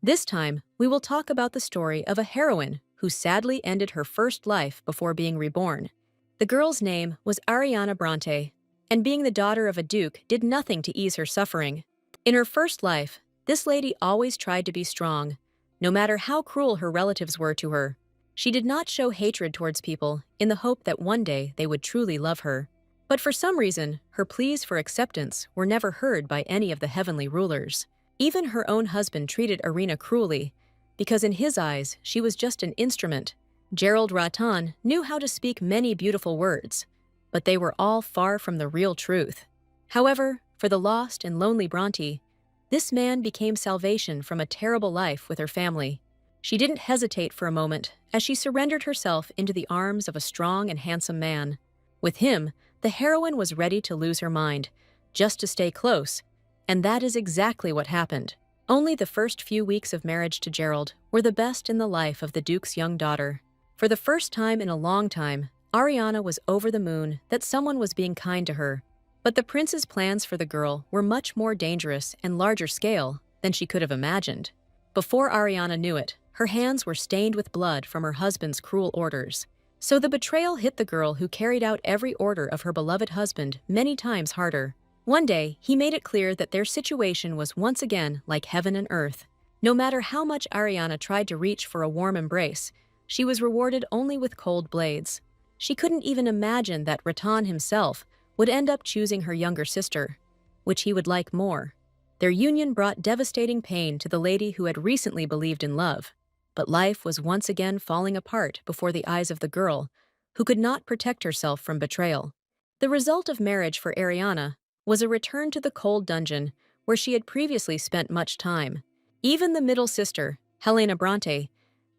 This time, we will talk about the story of a heroine who sadly ended her first life before being reborn. The girl's name was Ariana Bronte, and being the daughter of a duke did nothing to ease her suffering. In her first life, this lady always tried to be strong, no matter how cruel her relatives were to her. She did not show hatred towards people in the hope that one day they would truly love her. But for some reason, her pleas for acceptance were never heard by any of the heavenly rulers. Even her own husband treated Arena cruelly, because in his eyes she was just an instrument. Gerald Ratan knew how to speak many beautiful words, but they were all far from the real truth. However, for the lost and lonely Bronte, this man became salvation from a terrible life with her family. She didn't hesitate for a moment as she surrendered herself into the arms of a strong and handsome man. With him, the heroine was ready to lose her mind, just to stay close, and that is exactly what happened. Only the first few weeks of marriage to Gerald were the best in the life of the Duke's young daughter. For the first time in a long time, Ariana was over the moon that someone was being kind to her. But the prince's plans for the girl were much more dangerous and larger scale than she could have imagined. Before Ariana knew it, her hands were stained with blood from her husband's cruel orders. So the betrayal hit the girl who carried out every order of her beloved husband many times harder. One day, he made it clear that their situation was once again like heaven and earth. No matter how much Ariana tried to reach for a warm embrace, she was rewarded only with cold blades. She couldn't even imagine that Ratan himself would end up choosing her younger sister, which he would like more. Their union brought devastating pain to the lady who had recently believed in love. But life was once again falling apart before the eyes of the girl, who could not protect herself from betrayal. The result of marriage for Ariana was a return to the cold dungeon where she had previously spent much time. Even the middle sister, Helena Bronte,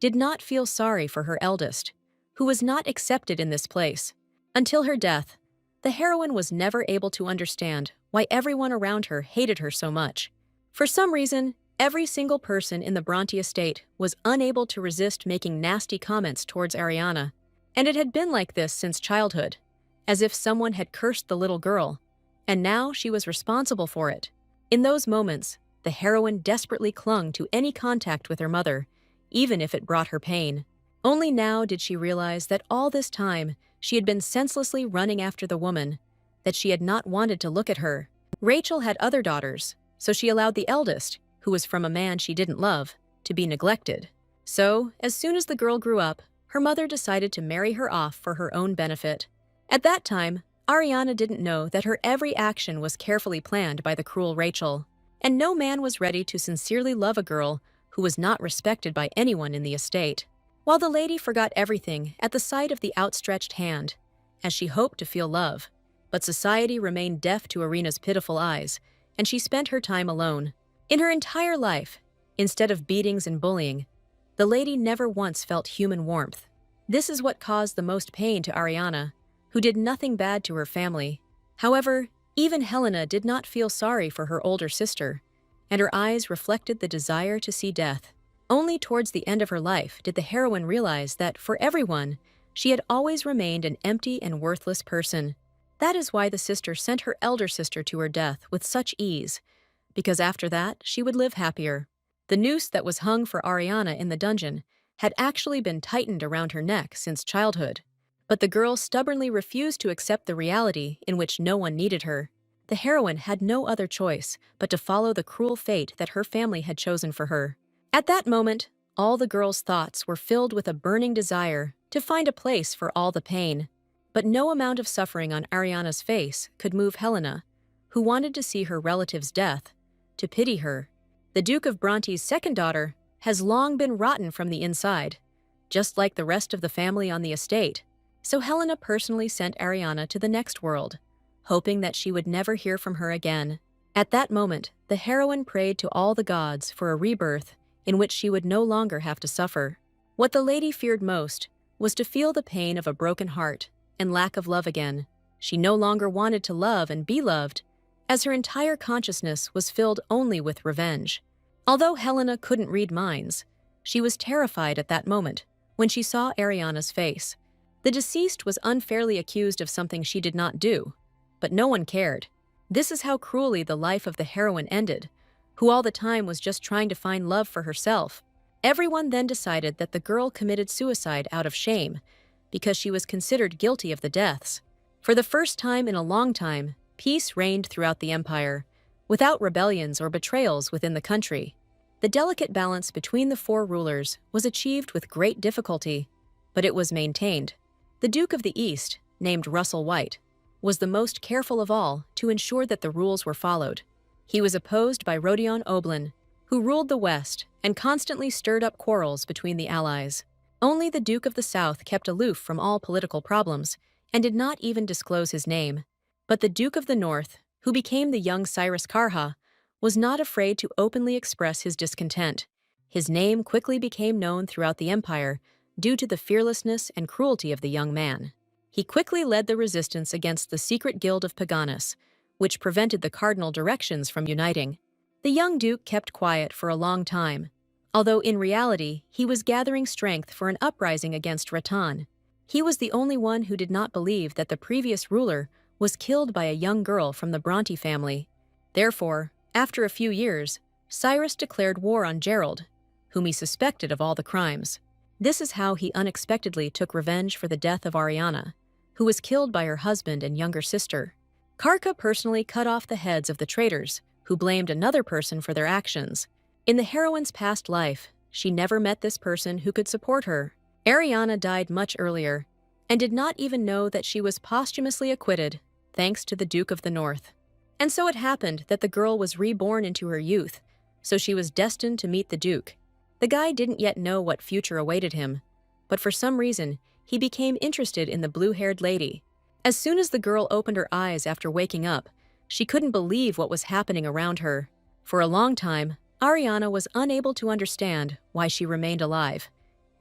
did not feel sorry for her eldest, who was not accepted in this place. Until her death, the heroine was never able to understand why everyone around her hated her so much. For some reason, every single person in the Bronte estate was unable to resist making nasty comments towards Ariana, and it had been like this since childhood, as if someone had cursed the little girl, and now she was responsible for it. In those moments, the heroine desperately clung to any contact with her mother, even if it brought her pain. Only now did she realize that all this time she had been senselessly running after the woman, that she had not wanted to look at her. Rachel had other daughters, so she allowed the eldest, who was from a man she didn't love, to be neglected. So, as soon as the girl grew up, her mother decided to marry her off for her own benefit. At that time, Ariana didn't know that her every action was carefully planned by the cruel Rachel, and no man was ready to sincerely love a girl who was not respected by anyone in the estate. While the lady forgot everything at the sight of the outstretched hand, as she hoped to feel love, but society remained deaf to Arena's pitiful eyes, and she spent her time alone. In her entire life, instead of beatings and bullying, the lady never once felt human warmth. This is what caused the most pain to Ariana, who did nothing bad to her family. However, even Helena did not feel sorry for her older sister, and her eyes reflected the desire to see death. Only towards the end of her life did the heroine realize that, for everyone, she had always remained an empty and worthless person. That is why the sister sent her elder sister to her death with such ease, because after that she would live happier. The noose that was hung for Ariana in the dungeon had actually been tightened around her neck since childhood. But the girl stubbornly refused to accept the reality in which no one needed her. The heroine had no other choice but to follow the cruel fate that her family had chosen for her. At that moment, all the girl's thoughts were filled with a burning desire to find a place for all the pain. But no amount of suffering on Ariana's face could move Helena, who wanted to see her relative's death, to pity her. The Duke of Bronte's second daughter has long been rotten from the inside, just like the rest of the family on the estate. So Helena personally sent Ariana to the next world, hoping that she would never hear from her again. At that moment, the heroine prayed to all the gods for a rebirth in which she would no longer have to suffer. What the lady feared most was to feel the pain of a broken heart and lack of love again. She no longer wanted to love and be loved, as her entire consciousness was filled only with revenge. Although Helena couldn't read minds, she was terrified at that moment when she saw Ariana's face. The deceased was unfairly accused of something she did not do, but no one cared. This is how cruelly the life of the heroine ended, who all the time was just trying to find love for herself. Everyone then decided that the girl committed suicide out of shame, because she was considered guilty of the deaths. For the first time in a long time, peace reigned throughout the empire, without rebellions or betrayals within the country. The delicate balance between the four rulers was achieved with great difficulty, but it was maintained. The Duke of the East, named Russell White, was the most careful of all to ensure that the rules were followed. He was opposed by Rodion Oblin, who ruled the West and constantly stirred up quarrels between the allies. Only the Duke of the South kept aloof from all political problems and did not even disclose his name. But the Duke of the North, who became the young Cyrus Karha, was not afraid to openly express his discontent. His name quickly became known throughout the empire due to the fearlessness and cruelty of the young man. He quickly led the resistance against the secret guild of Paganus, which prevented the cardinal directions from uniting. The young duke kept quiet for a long time, although in reality he was gathering strength for an uprising against Rattan. He was the only one who did not believe that the previous ruler was killed by a young girl from the Bronte family. Therefore, after a few years, Cyrus declared war on Gerald, whom he suspected of all the crimes. This is how he unexpectedly took revenge for the death of Ariana, who was killed by her husband and younger sister. Karka personally cut off the heads of the traitors, who blamed another person for their actions. In the heroine's past life, she never met this person who could support her. Ariana died much earlier, and did not even know that she was posthumously acquitted, thanks to the Duke of the North. And so it happened that the girl was reborn into her youth, so she was destined to meet the Duke. The guy didn't yet know what future awaited him, but for some reason, he became interested in the blue-haired lady. As soon as the girl opened her eyes after waking up, she couldn't believe what was happening around her. For a long time, Ariana was unable to understand why she remained alive,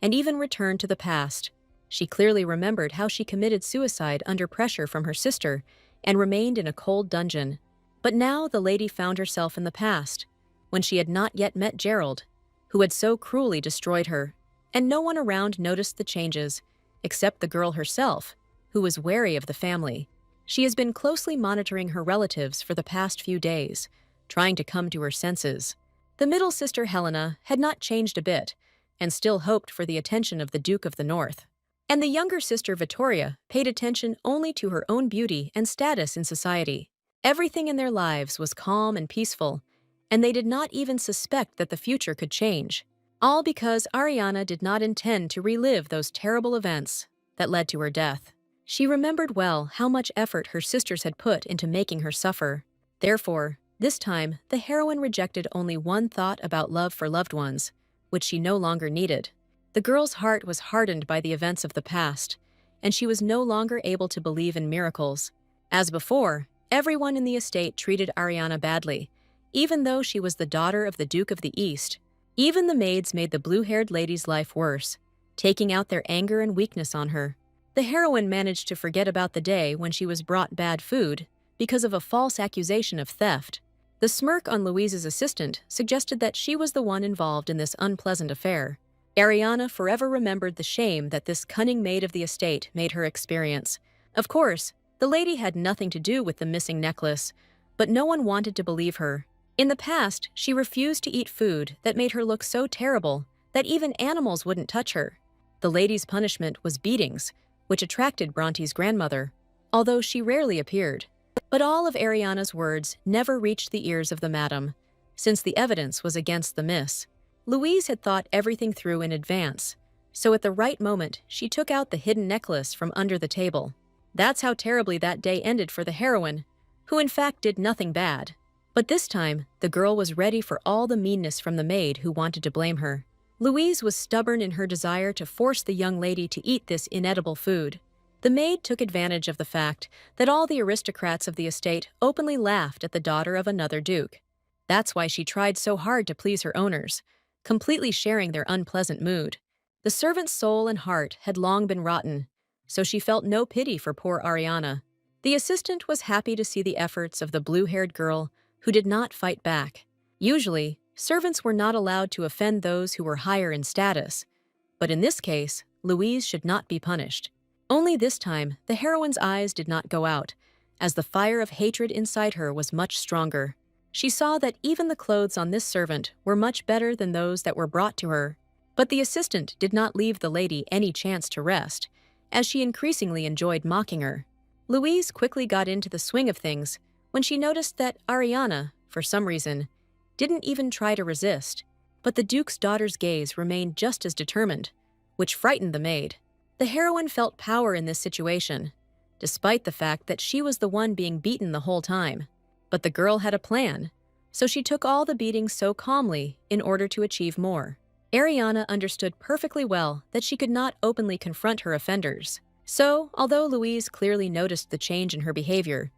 and even returned to the past. She clearly remembered how she committed suicide under pressure from her sister and remained in a cold dungeon. But now the lady found herself in the past, when she had not yet met Gerald, who had so cruelly destroyed her, and no one around noticed the changes, except the girl herself, who was wary of the family. She has been closely monitoring her relatives for the past few days, trying to come to her senses. The middle sister Helena had not changed a bit, and still hoped for the attention of the Duke of the North. And the younger sister Vittoria paid attention only to her own beauty and status in society. Everything in their lives was calm and peaceful, and they did not even suspect that the future could change. All because Ariana did not intend to relive those terrible events that led to her death. She remembered well how much effort her sisters had put into making her suffer. Therefore, this time, the heroine rejected only one thought about love for loved ones, which she no longer needed. The girl's heart was hardened by the events of the past, and she was no longer able to believe in miracles. As before, everyone in the estate treated Ariana badly, even though she was the daughter of the Duke of the East. Even the maids made the blue-haired lady's life worse, taking out their anger and weakness on her. The heroine managed to forget about the day when she was brought bad food because of a false accusation of theft. The smirk on Louise's assistant suggested that she was the one involved in this unpleasant affair. Ariana forever remembered the shame that this cunning maid of the estate made her experience. Of course, the lady had nothing to do with the missing necklace, but no one wanted to believe her. In the past, she refused to eat food that made her look so terrible that even animals wouldn't touch her. The lady's punishment was beatings, which attracted Bronte's grandmother, although she rarely appeared. But all of Ariana's words never reached the ears of the madam, since the evidence was against the miss. Louise had thought everything through in advance, so at the right moment, she took out the hidden necklace from under the table. That's how terribly that day ended for the heroine, who in fact did nothing bad. But this time, the girl was ready for all the meanness from the maid who wanted to blame her. Louise was stubborn in her desire to force the young lady to eat this inedible food. The maid took advantage of the fact that all the aristocrats of the estate openly laughed at the daughter of another duke. That's why she tried so hard to please her owners, completely sharing their unpleasant mood. The servant's soul and heart had long been rotten, so she felt no pity for poor Ariana. The assistant was happy to see the efforts of the blue-haired girl who did not fight back. Usually, servants were not allowed to offend those who were higher in status, but in this case, Louise should not be punished. Only this time, the heroine's eyes did not go out, as the fire of hatred inside her was much stronger. She saw that even the clothes on this servant were much better than those that were brought to her. But the assistant did not leave the lady any chance to rest, as she increasingly enjoyed mocking her. Louise quickly got into the swing of things when she noticed that Ariana, for some reason, didn't even try to resist. But the Duke's daughter's gaze remained just as determined, which frightened the maid. The heroine felt power in this situation, despite the fact that she was the one being beaten the whole time. But the girl had a plan, so she took all the beatings so calmly in order to achieve more. Ariana understood perfectly well that she could not openly confront her offenders. So, although Louise clearly noticed the change in her behavior,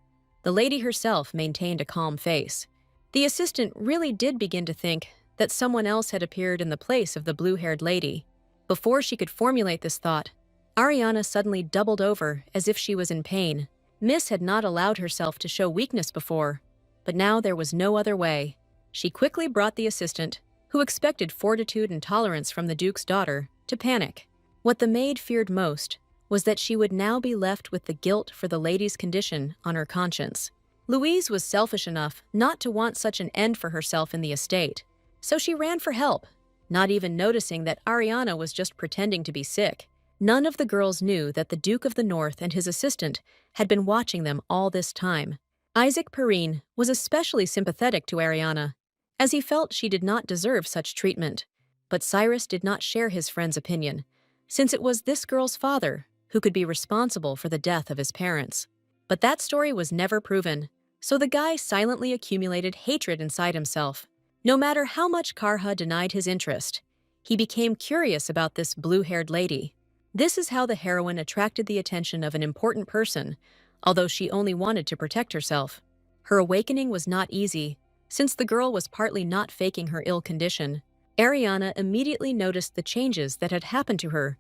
the lady herself maintained a calm face. The assistant really did begin to think that someone else had appeared in the place of the blue-haired lady. Before she could formulate this thought, Ariana suddenly doubled over as if she was in pain. Miss had not allowed herself to show weakness before, but now there was no other way. She quickly brought the assistant, who expected fortitude and tolerance from the Duke's daughter, to panic. What the maid feared most was that she would now be left with the guilt for the lady's condition on her conscience. Louise was selfish enough not to want such an end for herself in the estate, so she ran for help, not even noticing that Ariana was just pretending to be sick. None of the girls knew that the Duke of the North and his assistant had been watching them all this time. Isaac Perrine was especially sympathetic to Ariana, as he felt she did not deserve such treatment. But Cyrus did not share his friend's opinion, since it was this girl's father who could be responsible for the death of his parents. But that story was never proven, so the guy silently accumulated hatred inside himself. No matter how much Karha denied his interest, he became curious about this blue-haired lady. This is how the heroine attracted the attention of an important person, although she only wanted to protect herself. Her awakening was not easy, since the girl was partly not faking her ill condition. Ariana immediately noticed the changes that had happened to her,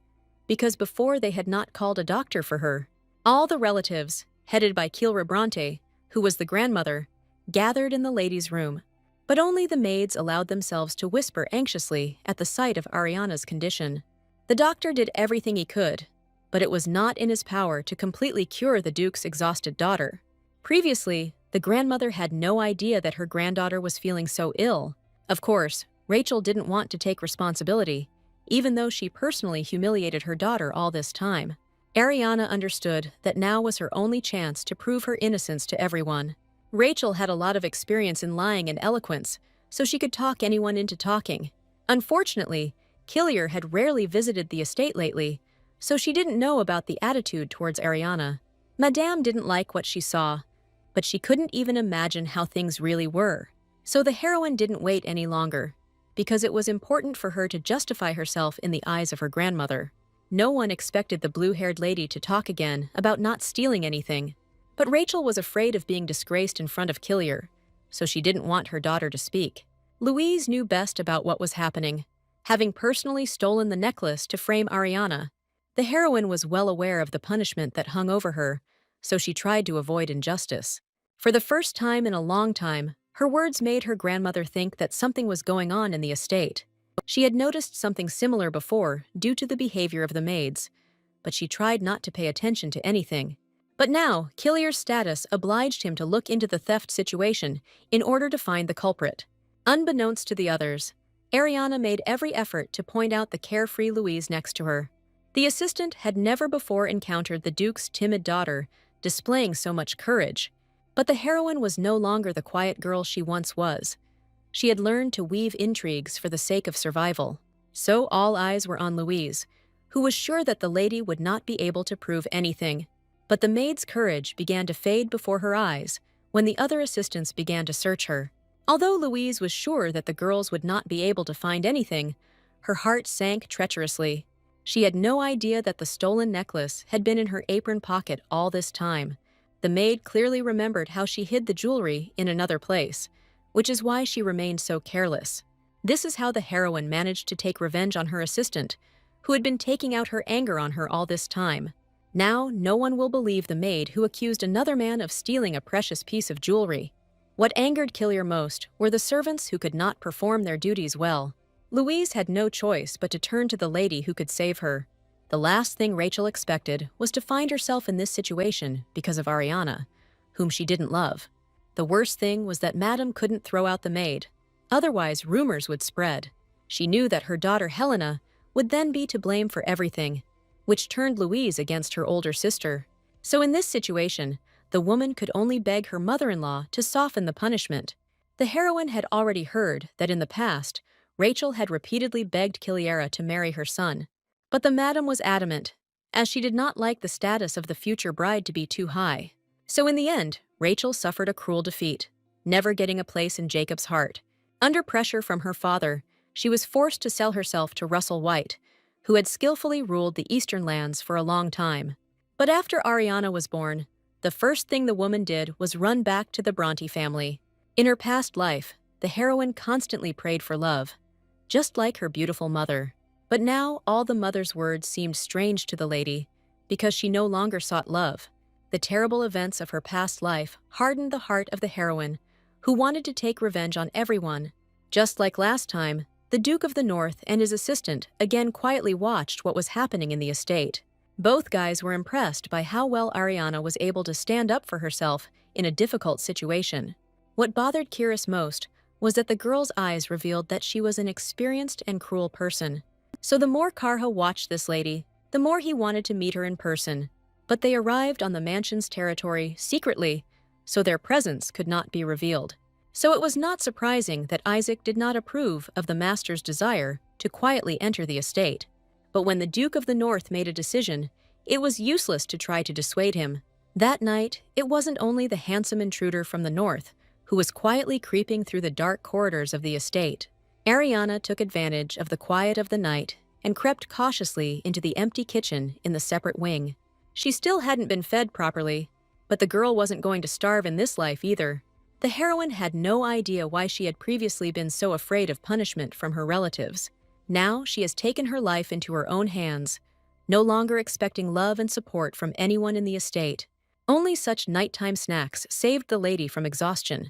because before they had not called a doctor for her. All the relatives, headed by Kilra Bronte, who was the grandmother, gathered in the ladies' room. But only the maids allowed themselves to whisper anxiously at the sight of Ariana's condition. The doctor did everything he could, but it was not in his power to completely cure the Duke's exhausted daughter. Previously, the grandmother had no idea that her granddaughter was feeling so ill. Of course, Rachel didn't want to take responsibility, even though she personally humiliated her daughter all this time. Ariana understood that now was her only chance to prove her innocence to everyone. Rachel had a lot of experience in lying and eloquence, so she could talk anyone into talking. Unfortunately, Killier had rarely visited the estate lately, so she didn't know about the attitude towards Ariana. Madame didn't like what she saw, but she couldn't even imagine how things really were. So the heroine didn't wait any longer, because it was important for her to justify herself in the eyes of her grandmother. No one expected the blue-haired lady to talk again about not stealing anything. But Rachel was afraid of being disgraced in front of Killier, so she didn't want her daughter to speak. Louise knew best about what was happening, having personally stolen the necklace to frame Ariana. The heroine was well aware of the punishment that hung over her, so she tried to avoid injustice. For the first time in a long time, her words made her grandmother think that something was going on in the estate. She had noticed something similar before due to the behavior of the maids, but she tried not to pay attention to anything. But now, Killier's status obliged him to look into the theft situation in order to find the culprit. Unbeknownst to the others, Ariana made every effort to point out the carefree Louise next to her. The assistant had never before encountered the Duke's timid daughter displaying so much courage, but the heroine was no longer the quiet girl she once was. She had learned to weave intrigues for the sake of survival. So all eyes were on Louise, who was sure that the lady would not be able to prove anything. But the maid's courage began to fade before her eyes when the other assistants began to search her. Although Louise was sure that the girls would not be able to find anything, her heart sank treacherously. She had no idea that the stolen necklace had been in her apron pocket all this time. The maid clearly remembered how she hid the jewelry in another place, which is why she remained so careless. This is how the heroine managed to take revenge on her assistant, who had been taking out her anger on her all this time. Now, no one will believe the maid who accused another man of stealing a precious piece of jewelry. What angered Killier most were the servants who could not perform their duties well. Louise had no choice but to turn to the lady who could save her. The last thing Rachel expected was to find herself in this situation because of Ariana, whom she didn't love. The worst thing was that Madame couldn't throw out the maid. Otherwise, rumors would spread. She knew that her daughter Helena would then be to blame for everything, which turned Louise against her older sister. So in this situation, the woman could only beg her mother-in-law to soften the punishment. The heroine had already heard that in the past, Rachel had repeatedly begged Kiliera to marry her son. But the madam was adamant, as she did not like the status of the future bride to be too high. So in the end, Rachel suffered a cruel defeat, never getting a place in Jacob's heart. Under pressure from her father, she was forced to sell herself to Russell White, who had skillfully ruled the eastern lands for a long time. But after Ariana was born, the first thing the woman did was run back to the Bronte family. In her past life, the heroine constantly prayed for love, just like her beautiful mother. But now all the mother's words seemed strange to the lady, because she no longer sought love. The terrible events of her past life hardened the heart of the heroine, who wanted to take revenge on everyone. Just like last time, the Duke of the North and his assistant again quietly watched what was happening in the estate. Both guys were impressed by how well Ariana was able to stand up for herself in a difficult situation. What bothered Kiris most was that the girl's eyes revealed that she was an experienced and cruel person. So the more Karha watched this lady, the more he wanted to meet her in person. But they arrived on the mansion's territory secretly, so their presence could not be revealed. So it was not surprising that Isaac did not approve of the master's desire to quietly enter the estate. But when the Duke of the North made a decision, it was useless to try to dissuade him. That night, it wasn't only the handsome intruder from the north who was quietly creeping through the dark corridors of the estate. Ariana took advantage of the quiet of the night and crept cautiously into the empty kitchen in the separate wing. She still hadn't been fed properly, but the girl wasn't going to starve in this life either. The heroine had no idea why she had previously been so afraid of punishment from her relatives. Now she has taken her life into her own hands, no longer expecting love and support from anyone in the estate. Only such nighttime snacks saved the lady from exhaustion,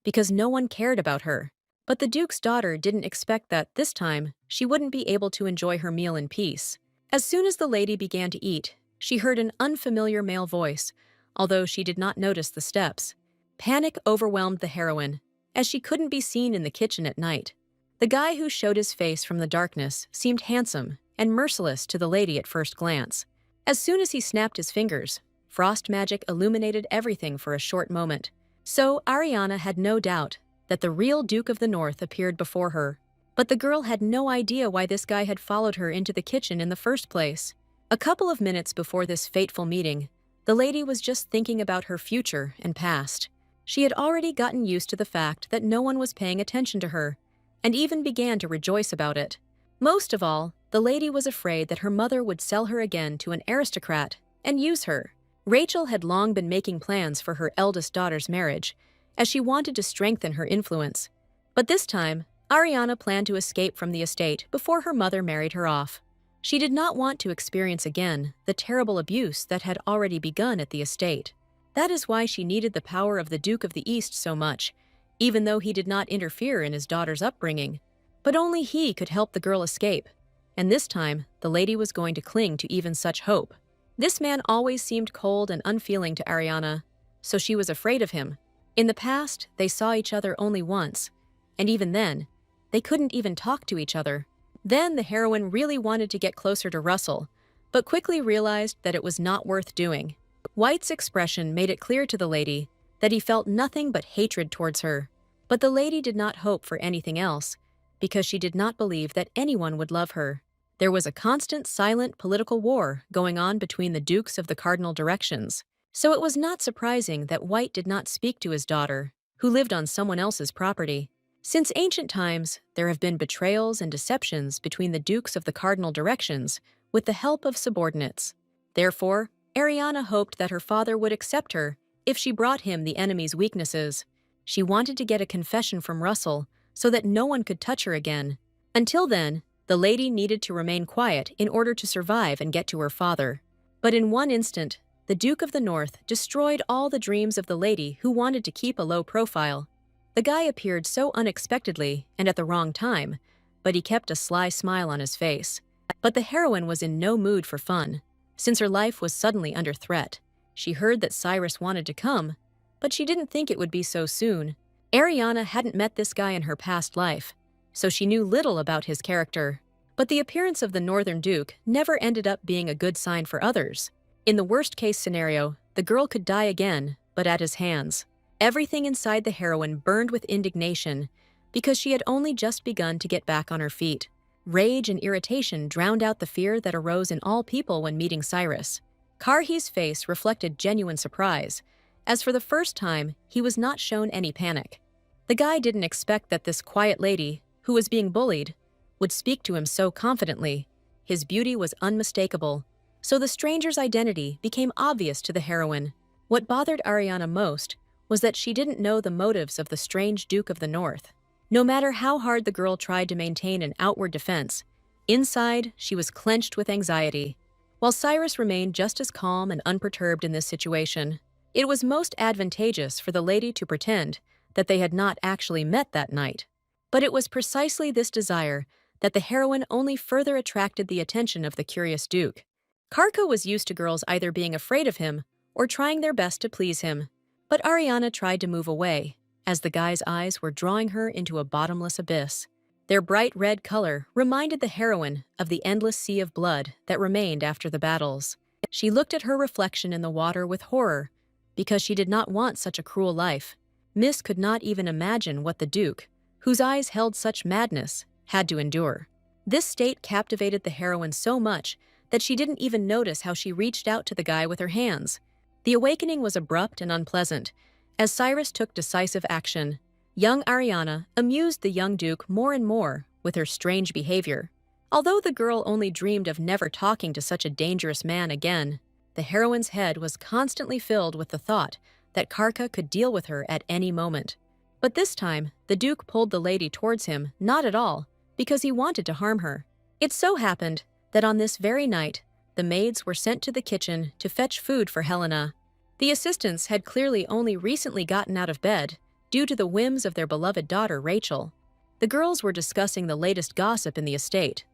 because no one cared about her. But the Duke's daughter didn't expect that, this time, she wouldn't be able to enjoy her meal in peace. As soon as the lady began to eat, she heard an unfamiliar male voice, although she did not notice the steps. Panic overwhelmed the heroine, as she couldn't be seen in the kitchen at night. The guy who showed his face from the darkness seemed handsome and merciless to the lady at first glance. As soon as he snapped his fingers, frost magic illuminated everything for a short moment. So Ariana had no doubt that the real Duke of the North appeared before her. But the girl had no idea why this guy had followed her into the kitchen in the first place. A couple of minutes before this fateful meeting, the lady was just thinking about her future and past. She had already gotten used to the fact that no one was paying attention to her, and even began to rejoice about it. Most of all, the lady was afraid that her mother would sell her again to an aristocrat and use her. Rachel had long been making plans for her eldest daughter's marriage, as she wanted to strengthen her influence. But this time, Ariana planned to escape from the estate before her mother married her off. She did not want to experience again the terrible abuse that had already begun at the estate. That is why she needed the power of the Duke of the East so much, even though he did not interfere in his daughter's upbringing. But only he could help the girl escape, and this time the lady was going to cling to even such hope. This man always seemed cold and unfeeling to Ariana, so she was afraid of him. In the past, they saw each other only once, and even then, they couldn't even talk to each other. Then the heroine really wanted to get closer to Russell, but quickly realized that it was not worth doing. White's expression made it clear to the lady that he felt nothing but hatred towards her. But the lady did not hope for anything else, because she did not believe that anyone would love her. There was a constant silent political war going on between the dukes of the cardinal directions, so it was not surprising that White did not speak to his daughter, who lived on someone else's property. Since ancient times, there have been betrayals and deceptions between the dukes of the cardinal directions with the help of subordinates. Therefore, Ariana hoped that her father would accept her if she brought him the enemy's weaknesses. She wanted to get a confession from Russell so that no one could touch her again. Until then, the lady needed to remain quiet in order to survive and get to her father. But in one instant, the Duke of the North destroyed all the dreams of the lady who wanted to keep a low profile. The guy appeared so unexpectedly and at the wrong time, but he kept a sly smile on his face. But the heroine was in no mood for fun. Since her life was suddenly under threat, she heard that Cyrus wanted to come, but she didn't think it would be so soon. Ariana hadn't met this guy in her past life, so she knew little about his character. But the appearance of the Northern Duke never ended up being a good sign for others. In the worst-case scenario, the girl could die again, but at his hands. Everything inside the heroine burned with indignation because she had only just begun to get back on her feet. Rage and irritation drowned out the fear that arose in all people when meeting Cyrus. Karhi's face reflected genuine surprise, as for the first time, he was not shown any panic. The guy didn't expect that this quiet lady, who was being bullied, would speak to him so confidently. His beauty was unmistakable, so the stranger's identity became obvious to the heroine. What bothered Ariana most was that she didn't know the motives of the strange Duke of the North. No matter how hard the girl tried to maintain an outward defense, inside she was clenched with anxiety. While Cyrus remained just as calm and unperturbed in this situation, it was most advantageous for the lady to pretend that they had not actually met that night. But it was precisely this desire that the heroine only further attracted the attention of the curious Duke. Karka was used to girls either being afraid of him or trying their best to please him. But Ariana tried to move away, as the guy's eyes were drawing her into a bottomless abyss. Their bright red color reminded the heroine of the endless sea of blood that remained after the battles. She looked at her reflection in the water with horror, because she did not want such a cruel life. Miss could not even imagine what the Duke, whose eyes held such madness, had to endure. This state captivated the heroine so much that she didn't even notice how she reached out to the guy with her hands. The awakening was abrupt and unpleasant, as Cyrus took decisive action. Young Ariana amused the young Duke more and more with her strange behavior. Although the girl only dreamed of never talking to such a dangerous man again, the heroine's head was constantly filled with the thought that Karka could deal with her at any moment. But this time, the Duke pulled the lady towards him, not at all, because he wanted to harm her. It so happened that on this very night, the maids were sent to the kitchen to fetch food for Helena. The assistants had clearly only recently gotten out of bed due to the whims of their beloved daughter, Rachel. The girls were discussing the latest gossip in the estate,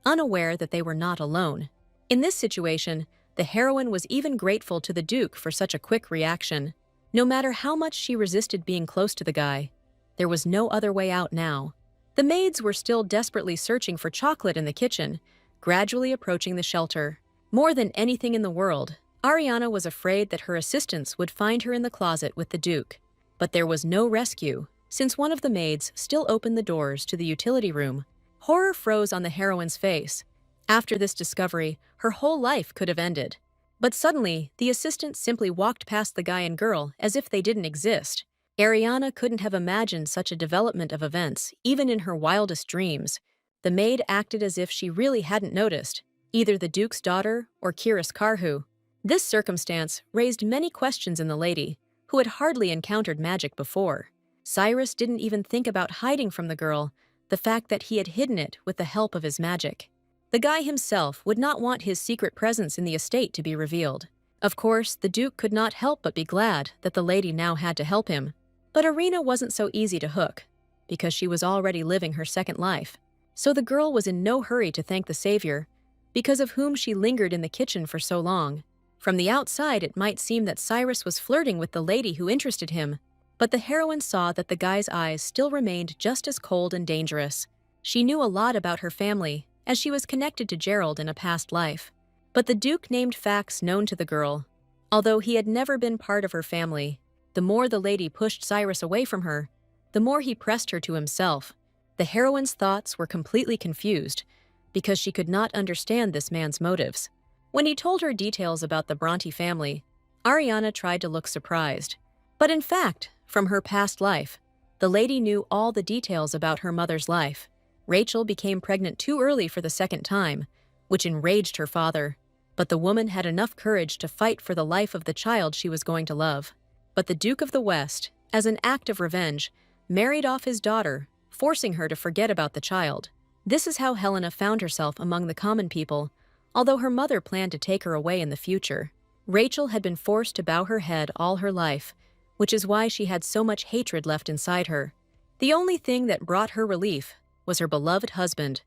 unaware that they were not alone. In this situation, the heroine was even grateful to the Duke for such a quick reaction. No matter how much she resisted being close to the guy, there was no other way out now. The maids were still desperately searching for chocolate in the kitchen, gradually approaching the shelter. More than anything in the world, Ariana was afraid that her assistants would find her in the closet with the Duke. But there was no rescue, since one of the maids still opened the doors to the utility room. Horror froze on the heroine's face. After this discovery, her whole life could have ended. But suddenly, the assistant simply walked past the guy and girl as if they didn't exist. Ariana couldn't have imagined such a development of events, even in her wildest dreams. The maid acted as if she really hadn't noticed, either the Duke's daughter or Kiris Karhu. This circumstance raised many questions in the lady, who had hardly encountered magic before. Cyrus didn't even think about hiding from the girl the fact that he had hidden it with the help of his magic. The guy himself would not want his secret presence in the estate to be revealed. Of course, the Duke could not help but be glad that the lady now had to help him. But Irina wasn't so easy to hook, because she was already living her second life. So the girl was in no hurry to thank the savior, because of whom she lingered in the kitchen for so long. From the outside, it might seem that Cyrus was flirting with the lady who interested him, but the heroine saw that the guy's eyes still remained just as cold and dangerous. She knew a lot about her family, as she was connected to Gerald in a past life. But the Duke named facts known to the girl. Although he had never been part of her family, the more the lady pushed Cyrus away from her, the more he pressed her to himself. The heroine's thoughts were completely confused, because she could not understand this man's motives. When he told her details about the Bronte family, Ariana tried to look surprised. But in fact, from her past life, the lady knew all the details about her mother's life. Rachel became pregnant too early for the second time, which enraged her father. But the woman had enough courage to fight for the life of the child she was going to love. But the Duke of the West, as an act of revenge, married off his daughter, forcing her to forget about the child. This is how Helena found herself among the common people, although her mother planned to take her away in the future. Rachel had been forced to bow her head all her life, which is why she had so much hatred left inside her. The only thing that brought her relief was her beloved husband,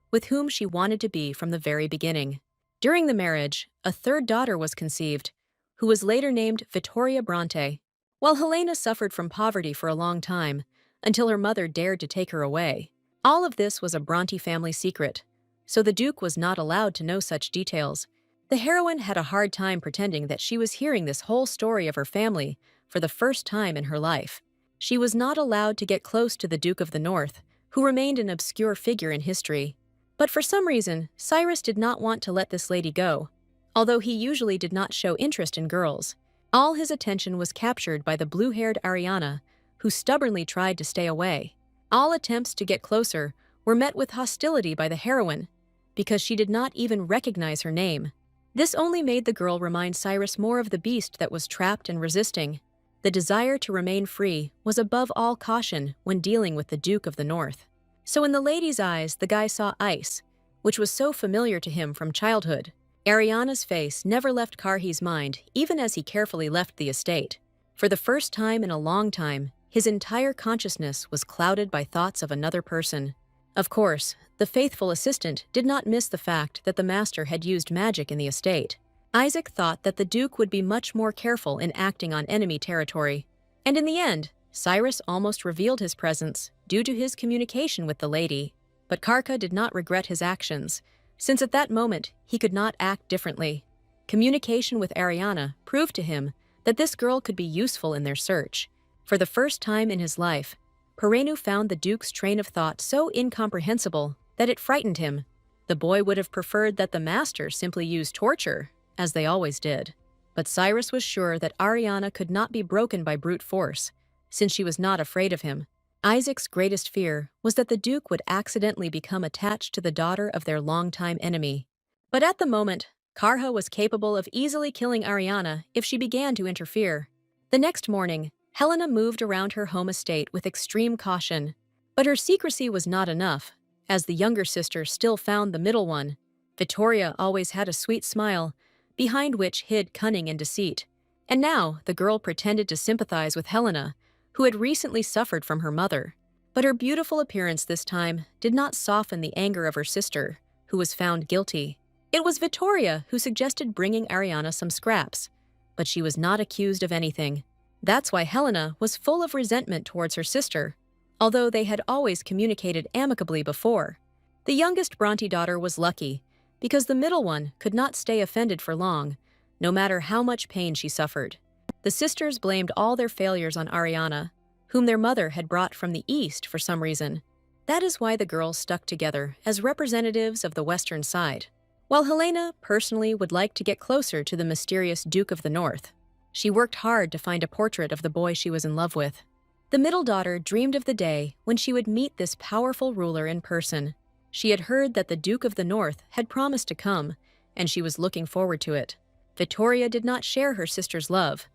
with whom she wanted to be from the very beginning. During the marriage, a third daughter was conceived, who was later named Vittoria Bronte. while Helena suffered from poverty for a long time, until her mother dared to take her away. All of this was a Bronte family secret, so the Duke was not allowed to know such details. The heroine had a hard time pretending that she was hearing this whole story of her family for the first time in her life. She was not allowed to get close to the Duke of the North, who remained an obscure figure in history. But for some reason, Cyrus did not want to let this lady go. Although he usually did not show interest in girls, all his attention was captured by the blue-haired Ariana, who stubbornly tried to stay away. All attempts to get closer were met with hostility by the heroine, because she did not even recognize her name. This only made the girl remind Cyrus more of the beast that was trapped and resisting. The desire to remain free was above all caution when dealing with the Duke of the North. So in the lady's eyes, the guy saw ice, which was so familiar to him from childhood. Ariana's face never left Karhi's mind, even as he carefully left the estate. For the first time in a long time, his entire consciousness was clouded by thoughts of another person. Of course, the faithful assistant did not miss the fact that the master had used magic in the estate. Isaac thought that the Duke would be much more careful in acting on enemy territory. And in the end, Cyrus almost revealed his presence due to his communication with the lady. But Karka did not regret his actions, since at that moment he could not act differently. Communication with Ariana proved to him that this girl could be useful in their search. For the first time in his life, Perenu found the Duke's train of thought so incomprehensible that it frightened him. The boy would have preferred that the master simply use torture, as they always did. But Cyrus was sure that Ariana could not be broken by brute force, since she was not afraid of him. Isaac's greatest fear was that the Duke would accidentally become attached to the daughter of their longtime enemy. But at the moment, Karha was capable of easily killing Ariana if she began to interfere. The next morning, Helena moved around her home estate with extreme caution. But her secrecy was not enough, as the younger sister still found the middle one. Vittoria always had a sweet smile, behind which hid cunning and deceit. And now the girl pretended to sympathize with Helena, who had recently suffered from her mother. But her beautiful appearance this time did not soften the anger of her sister, who was found guilty. It was Vittoria who suggested bringing Ariana some scraps, but she was not accused of anything. That's why Helena was full of resentment towards her sister, although they had always communicated amicably before. The youngest Bronte daughter was lucky, because the middle one could not stay offended for long, no matter how much pain she suffered. The sisters blamed all their failures on Ariana, whom their mother had brought from the east for some reason. That is why the girls stuck together as representatives of the western side. While Helena personally would like to get closer to the mysterious Duke of the North, she worked hard to find a portrait of the boy she was in love with. The middle daughter dreamed of the day when she would meet this powerful ruler in person. She had heard that the Duke of the North had promised to come, and she was looking forward to it. Vittoria did not share her sister's love,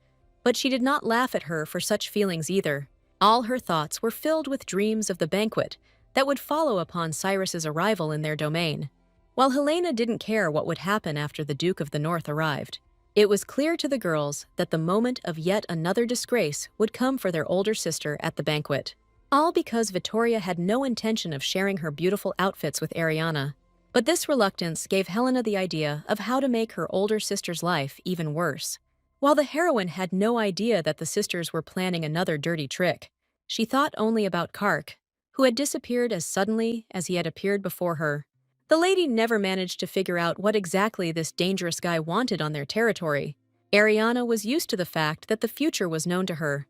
but she did not laugh at her for such feelings either. All her thoughts were filled with dreams of the banquet that would follow upon Cyrus's arrival in their domain. While Helena didn't care what would happen after the Duke of the North arrived, it was clear to the girls that the moment of yet another disgrace would come for their older sister at the banquet. All because Vittoria had no intention of sharing her beautiful outfits with Ariana. But this reluctance gave Helena the idea of how to make her older sister's life even worse. While the heroine had no idea that the sisters were planning another dirty trick, she thought only about Kark, who had disappeared as suddenly as he had appeared before her. The lady never managed to figure out what exactly this dangerous guy wanted on their territory. Ariana was used to the fact that the future was known to her,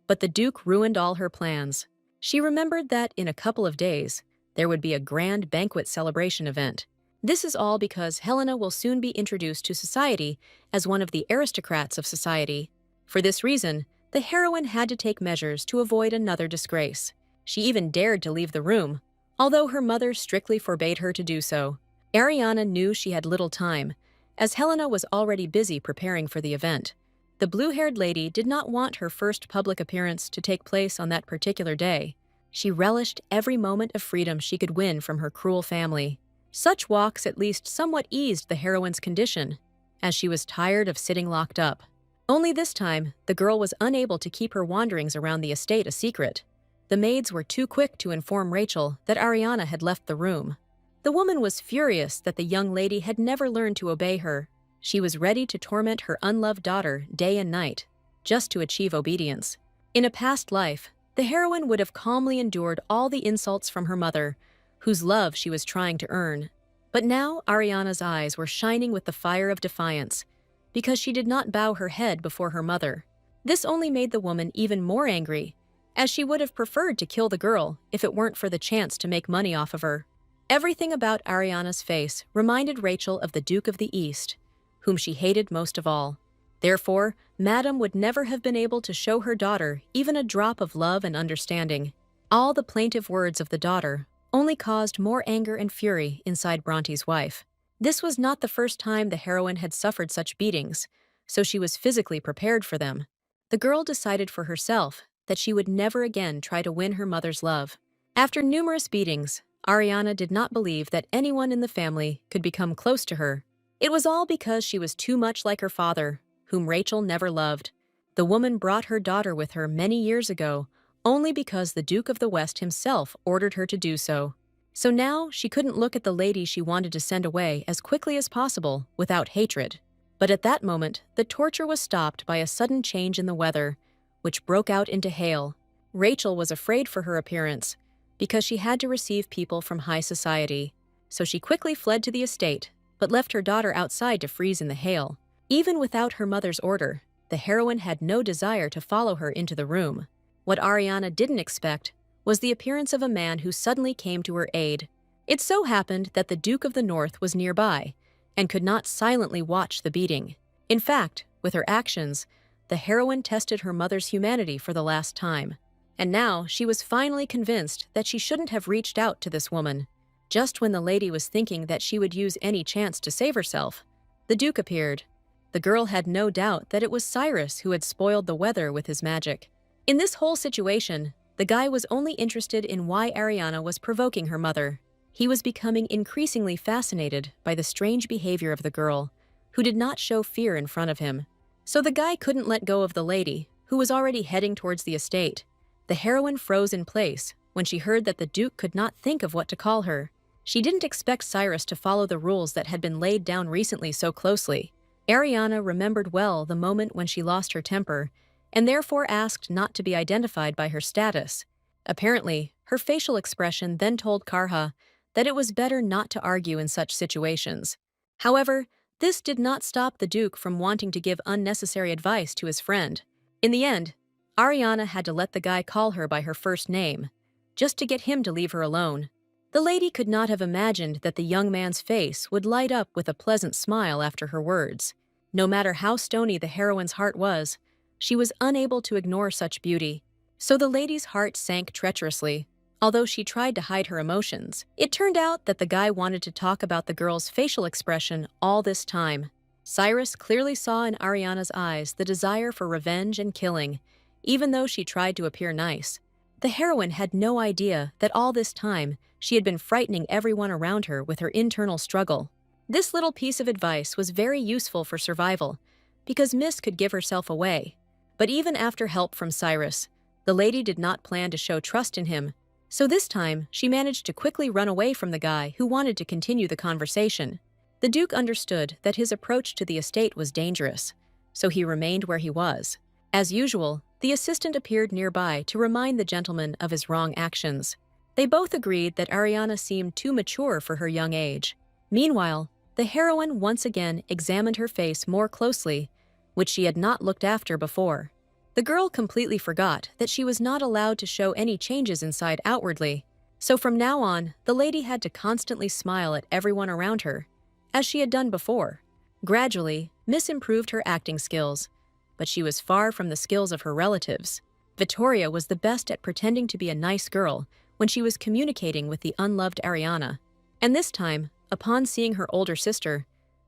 but the Duke ruined all her plans. She remembered that in a couple of days, there would be a grand banquet celebration event. This is all because Helena will soon be introduced to society as one of the aristocrats of society. For this reason, the heroine had to take measures to avoid another disgrace. She even dared to leave the room, although her mother strictly forbade her to do so. Ariana knew she had little time, as Helena was already busy preparing for the event. The blue-haired lady did not want her first public appearance to take place on that particular day. She relished every moment of freedom she could win from her cruel family. Such walks at least somewhat eased the heroine's condition, as she was tired of sitting locked up. Only this time, the girl was unable to keep her wanderings around the estate a secret. The maids were too quick to inform Rachel that Ariana had left the room. The woman was furious that the young lady had never learned to obey her. She was ready to torment her unloved daughter day and night. just to achieve obedience. In a past life, the heroine would have calmly endured all the insults from her mother, whose love she was trying to earn. But now Ariana's eyes were shining with the fire of defiance, because she did not bow her head before her mother. This only made the woman even more angry, as she would have preferred to kill the girl if it weren't for the chance to make money off of her. Everything about Ariana's face reminded Rachel of the Duke of the East, whom she hated most of all. Therefore, Madame would never have been able to show her daughter even a drop of love and understanding. All the plaintive words of the daughter only caused more anger and fury inside Bronte's wife. This was not the first time the heroine had suffered such beatings, so she was physically prepared for them. The girl decided for herself that she would never again try to win her mother's love. After numerous beatings, Ariana did not believe that anyone in the family could become close to her. It was all because she was too much like her father, whom Rachel never loved. The woman brought her daughter with her many years ago, only because the Duke of the West himself ordered her to do so. So now she couldn't look at the lady she wanted to send away as quickly as possible without hatred. But at that moment, the torture was stopped by a sudden change in the weather, which broke out into hail. Rachel was afraid for her appearance, because she had to receive people from high society. So she quickly fled to the estate, but left her daughter outside to freeze in the hail. Even without her mother's order, the heroine had no desire to follow her into the room. What Ariana didn't expect was the appearance of a man who suddenly came to her aid. It so happened that the Duke of the North was nearby, and could not silently watch the beating. In fact, with her actions, the heroine tested her mother's humanity for the last time. And now she was finally convinced that she shouldn't have reached out to this woman. Just when the lady was thinking that she would use any chance to save herself, the Duke appeared. The girl had no doubt that it was Cyrus who had spoiled the weather with his magic. In this whole situation, the guy was only interested in why Ariana was provoking her mother. He was becoming increasingly fascinated by the strange behavior of the girl, who did not show fear in front of him. So the guy couldn't let go of the lady, who was already heading towards the estate. The heroine froze in place when she heard that the Duke could not think of what to call her. She didn't expect Cyrus to follow the rules that had been laid down recently so closely. Ariana remembered well the moment when she lost her temper, and therefore asked not to be identified by her status. Apparently, her facial expression then told Karha that it was better not to argue in such situations. However, this did not stop the Duke from wanting to give unnecessary advice to his friend. In the end, Ariana had to let the guy call her by her first name, just to get him to leave her alone. The lady could not have imagined that the young man's face would light up with a pleasant smile after her words. No matter how stony the heroine's heart was, she was unable to ignore such beauty. So the lady's heart sank treacherously, although she tried to hide her emotions. It turned out that the guy wanted to talk about the girl's facial expression all this time. Cyrus clearly saw in Ariana's eyes the desire for revenge and killing, even though she tried to appear nice. The heroine had no idea that all this time she had been frightening everyone around her with her internal struggle. This little piece of advice was very useful for survival, because Miss could give herself away. But even after help from Cyrus, the lady did not plan to show trust in him, so this time she managed to quickly run away from the guy who wanted to continue the conversation. The Duke understood that his approach to the estate was dangerous, so he remained where he was. As usual, the assistant appeared nearby to remind the gentleman of his wrong actions. They both agreed that Ariana seemed too mature for her young age. Meanwhile, the heroine once again examined her face more closely, which she had not looked after before. The girl completely forgot that she was not allowed to show any changes inside outwardly, so from now on, the lady had to constantly smile at everyone around her, as she had done before. Gradually, Miss improved her acting skills, but she was far from the skills of her relatives. Vittoria was the best at pretending to be a nice girl when she was communicating with the unloved Ariana. And this time, upon seeing her older sister,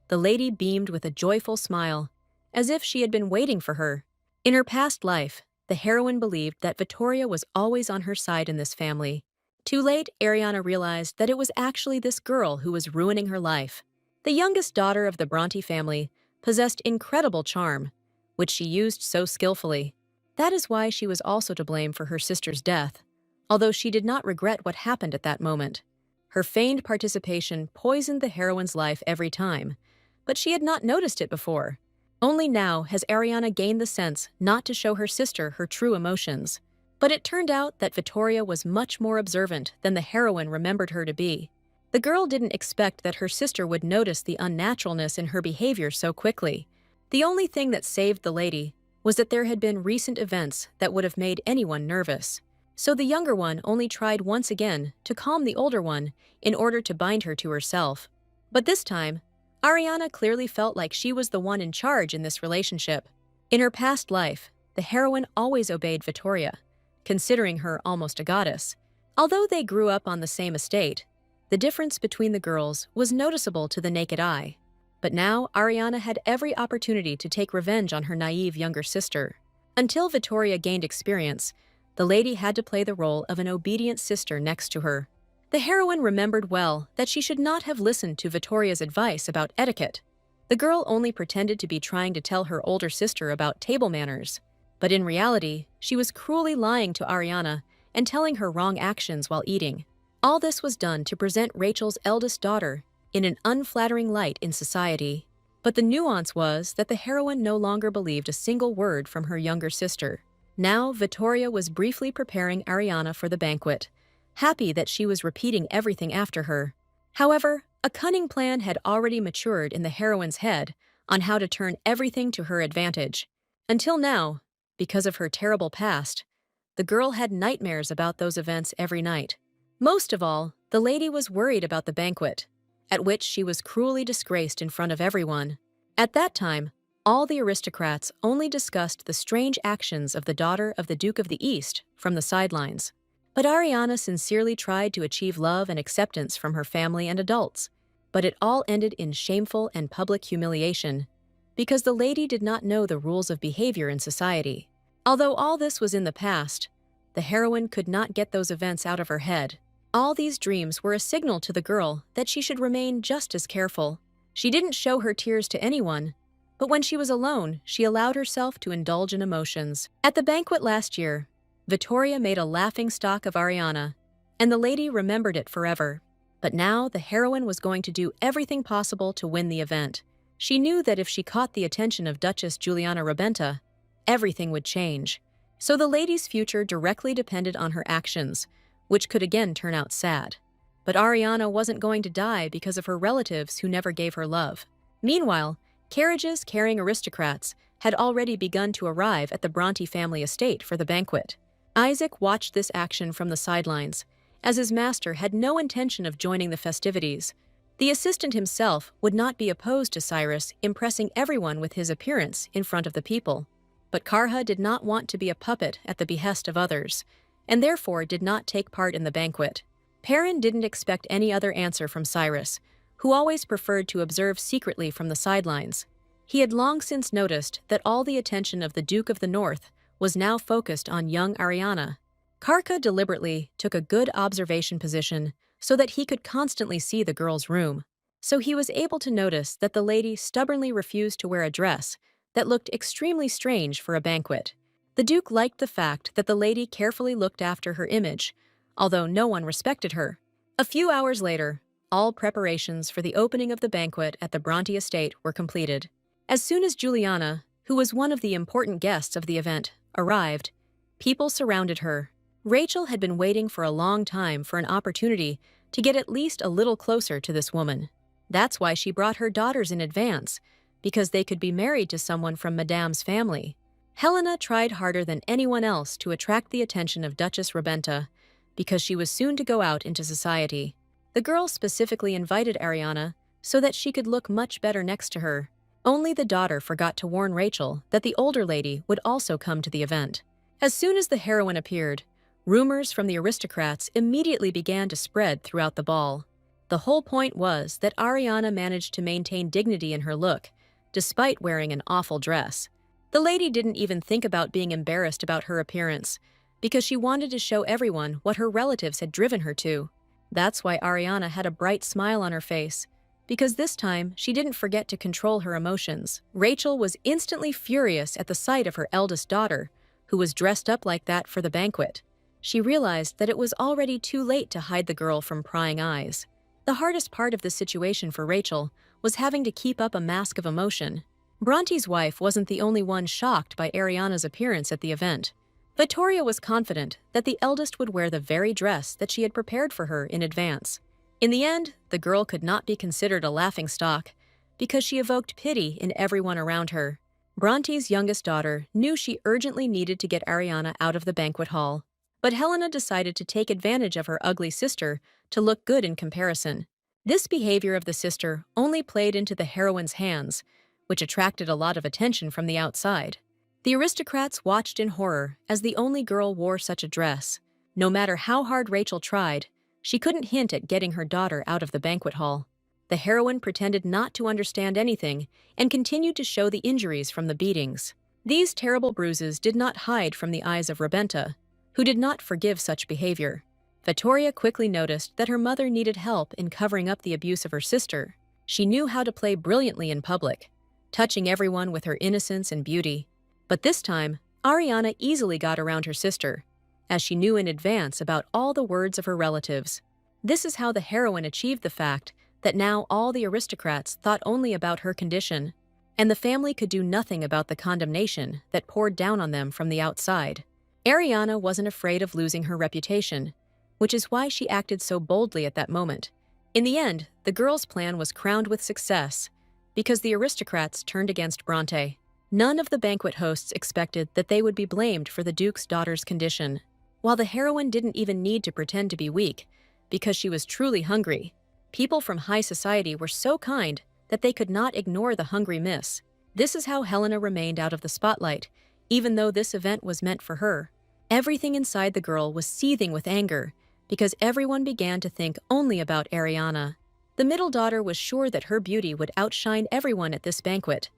the lady beamed with a joyful smile, as if she had been waiting for her. In her past life, the heroine believed that Vittoria was always on her side in this family. Too late, Ariana realized that it was actually this girl who was ruining her life. The youngest daughter of the Bronte family possessed incredible charm, which she used so skillfully. That is why she was also to blame for her sister's death, although she did not regret what happened at that moment. Her feigned participation poisoned the heroine's life every time, but she had not noticed it before. Only now has Ariana gained the sense not to show her sister her true emotions. But it turned out that Vittoria was much more observant than the heroine remembered her to be. The girl didn't expect that her sister would notice the unnaturalness in her behavior so quickly. The only thing that saved the lady was that there had been recent events that would have made anyone nervous. So the younger one only tried once again to calm the older one in order to bind her to herself. But this time, Ariana clearly felt like she was the one in charge in this relationship. In her past life, the heroine always obeyed Vittoria, considering her almost a goddess. Although they grew up on the same estate, the difference between the girls was noticeable to the naked eye. But now Ariana had every opportunity to take revenge on her naive younger sister. Until Vittoria gained experience, the lady had to play the role of an obedient sister next to her. The heroine remembered well that she should not have listened to Vittoria's advice about etiquette. The girl only pretended to be trying to tell her older sister about table manners. But in reality, she was cruelly lying to Ariana and telling her wrong actions while eating. All this was done to present Rachel's eldest daughter in an unflattering light in society. But the nuance was that the heroine no longer believed a single word from her younger sister. Now Vittoria was briefly preparing Ariana for the banquet, happy that she was repeating everything after her. However, a cunning plan had already matured in the heroine's head on how to turn everything to her advantage. Until now, because of her terrible past, the girl had nightmares about those events every night. Most of all, the lady was worried about the banquet, at which she was cruelly disgraced in front of everyone. At that time, all the aristocrats only discussed the strange actions of the daughter of the Duke of the East from the sidelines. But Ariana sincerely tried to achieve love and acceptance from her family and adults. But it all ended in shameful and public humiliation, because the lady did not know the rules of behavior in society. Although all this was in the past, the heroine could not get those events out of her head. All these dreams were a signal to the girl that she should remain just as careful. She didn't show her tears to anyone, but when she was alone, she allowed herself to indulge in emotions. At the banquet last year, Vittoria made a laughingstock of Ariana, and the lady remembered it forever. But now the heroine was going to do everything possible to win the event. She knew that if she caught the attention of Duchess Juliana Rabenta, everything would change. So the lady's future directly depended on her actions, which could again turn out sad. But Ariana wasn't going to die because of her relatives who never gave her love. Meanwhile, carriages carrying aristocrats had already begun to arrive at the Bronte family estate for the banquet. Isaac watched this action from the sidelines, as his master had no intention of joining the festivities. The assistant himself would not be opposed to Cyrus impressing everyone with his appearance in front of the people. But Karha did not want to be a puppet at the behest of others, and therefore did not take part in the banquet. Perrin didn't expect any other answer from Cyrus, who always preferred to observe secretly from the sidelines. He had long since noticed that all the attention of the Duke of the North was now focused on young Ariana. Karka deliberately took a good observation position so that he could constantly see the girl's room. So he was able to notice that the lady stubbornly refused to wear a dress that looked extremely strange for a banquet. The Duke liked the fact that the lady carefully looked after her image, although no one respected her. A few hours later, all preparations for the opening of the banquet at the Bronte estate were completed. As soon as Juliana, who was one of the important guests of the event, arrived, people surrounded her. Rachel had been waiting for a long time for an opportunity to get at least a little closer to this woman. That's why she brought her daughters in advance, because they could be married to someone from Madame's family. Helena tried harder than anyone else to attract the attention of Duchess Rabenta, because she was soon to go out into society. The girl specifically invited Ariana so that she could look much better next to her. Only the daughter forgot to warn Rachel that the older lady would also come to the event. As soon as the heroine appeared, rumors from the aristocrats immediately began to spread throughout the ball. The whole point was that Ariana managed to maintain dignity in her look, despite wearing an awful dress. The lady didn't even think about being embarrassed about her appearance, because she wanted to show everyone what her relatives had driven her to. That's why Ariana had a bright smile on her face, because this time she didn't forget to control her emotions. Rachel was instantly furious at the sight of her eldest daughter, who was dressed up like that for the banquet. She realized that it was already too late to hide the girl from prying eyes. The hardest part of this situation for Rachel was having to keep up a mask of emotion. Bronte's wife wasn't the only one shocked by Ariana's appearance at the event. Vittoria was confident that the eldest would wear the very dress that she had prepared for her in advance. In the end, the girl could not be considered a laughingstock because she evoked pity in everyone around her. Bronte's youngest daughter knew she urgently needed to get Ariana out of the banquet hall, but Helena decided to take advantage of her ugly sister to look good in comparison. This behavior of the sister only played into the heroine's hands, which attracted a lot of attention from the outside. The aristocrats watched in horror as the only girl wore such a dress. No matter how hard Rachel tried, she couldn't hint at getting her daughter out of the banquet hall. The heroine pretended not to understand anything and continued to show the injuries from the beatings. These terrible bruises did not hide from the eyes of Rebenta, who did not forgive such behavior. Vittoria quickly noticed that her mother needed help in covering up the abuse of her sister. She knew how to play brilliantly in public, touching everyone with her innocence and beauty. But this time, Ariana easily got around her sister, as she knew in advance about all the words of her relatives. This is how the heroine achieved the fact that now all the aristocrats thought only about her condition, and the family could do nothing about the condemnation that poured down on them from the outside. Ariana wasn't afraid of losing her reputation, which is why she acted so boldly at that moment. In the end, the girl's plan was crowned with success because the aristocrats turned against Bronte. None of the banquet hosts expected that they would be blamed for the Duke's daughter's condition, while the heroine didn't even need to pretend to be weak because she was truly hungry. People from high society were so kind that they could not ignore the hungry miss. This is how Helena remained out of the spotlight, even though this event was meant for her. Everything inside the girl was seething with anger because everyone began to think only about Ariana. The middle daughter was sure that her beauty would outshine everyone at this banquet,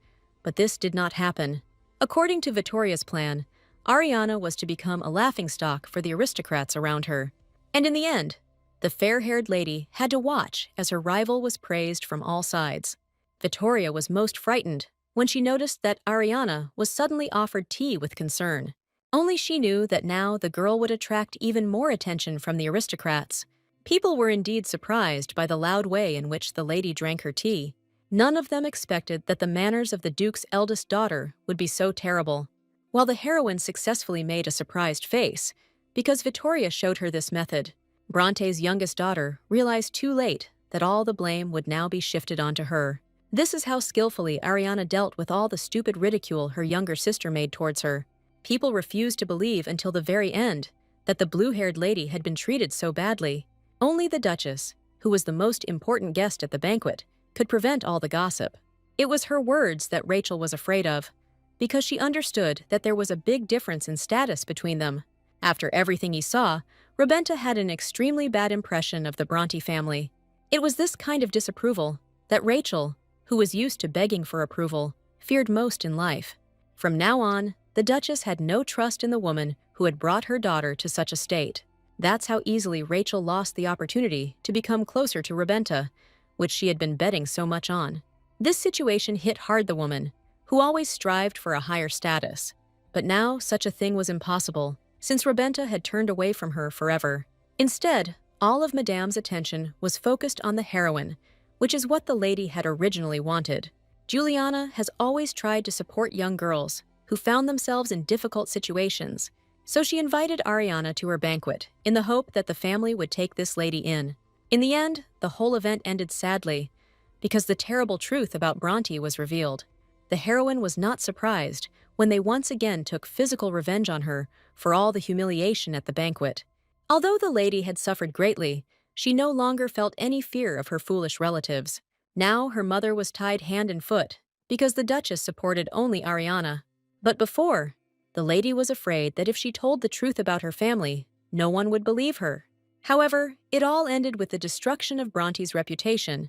but this did not happen. According to Vittoria's plan, Ariana was to become a laughingstock for the aristocrats around her. And in the end, the fair-haired lady had to watch as her rival was praised from all sides. Vittoria was most frightened when she noticed that Ariana was suddenly offered tea with concern. Only she knew that now the girl would attract even more attention from the aristocrats. People were indeed surprised by the loud way in which the lady drank her tea. None of them expected that the manners of the Duke's eldest daughter would be so terrible. While the heroine successfully made a surprised face, because Vittoria showed her this method, Bronte's youngest daughter realized too late that all the blame would now be shifted onto her. This is how skillfully Ariana dealt with all the stupid ridicule her younger sister made towards her. People refused to believe until the very end that the blue-haired lady had been treated so badly. Only the Duchess, who was the most important guest at the banquet, could prevent all the gossip. It was her words that Rachel was afraid of, because she understood that there was a big difference in status between them. After everything he saw, Rebenta had an extremely bad impression of the Bronte family. It was this kind of disapproval that Rachel, who was used to begging for approval, feared most in life. From now on, the Duchess had no trust in the woman who had brought her daughter to such a state. That's how easily Rachel lost the opportunity to become closer to Rebenta, which she had been betting so much on. This situation hit hard the woman, who always strived for a higher status. But now such a thing was impossible, since Rebenta had turned away from her forever. Instead, all of Madame's attention was focused on the heroine, which is what the lady had originally wanted. Juliana has always tried to support young girls who found themselves in difficult situations, so she invited Ariana to her banquet in the hope that the family would take this lady in. In the end, the whole event ended sadly, because the terrible truth about Bronte was revealed. The heroine was not surprised when they once again took physical revenge on her for all the humiliation at the banquet. Although the lady had suffered greatly, she no longer felt any fear of her foolish relatives. Now her mother was tied hand and foot, because the Duchess supported only Ariana. But before, the lady was afraid that if she told the truth about her family, no one would believe her. However, it all ended with the destruction of Bronte's reputation,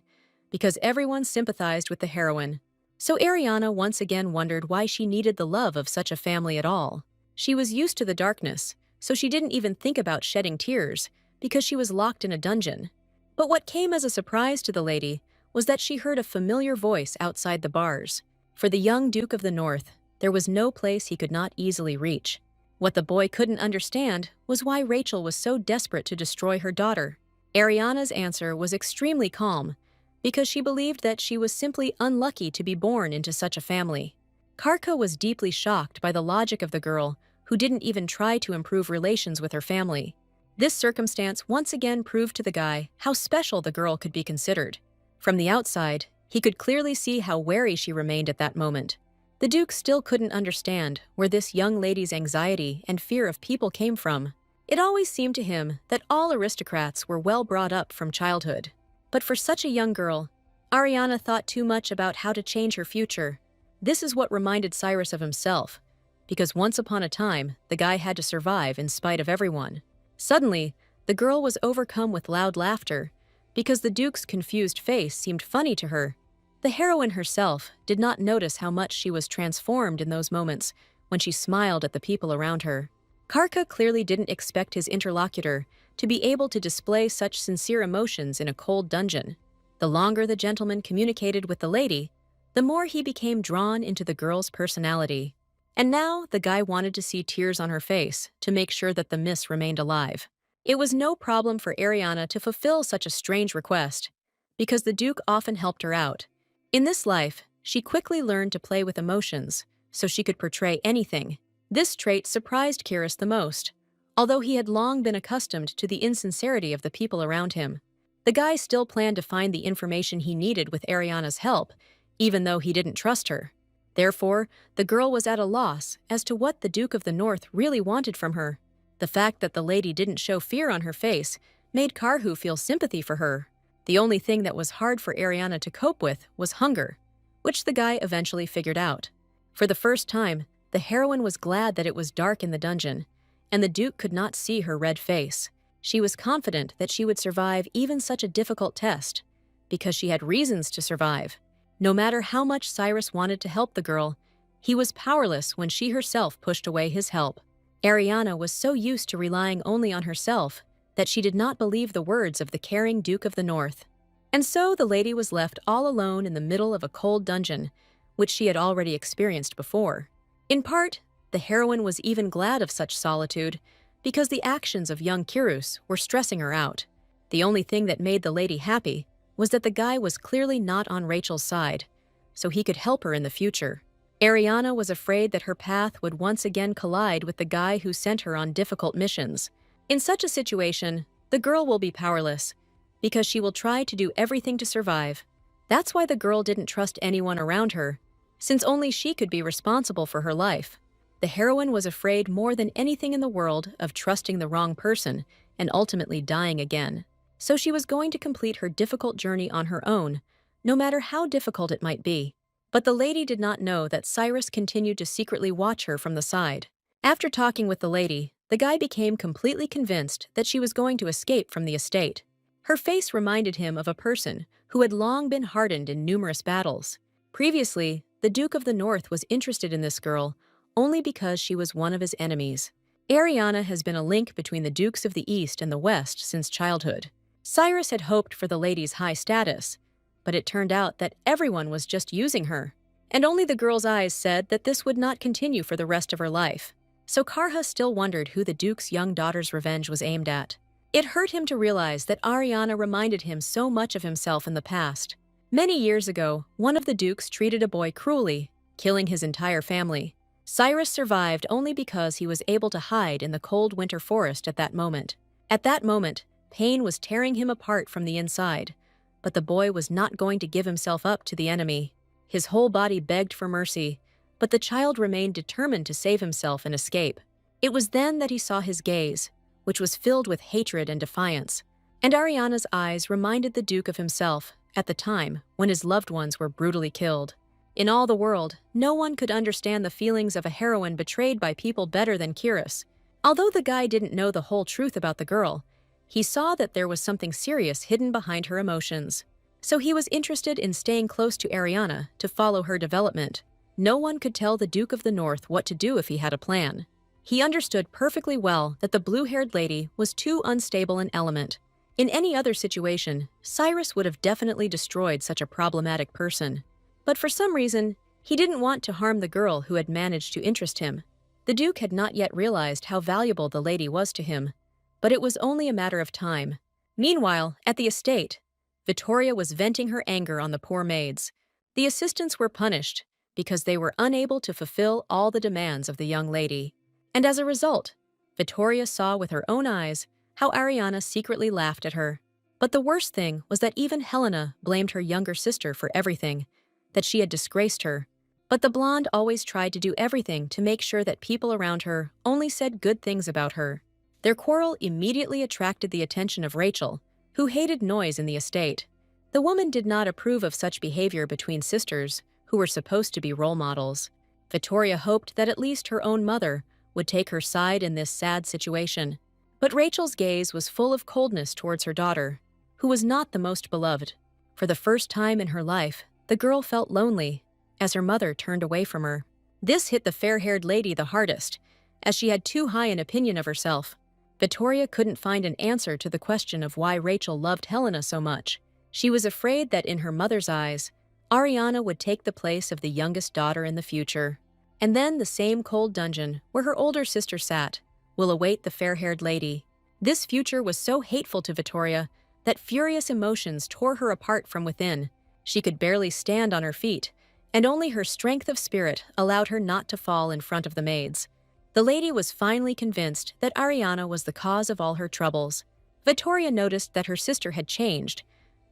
because everyone sympathized with the heroine. So Ariana once again wondered why she needed the love of such a family at all. She was used to the darkness, so she didn't even think about shedding tears, because she was locked in a dungeon. But what came as a surprise to the lady was that she heard a familiar voice outside the bars. For the young Duke of the North, there was no place he could not easily reach. What the boy couldn't understand was why Rachel was so desperate to destroy her daughter. Ariana's answer was extremely calm, because she believed that she was simply unlucky to be born into such a family. Karka was deeply shocked by the logic of the girl, who didn't even try to improve relations with her family. This circumstance once again proved to the guy how special the girl could be considered. From the outside, he could clearly see how wary she remained at that moment. The Duke still couldn't understand where this young lady's anxiety and fear of people came from. It always seemed to him that all aristocrats were well brought up from childhood. But for such a young girl, Ariana thought too much about how to change her future. This is what reminded Cyrus of himself, because once upon a time, the guy had to survive in spite of everyone. Suddenly, the girl was overcome with loud laughter, because the Duke's confused face seemed funny to her. The heroine herself did not notice how much she was transformed in those moments when she smiled at the people around her. Karka clearly didn't expect his interlocutor to be able to display such sincere emotions in a cold dungeon. The longer the gentleman communicated with the lady, the more he became drawn into the girl's personality. And now the guy wanted to see tears on her face to make sure that the miss remained alive. It was no problem for Ariana to fulfill such a strange request, because the Duke often helped her out. In this life, she quickly learned to play with emotions, so she could portray anything. This trait surprised Cyrus the most, although he had long been accustomed to the insincerity of the people around him. The guy still planned to find the information he needed with Ariana's help, even though he didn't trust her. Therefore, the girl was at a loss as to what the Duke of the North really wanted from her. The fact that the lady didn't show fear on her face made Karhu feel sympathy for her. The only thing that was hard for Ariana to cope with was hunger, which the guy eventually figured out. For the first time, the heroine was glad that it was dark in the dungeon, and the Duke could not see her red face. She was confident that she would survive even such a difficult test, because she had reasons to survive. No matter how much Cyrus wanted to help the girl, he was powerless when she herself pushed away his help. Ariana was so used to relying only on herself that she did not believe the words of the caring Duke of the North. And so the lady was left all alone in the middle of a cold dungeon, which she had already experienced before. In part, the heroine was even glad of such solitude, because the actions of young Kirus were stressing her out. The only thing that made the lady happy was that the guy was clearly not on Rachel's side, so he could help her in the future. Ariana was afraid that her path would once again collide with the guy who sent her on difficult missions. In such a situation, the girl will be powerless, because she will try to do everything to survive. That's why the girl didn't trust anyone around her, since only she could be responsible for her life. The heroine was afraid more than anything in the world of trusting the wrong person and ultimately dying again. So she was going to complete her difficult journey on her own, no matter how difficult it might be. But the lady did not know that Cyrus continued to secretly watch her from the side. After talking with the lady, the guy became completely convinced that she was going to escape from the estate. Her face reminded him of a person who had long been hardened in numerous battles. Previously, the Duke of the North was interested in this girl only because she was one of his enemies. Ariana has been a link between the Dukes of the East and the West since childhood. Cyrus had hoped for the lady's high status, but it turned out that everyone was just using her. And only the girl's eyes said that this would not continue for the rest of her life. So Karha still wondered who the Duke's young daughter's revenge was aimed at. It hurt him to realize that Ariana reminded him so much of himself in the past. Many years ago, one of the Dukes treated a boy cruelly, killing his entire family. Cyrus survived only because he was able to hide in the cold winter forest at that moment. At that moment, pain was tearing him apart from the inside, but the boy was not going to give himself up to the enemy. His whole body begged for mercy, but the child remained determined to save himself and escape. It was then that he saw his gaze, which was filled with hatred and defiance. And Ariana's eyes reminded the Duke of himself at the time when his loved ones were brutally killed. In all the world, no one could understand the feelings of a heroine betrayed by people better than Kirus. Although the guy didn't know the whole truth about the girl, he saw that there was something serious hidden behind her emotions. So he was interested in staying close to Ariana to follow her development. No one could tell the Duke of the North what to do if he had a plan. He understood perfectly well that the blue-haired lady was too unstable an element. In any other situation, Cyrus would have definitely destroyed such a problematic person. But for some reason, he didn't want to harm the girl who had managed to interest him. The Duke had not yet realized how valuable the lady was to him, but it was only a matter of time. Meanwhile, at the estate, Vittoria was venting her anger on the poor maids. The assistants were punished because they were unable to fulfill all the demands of the young lady. And as a result, Vittoria saw with her own eyes how Ariana secretly laughed at her. But the worst thing was that even Helena blamed her younger sister for everything, that she had disgraced her. But the blonde always tried to do everything to make sure that people around her only said good things about her. Their quarrel immediately attracted the attention of Rachel, who hated noise in the estate. The woman did not approve of such behavior between sisters, who were supposed to be role models. Vittoria hoped that at least her own mother would take her side in this sad situation. But Rachel's gaze was full of coldness towards her daughter, who was not the most beloved. For the first time in her life, the girl felt lonely as her mother turned away from her. This hit the fair-haired lady the hardest, as she had too high an opinion of herself. Vittoria couldn't find an answer to the question of why Rachel loved Helena so much. She was afraid that in her mother's eyes, Ariana would take the place of the youngest daughter in the future. And then the same cold dungeon where her older sister sat will await the fair-haired lady. This future was so hateful to Vittoria that furious emotions tore her apart from within. She could barely stand on her feet, and only her strength of spirit allowed her not to fall in front of the maids. The lady was finally convinced that Ariana was the cause of all her troubles. Vittoria noticed that her sister had changed,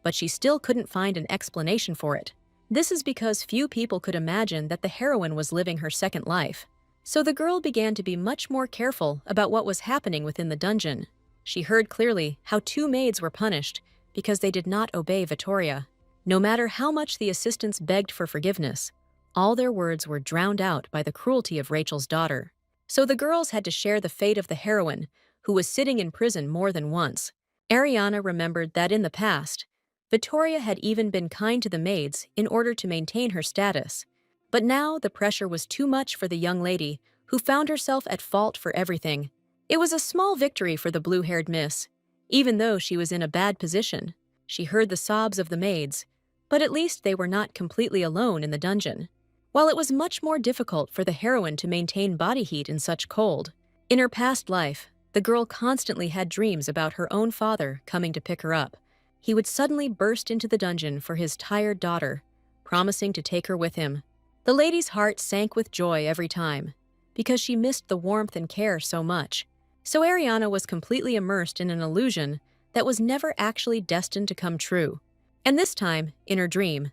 but she still couldn't find an explanation for it. This is because few people could imagine that the heroine was living her second life. So the girl began to be much more careful about what was happening within the dungeon. She heard clearly how two maids were punished because they did not obey Vittoria. No matter how much the assistants begged for forgiveness, all their words were drowned out by the cruelty of Rachel's daughter. So the girls had to share the fate of the heroine, who was sitting in prison more than once. Ariana remembered that in the past, Vittoria had even been kind to the maids in order to maintain her status. But now the pressure was too much for the young lady, who found herself at fault for everything. It was a small victory for the blue-haired miss, even though she was in a bad position. She heard the sobs of the maids, but at least they were not completely alone in the dungeon. While it was much more difficult for the heroine to maintain body heat in such cold, in her past life, the girl constantly had dreams about her own father coming to pick her up. He would suddenly burst into the dungeon for his tired daughter, promising to take her with him. The lady's heart sank with joy every time, because she missed the warmth and care so much. So Ariana was completely immersed in an illusion that was never actually destined to come true. And this time, in her dream,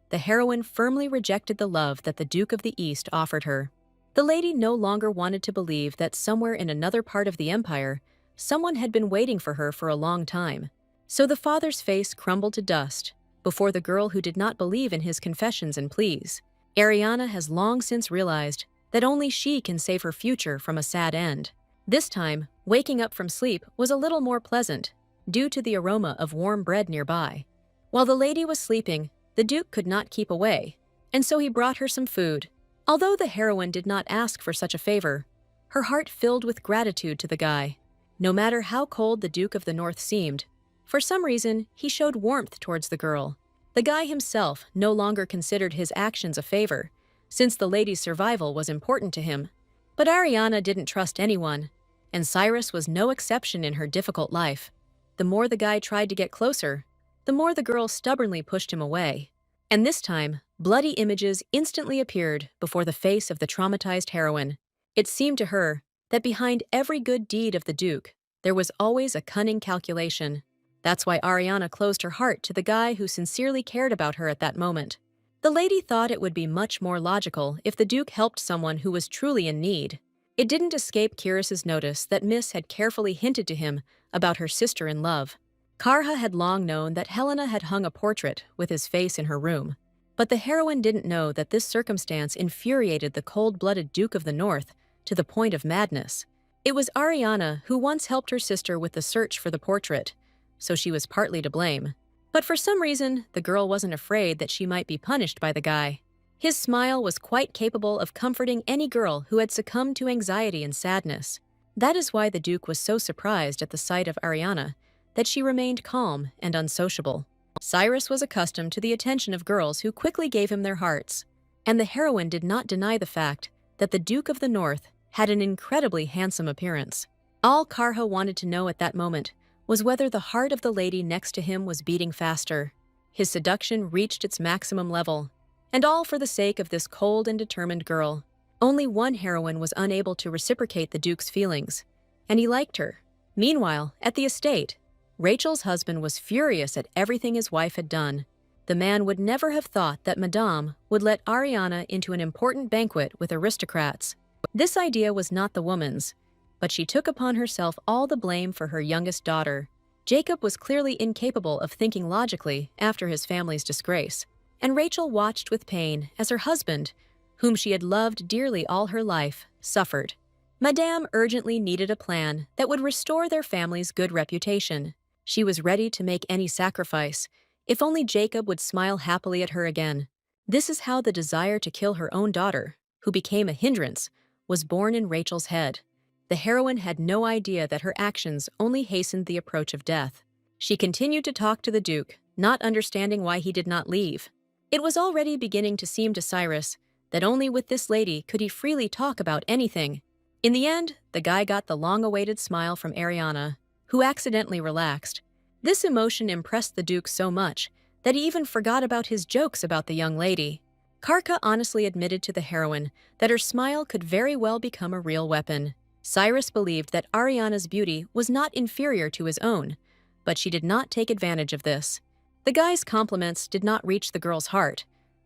the heroine firmly rejected the love that the Duke of the East offered her. The lady no longer wanted to believe that somewhere in another part of the empire, someone had been waiting for her for a long time. So the father's face crumbled to dust before the girl who did not believe in his confessions and pleas. Ariana has long since realized that only she can save her future from a sad end. This time, waking up from sleep was a little more pleasant, due to the aroma of warm bread nearby. While the lady was sleeping, the Duke could not keep away, and so he brought her some food. Although the heroine did not ask for such a favor, her heart filled with gratitude to the guy. No matter how cold the Duke of the North seemed, for some reason, he showed warmth towards the girl. The guy himself no longer considered his actions a favor, since the lady's survival was important to him. But Ariana didn't trust anyone, and Cyrus was no exception in her difficult life. The more the guy tried to get closer, the more the girl stubbornly pushed him away. And this time, bloody images instantly appeared before the face of the traumatized heroine. It seemed to her that behind every good deed of the Duke, there was always a cunning calculation. That's why Ariana closed her heart to the guy who sincerely cared about her at that moment. The lady thought it would be much more logical if the Duke helped someone who was truly in need. It didn't escape Kyrus's notice that Miss had carefully hinted to him about her sister-in-love. Karha had long known that Helena had hung a portrait with his face in her room, but the heroine didn't know that this circumstance infuriated the cold-blooded Duke of the North to the point of madness. It was Ariana who once helped her sister with the search for the portrait, so she was partly to blame. But for some reason, the girl wasn't afraid that she might be punished by the guy. His smile was quite capable of comforting any girl who had succumbed to anxiety and sadness. That is why the Duke was so surprised at the sight of Ariana that she remained calm and unsociable. Cyrus was accustomed to the attention of girls who quickly gave him their hearts, and the heroine did not deny the fact that the Duke of the North had an incredibly handsome appearance. All Karha wanted to know at that moment was whether the heart of the lady next to him was beating faster. His seduction reached its maximum level, and all for the sake of this cold and determined girl. Only one heroine was unable to reciprocate the Duke's feelings, and he liked her. Meanwhile, at the estate, Rachel's husband was furious at everything his wife had done. The man would never have thought that Madame would let Ariana into an important banquet with aristocrats. This idea was not the woman's, but she took upon herself all the blame for her youngest daughter. Jacob was clearly incapable of thinking logically after his family's disgrace, and Rachel watched with pain as her husband, whom she had loved dearly all her life, suffered. Madame urgently needed a plan that would restore their family's good reputation. She was ready to make any sacrifice, if only Jacob would smile happily at her again. This is how the desire to kill her own daughter, who became a hindrance, was born in Rachel's head. The heroine had no idea that her actions only hastened the approach of death. She continued to talk to the Duke, not understanding why he did not leave. It was already beginning to seem to Cyrus that only with this lady could he freely talk about anything. In the end, the guy got the long-awaited smile from Ariana, who accidentally relaxed. This emotion impressed the Duke so much that he even forgot about his jokes about the young lady. Karka honestly admitted to the heroine that her smile could very well become a real weapon. Cyrus believed that Ariana's beauty was not inferior to his own, but she did not take advantage of this. The guy's compliments did not reach the girl's heart,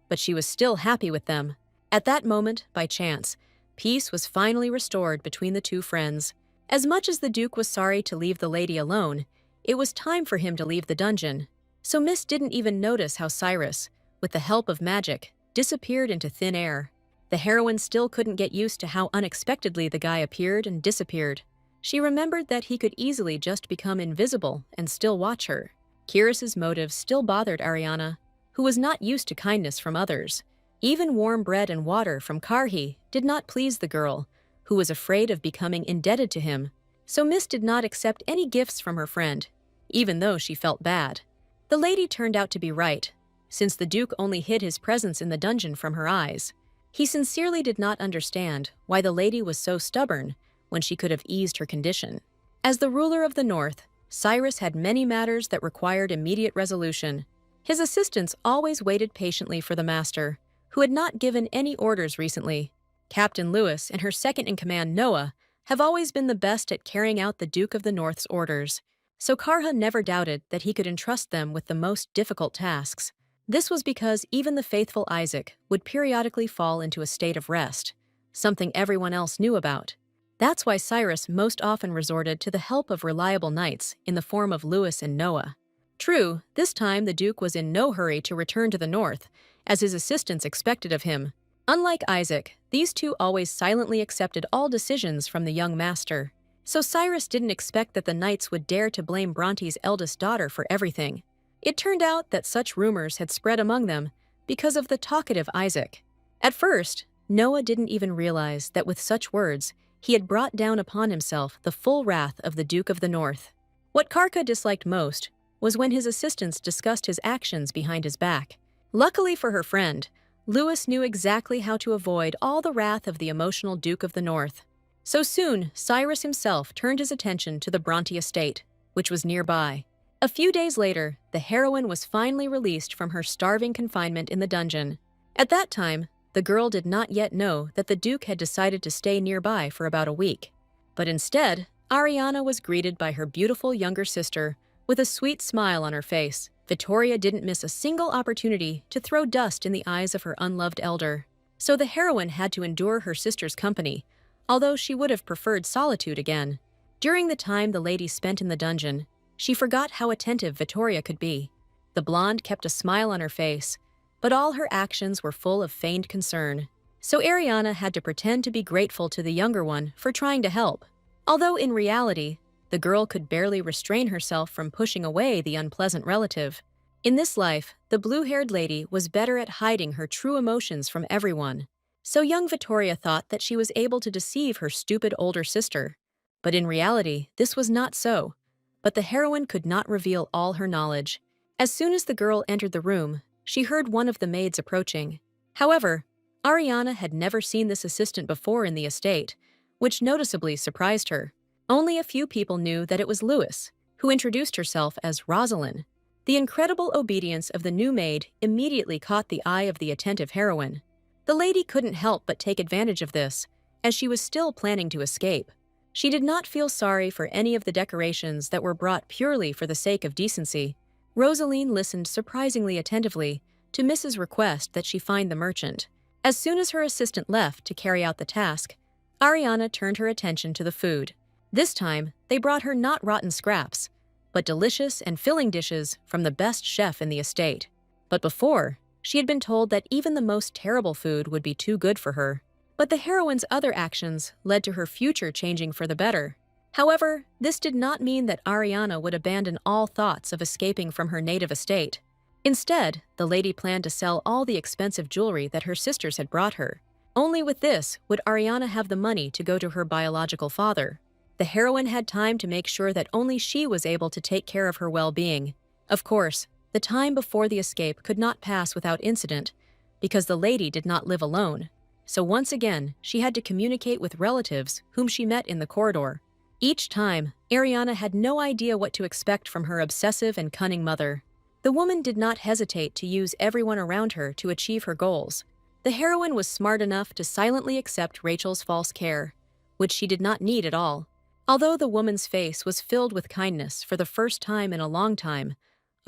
but she was still happy with them. At that moment, by chance, peace was finally restored between the two friends. As much as the Duke was sorry to leave the lady alone, it was time for him to leave the dungeon. So Miss didn't even notice how Cyrus, with the help of magic, disappeared into thin air. The heroine still couldn't get used to how unexpectedly the guy appeared and disappeared. She remembered that he could easily just become invisible and still watch her. Kyrus's motives still bothered Ariana, who was not used to kindness from others. Even warm bread and water from Karhi did not please the girl, who was afraid of becoming indebted to him. So Miss did not accept any gifts from her friend, even though she felt bad. The lady turned out to be right, since the Duke only hid his presence in the dungeon from her eyes. He sincerely did not understand why the lady was so stubborn when she could have eased her condition. As the ruler of the North, Cyrus had many matters that required immediate resolution. His assistants always waited patiently for the master, who had not given any orders recently. Captain Lewis and her second-in-command, Noah, have always been the best at carrying out the Duke of the North's orders, so Karha never doubted that he could entrust them with the most difficult tasks. This was because even the faithful Isaac would periodically fall into a state of rest, something everyone else knew about. That's why Cyrus most often resorted to the help of reliable knights in the form of Lewis and Noah. True, this time the Duke was in no hurry to return to the North, as his assistants expected of him. Unlike Isaac, these two always silently accepted all decisions from the young master. So Cyrus didn't expect that the knights would dare to blame Bronte's eldest daughter for everything. It turned out that such rumors had spread among them because of the talkative Isaac. At first, Noah didn't even realize that with such words, he had brought down upon himself the full wrath of the Duke of the North. What Karka disliked most was when his assistants discussed his actions behind his back. Luckily for her friend, Lewis knew exactly how to avoid all the wrath of the emotional Duke of the North. So soon, Cyrus himself turned his attention to the Bronte estate, which was nearby. A few days later, the heroine was finally released from her starving confinement in the dungeon. At that time, the girl did not yet know that the Duke had decided to stay nearby for about a week. But instead, Ariana was greeted by her beautiful younger sister with a sweet smile on her face. Vittoria didn't miss a single opportunity to throw dust in the eyes of her unloved elder. So the heroine had to endure her sister's company, although she would have preferred solitude again. During the time the lady spent in the dungeon, she forgot how attentive Vittoria could be. The blonde kept a smile on her face, but all her actions were full of feigned concern. So Ariana had to pretend to be grateful to the younger one for trying to help, although in reality, the girl could barely restrain herself from pushing away the unpleasant relative. In this life, the blue-haired lady was better at hiding her true emotions from everyone. So young Vittoria thought that she was able to deceive her stupid older sister. But in reality, this was not so. But the heroine could not reveal all her knowledge. As soon as the girl entered the room, she heard one of the maids approaching. However, Ariana had never seen this assistant before in the estate, which noticeably surprised her. Only a few people knew that it was Lewis, who introduced herself as Rosalind. The incredible obedience of the new maid immediately caught the eye of the attentive heroine. The lady couldn't help but take advantage of this, as she was still planning to escape. She did not feel sorry for any of the decorations that were brought purely for the sake of decency. Rosaline listened surprisingly attentively to Mrs. request that she find the merchant. As soon as her assistant left to carry out the task, Ariana turned her attention to the food. This time, they brought her not rotten scraps, but delicious and filling dishes from the best chef in the estate. But before, she had been told that even the most terrible food would be too good for her. But the heroine's other actions led to her future changing for the better. However, this did not mean that Ariana would abandon all thoughts of escaping from her native estate. Instead, the lady planned to sell all the expensive jewelry that her sisters had brought her. Only with this would Ariana have the money to go to her biological father. The heroine had time to make sure that only she was able to take care of her well-being. Of course, the time before the escape could not pass without incident, because the lady did not live alone. So once again, she had to communicate with relatives whom she met in the corridor. Each time, Ariana had no idea what to expect from her obsessive and cunning mother. The woman did not hesitate to use everyone around her to achieve her goals. The heroine was smart enough to silently accept Rachel's false care, which she did not need at all. Although the woman's face was filled with kindness for the first time in a long time,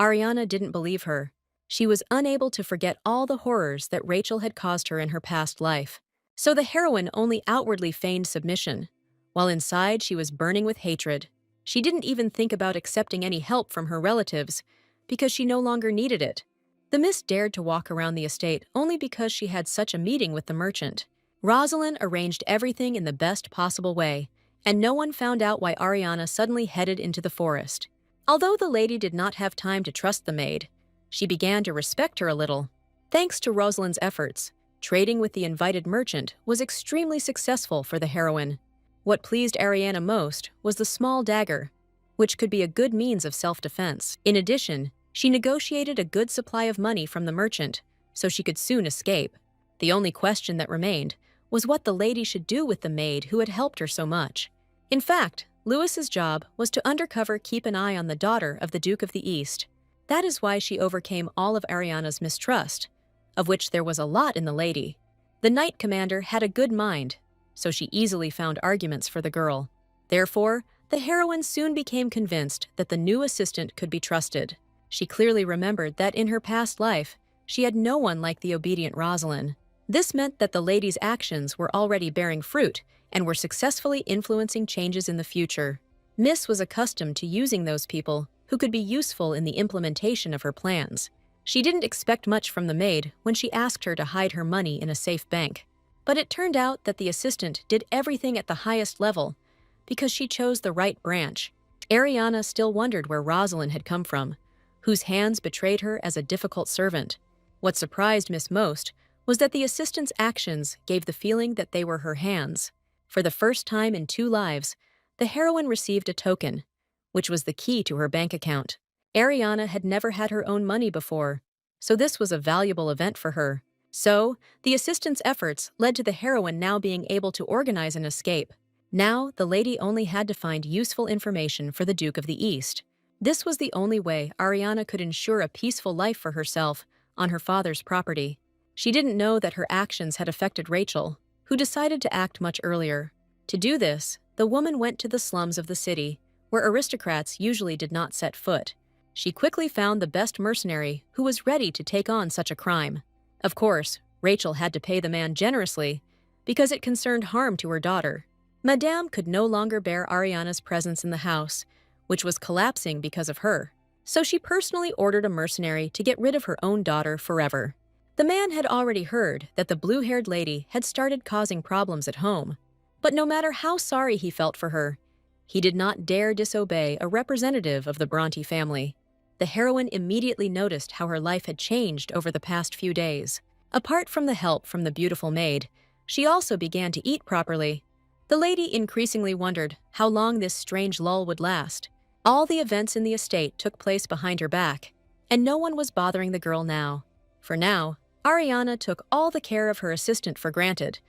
Ariana didn't believe her. She was unable to forget all the horrors that Rachel had caused her in her past life. So the heroine only outwardly feigned submission, while inside she was burning with hatred. She didn't even think about accepting any help from her relatives, because she no longer needed it. The miss dared to walk around the estate only because she had such a meeting with the merchant. Rosalind arranged everything in the best possible way, and no one found out why Ariana suddenly headed into the forest. Although the lady did not have time to trust the maid, she began to respect her a little. Thanks to Rosalind's efforts, trading with the invited merchant was extremely successful for the heroine. What pleased Ariana most was the small dagger, which could be a good means of self-defense. In addition, she negotiated a good supply of money from the merchant, so she could soon escape. The only question that remained was what the lady should do with the maid who had helped her so much. In fact, Lewis's job was to undercover keep an eye on the daughter of the Duke of the East. That is why she overcame all of Ariana's mistrust, of which there was a lot in the lady. The knight commander had a good mind, so she easily found arguments for the girl. Therefore, the heroine soon became convinced that the new assistant could be trusted. She clearly remembered that in her past life, she had no one like the obedient Rosalind. This meant that the lady's actions were already bearing fruit and were successfully influencing changes in the future. Miss was accustomed to using those people who could be useful in the implementation of her plans. She didn't expect much from the maid when she asked her to hide her money in a safe bank. But it turned out that the assistant did everything at the highest level because she chose the right branch. Ariana still wondered where Rosalind had come from, whose hands betrayed her as a difficult servant. What surprised Miss most was that the assistant's actions gave the feeling that they were her hands. For the first time in 2 lives, the heroine received a token, which was the key to her bank account. Ariana had never had her own money before, so this was a valuable event for her. So, the assistant's efforts led to the heroine now being able to organize an escape. Now, the lady only had to find useful information for the Duke of the East. This was the only way Ariana could ensure a peaceful life for herself on her father's property. She didn't know that her actions had affected Rachel, who decided to act much earlier. To do this, the woman went to the slums of the city, where aristocrats usually did not set foot. She quickly found the best mercenary who was ready to take on such a crime. Of course, Rachel had to pay the man generously, because it concerned harm to her daughter. Madame could no longer bear Ariana's presence in the house, which was collapsing because of her. So she personally ordered a mercenary to get rid of her own daughter forever. The man had already heard that the blue-haired lady had started causing problems at home. But no matter how sorry he felt for her, he did not dare disobey a representative of the Bronte family. The heroine immediately noticed how her life had changed over the past few days. Apart from the help from the beautiful maid, she also began to eat properly. The lady increasingly wondered how long this strange lull would last. All the events in the estate took place behind her back, and no one was bothering the girl now. For now, Ariana took all the care of her assistant for granted,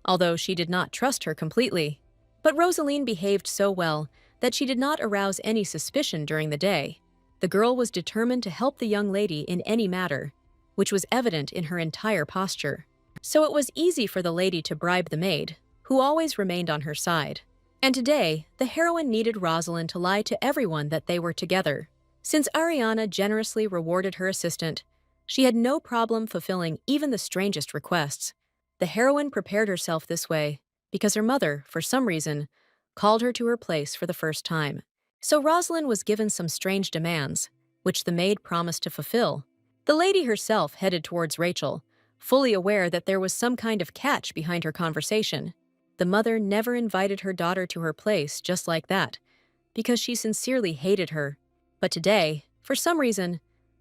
although she did not trust her completely. But Rosaline behaved so well that she did not arouse any suspicion during the day. The girl was determined to help the young lady in any matter, which was evident in her entire posture. So it was easy for the lady to bribe the maid, who always remained on her side. And today, the heroine needed Rosalind to lie to everyone that they were together. Since Ariana generously rewarded her assistant, she had no problem fulfilling even the strangest requests. The heroine prepared herself this way because her mother, for some reason, called her to her place for the first time. So Rosalind was given some strange demands, which the maid promised to fulfill. The lady herself headed towards Rachel, fully aware that there was some kind of catch behind her conversation. The mother never invited her daughter to her place just like that, because she sincerely hated her. But today, for some reason,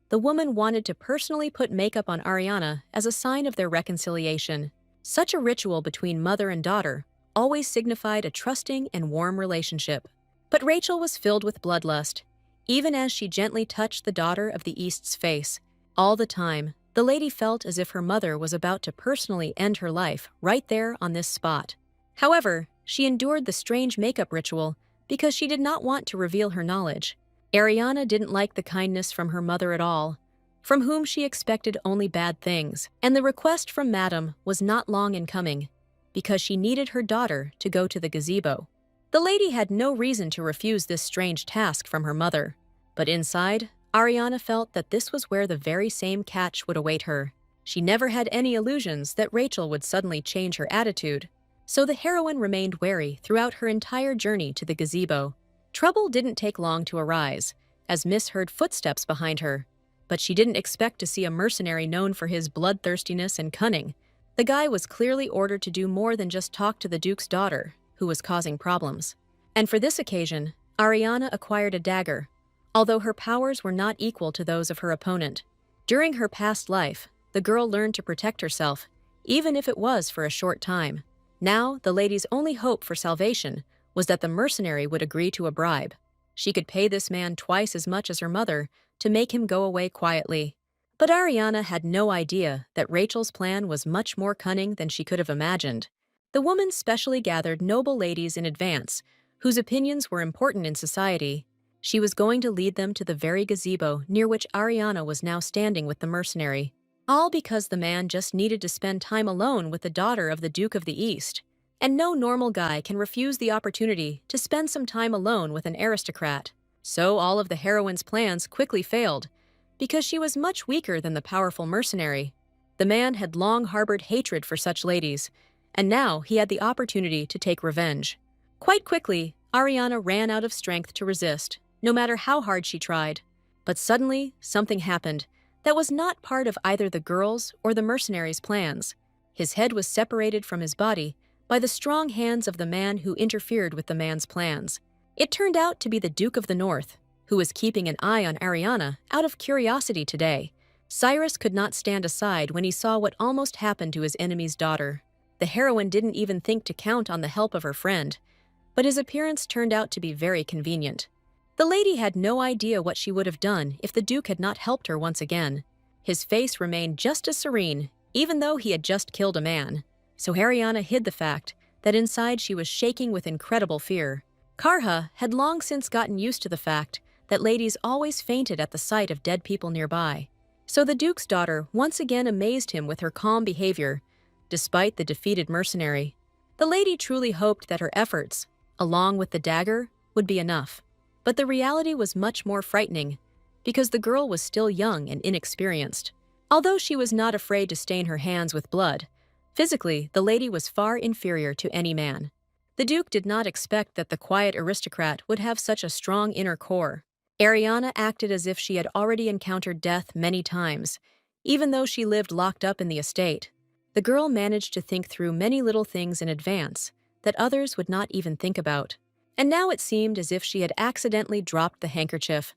the woman wanted to personally put makeup on Ariana as a sign of their reconciliation. Such a ritual between mother and daughter always signified a trusting and warm relationship. But Rachel was filled with bloodlust, even as she gently touched the daughter of the East's face. All the time, the lady felt as if her mother was about to personally end her life right there on this spot. However, she endured the strange makeup ritual because she did not want to reveal her knowledge. Ariana didn't like the kindness from her mother at all, from whom she expected only bad things, and the request from Madame was not long in coming, because she needed her daughter to go to the gazebo. The lady had no reason to refuse this strange task from her mother, but inside, Ariana felt that this was where the very same catch would await her. She never had any illusions that Rachel would suddenly change her attitude, so the heroine remained wary throughout her entire journey to the gazebo. Trouble didn't take long to arise, as Miss heard footsteps behind her, but she didn't expect to see a mercenary known for his bloodthirstiness and cunning. The guy was clearly ordered to do more than just talk to the Duke's daughter, who was causing problems. And for this occasion, Ariana acquired a dagger, although her powers were not equal to those of her opponent. During her past life, the girl learned to protect herself, even if it was for a short time. Now, the lady's only hope for salvation was that the mercenary would agree to a bribe. She could pay this man twice as much as her mother to make him go away quietly. But Ariana had no idea that Rachel's plan was much more cunning than she could have imagined. The woman specially gathered noble ladies in advance, whose opinions were important in society. She was going to lead them to the very gazebo near which Ariana was now standing with the mercenary. All because the man just needed to spend time alone with the daughter of the Duke of the East. And no normal guy can refuse the opportunity to spend some time alone with an aristocrat. So all of the heroine's plans quickly failed, because she was much weaker than the powerful mercenary. The man had long harbored hatred for such ladies, and now he had the opportunity to take revenge. Quite quickly, Ariana ran out of strength to resist, no matter how hard she tried. But suddenly, something happened that was not part of either the girl's or the mercenary's plans. His head was separated from his body by the strong hands of the man who interfered with the man's plans. It turned out to be the Duke of the North, who was keeping an eye on Ariana out of curiosity today. Cyrus could not stand aside when he saw what almost happened to his enemy's daughter. The heroine didn't even think to count on the help of her friend, but his appearance turned out to be very convenient. The lady had no idea what she would have done if the Duke had not helped her once again. His face remained just as serene, even though he had just killed a man. So Ariana hid the fact that inside she was shaking with incredible fear. Karha had long since gotten used to the fact that ladies always fainted at the sight of dead people nearby. So the Duke's daughter once again amazed him with her calm behavior, despite the defeated mercenary. The lady truly hoped that her efforts, along with the dagger, would be enough. But the reality was much more frightening, because the girl was still young and inexperienced. Although she was not afraid to stain her hands with blood, physically, the lady was far inferior to any man. The Duke did not expect that the quiet aristocrat would have such a strong inner core. Ariana acted as if she had already encountered death many times, even though she lived locked up in the estate. The girl managed to think through many little things in advance that others would not even think about. And now it seemed as if she had accidentally dropped the handkerchief.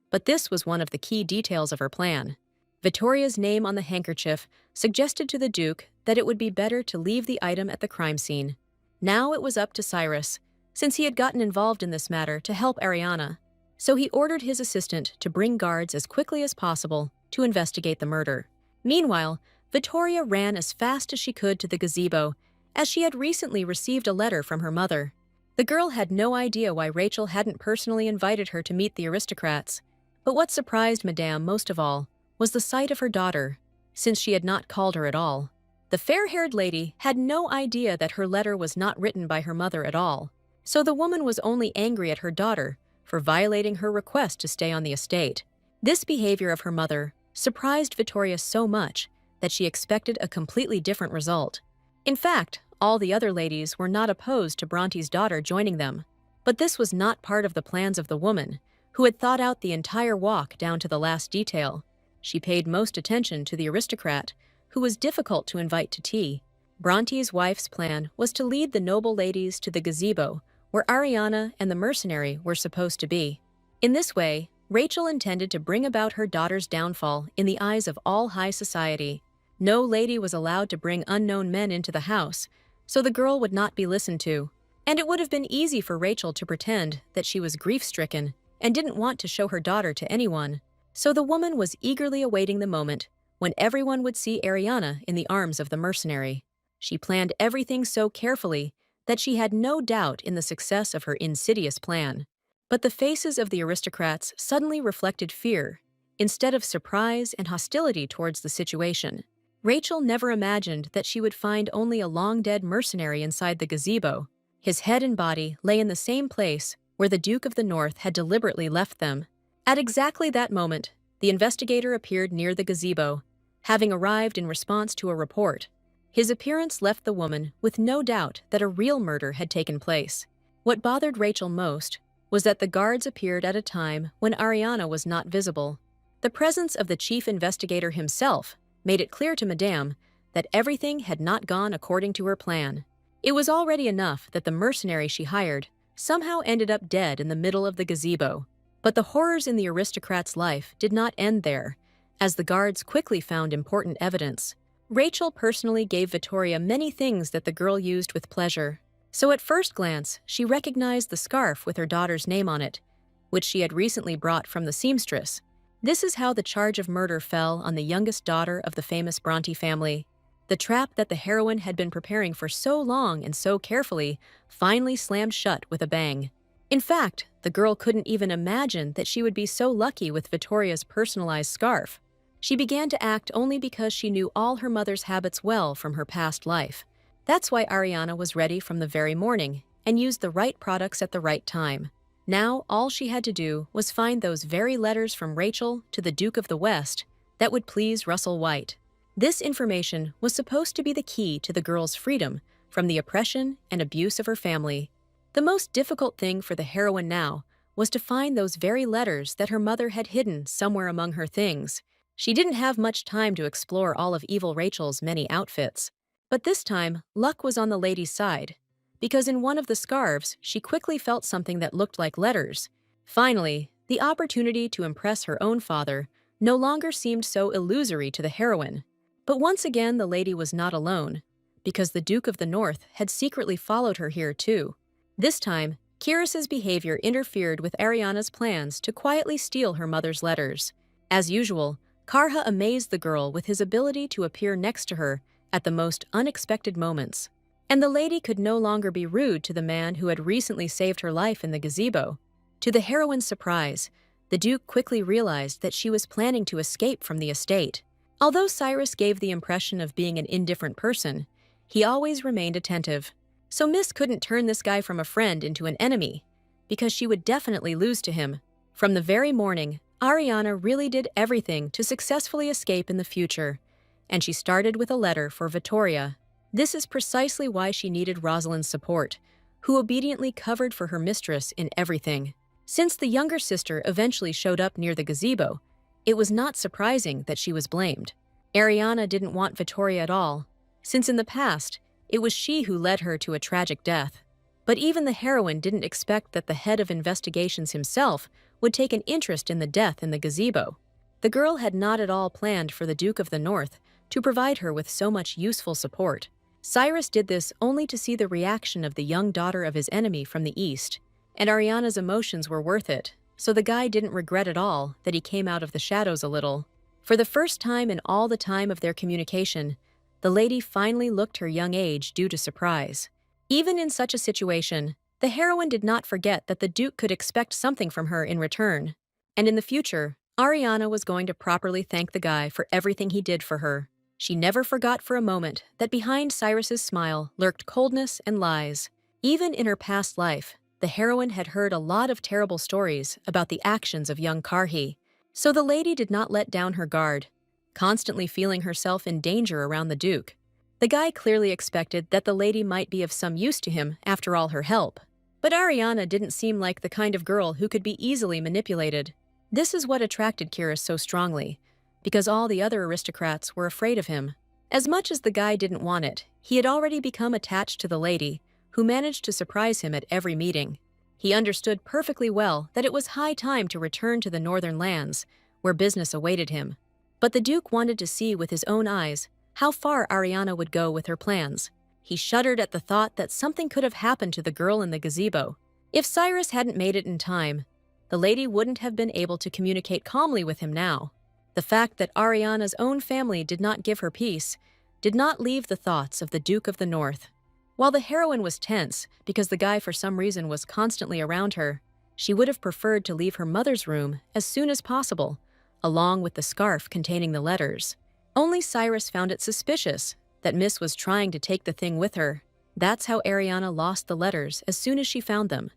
But this was one of the key details of her plan. Vittoria's name on the handkerchief suggested to the Duke that it would be better to leave the item at the crime scene. Now it was up to Cyrus, since he had gotten involved in this matter, to help Ariana. So he ordered his assistant to bring guards as quickly as possible to investigate the murder. Meanwhile, Vittoria ran as fast as she could to the gazebo, as she had recently received a letter from her mother. The The girl had no idea why Rachel hadn't personally invited her to meet the aristocrats. But what surprised Madame most of all was the sight of her daughter, since she had not called her at all. The fair-haired lady had no idea that her letter was not written by her mother at all, so the woman was only angry at her daughter for violating her request to stay on the estate. This behavior of her mother surprised Victoria so much that she expected a completely different result. In fact, all the other ladies were not opposed to Bronte's daughter joining them. But this was not part of the plans of the woman, who had thought out the entire walk down to the last detail. She paid most attention to the aristocrat, who was difficult to invite to tea. Bronte's wife's plan was to lead the noble ladies to the gazebo, where Ariana and the mercenary were supposed to be. In this way, Rachel intended to bring about her daughter's downfall in the eyes of all high society. No lady was allowed to bring unknown men into the house, so the girl would not be listened to. And it would have been easy for Rachel to pretend that she was grief-stricken and didn't want to show her daughter to anyone. So the woman was eagerly awaiting the moment when everyone would see Ariana in the arms of the mercenary. She planned everything so carefully that she had no doubt in the success of her insidious plan. But the faces of the aristocrats suddenly reflected fear, instead of surprise and hostility towards the situation. Rachel never imagined that she would find only a long-dead mercenary inside the gazebo. His head and body lay in the same place where the Duke of the North had deliberately left them. At exactly that moment, the investigator appeared near the gazebo, having arrived in response to a report. His appearance left the woman with no doubt that a real murder had taken place. What bothered Rachel most was that the guards appeared at a time when Ariana was not visible. The presence of the chief investigator himself made it clear to Madame that everything had not gone according to her plan. It was already enough that the mercenary she hired somehow ended up dead in the middle of the gazebo. But the horrors in the aristocrat's life did not end there, as the guards quickly found important evidence. Rachel personally gave Victoria many things that the girl used with pleasure. So at first glance, she recognized the scarf with her daughter's name on it, which she had recently brought from the seamstress. This is how the charge of murder fell on the youngest daughter of the famous Bronte family. The trap that the heroine had been preparing for so long and so carefully finally slammed shut with a bang. In fact, the girl couldn't even imagine that she would be so lucky with Victoria's personalized scarf. She began to act only because she knew all her mother's habits well from her past life. That's why Ariana was ready from the very morning and used the right products at the right time. Now, all she had to do was find those very letters from Rachel to the Duke of the West that would please Russell White. This information was supposed to be the key to the girl's freedom from the oppression and abuse of her family. The most difficult thing for the heroine now was to find those very letters that her mother had hidden somewhere among her things. She didn't have much time to explore all of evil Rachel's many outfits. But this time, luck was on the lady's side, because in one of the scarves, she quickly felt something that looked like letters. Finally, the opportunity to impress her own father no longer seemed so illusory to the heroine. But once again, the lady was not alone, because the Duke of the North had secretly followed her here too. This time, Kyrus's behavior interfered with Ariana's plans to quietly steal her mother's letters. As usual, Karha amazed the girl with his ability to appear next to her at the most unexpected moments. And the lady could no longer be rude to the man who had recently saved her life in the gazebo. To the heroine's surprise, the Duke quickly realized that she was planning to escape from the estate. Although Cyrus gave the impression of being an indifferent person, he always remained attentive. So Miss couldn't turn this guy from a friend into an enemy, because she would definitely lose to him. From the very morning, Ariana really did everything to successfully escape in the future, and she started with a letter for Victoria. This is precisely why she needed Rosalind's support, who obediently covered for her mistress in everything. Since the younger sister eventually showed up near the gazebo, it was not surprising that she was blamed. Ariana didn't want Victoria at all, since in the past, it was she who led her to a tragic death. But even the heroine didn't expect that the head of investigations himself would take an interest in the death in the gazebo. The girl had not at all planned for the Duke of the North to provide her with so much useful support. Cyrus did this only to see the reaction of the young daughter of his enemy from the east, and Ariana's emotions were worth it, so the guy didn't regret at all that he came out of the shadows a little. For the first time in all the time of their communication, the lady finally looked her young age due to surprise. Even in such a situation, The heroine did not forget that the Duke could expect something from her in return. And in the future, Ariana was going to properly thank the guy for everything he did for her. She never forgot for a moment that behind Cyrus's smile lurked coldness and lies. Even in her past life, the heroine had heard a lot of terrible stories about the actions of young Karhi. So the lady did not let down her guard, constantly feeling herself in danger around the Duke. The guy clearly expected that the lady might be of some use to him after all her help. But Ariana didn't seem like the kind of girl who could be easily manipulated. This is what attracted Kyrus so strongly, because all the other aristocrats were afraid of him. As much as the guy didn't want it, he had already become attached to the lady, who managed to surprise him at every meeting. He understood perfectly well that it was high time to return to the northern lands, where business awaited him. But the Duke wanted to see with his own eyes how far Ariana would go with her plans. He shuddered at the thought that something could have happened to the girl in the gazebo. If Cyrus hadn't made it in time, the lady wouldn't have been able to communicate calmly with him now. The fact that Ariana's own family did not give her peace did not leave the thoughts of the Duke of the North. While the heroine was tense because the guy for some reason was constantly around her, she would have preferred to leave her mother's room as soon as possible, along with the scarf containing the letters. Only Cyrus found it suspicious that Miss was trying to take the thing with her. That's how Ariana lost the letters as soon as she found them,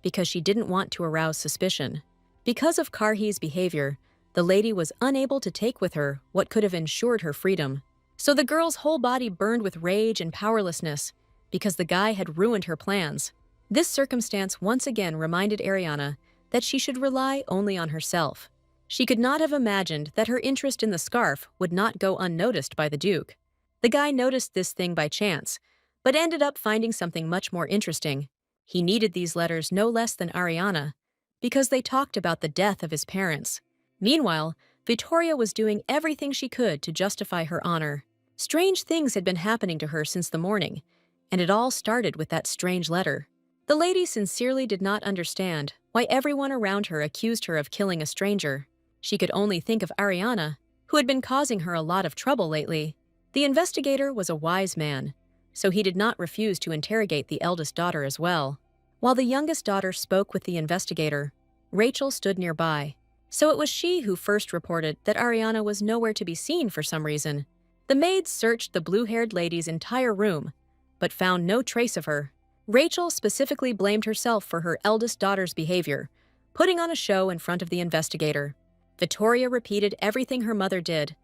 because she didn't want to arouse suspicion. Because of Karhi's behavior, the lady was unable to take with her what could have ensured her freedom. So the girl's whole body burned with rage and powerlessness because the guy had ruined her plans. This circumstance once again reminded Ariana that she should rely only on herself. She could not have imagined that her interest in the scarf would not go unnoticed by the Duke. The guy noticed this thing by chance, but ended up finding something much more interesting. He needed these letters no less than Ariana, because they talked about the death of his parents. Meanwhile, Vittoria was doing everything she could to justify her honor. Strange things had been happening to her since the morning, and it all started with that strange letter. The lady sincerely did not understand why everyone around her accused her of killing a stranger. She could only think of Ariana, who had been causing her a lot of trouble lately. The investigator was a wise man, so he did not refuse to interrogate the eldest daughter as well. While the youngest daughter spoke with the investigator, Rachel stood nearby. So it was she who first reported that Ariana was nowhere to be seen for some reason. The maids searched the blue-haired lady's entire room, but found no trace of her. Rachel specifically blamed herself for her eldest daughter's behavior, putting on a show in front of the investigator. Vittoria repeated everything her mother did,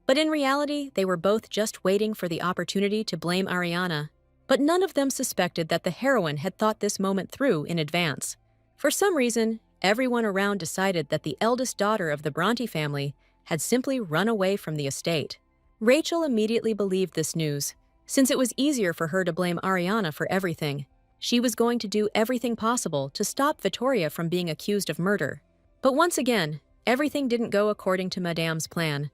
but in reality, they were both just waiting for the opportunity to blame Ariana. But none of them suspected that the heroine had thought this moment through in advance. For some reason, everyone around decided that the eldest daughter of the Bronte family had simply run away from the estate. Rachel immediately believed this news, since it was easier for her to blame Ariana for everything. She was going to do everything possible to stop Vittoria from being accused of murder. But once again, everything didn't go according to Madame's plan,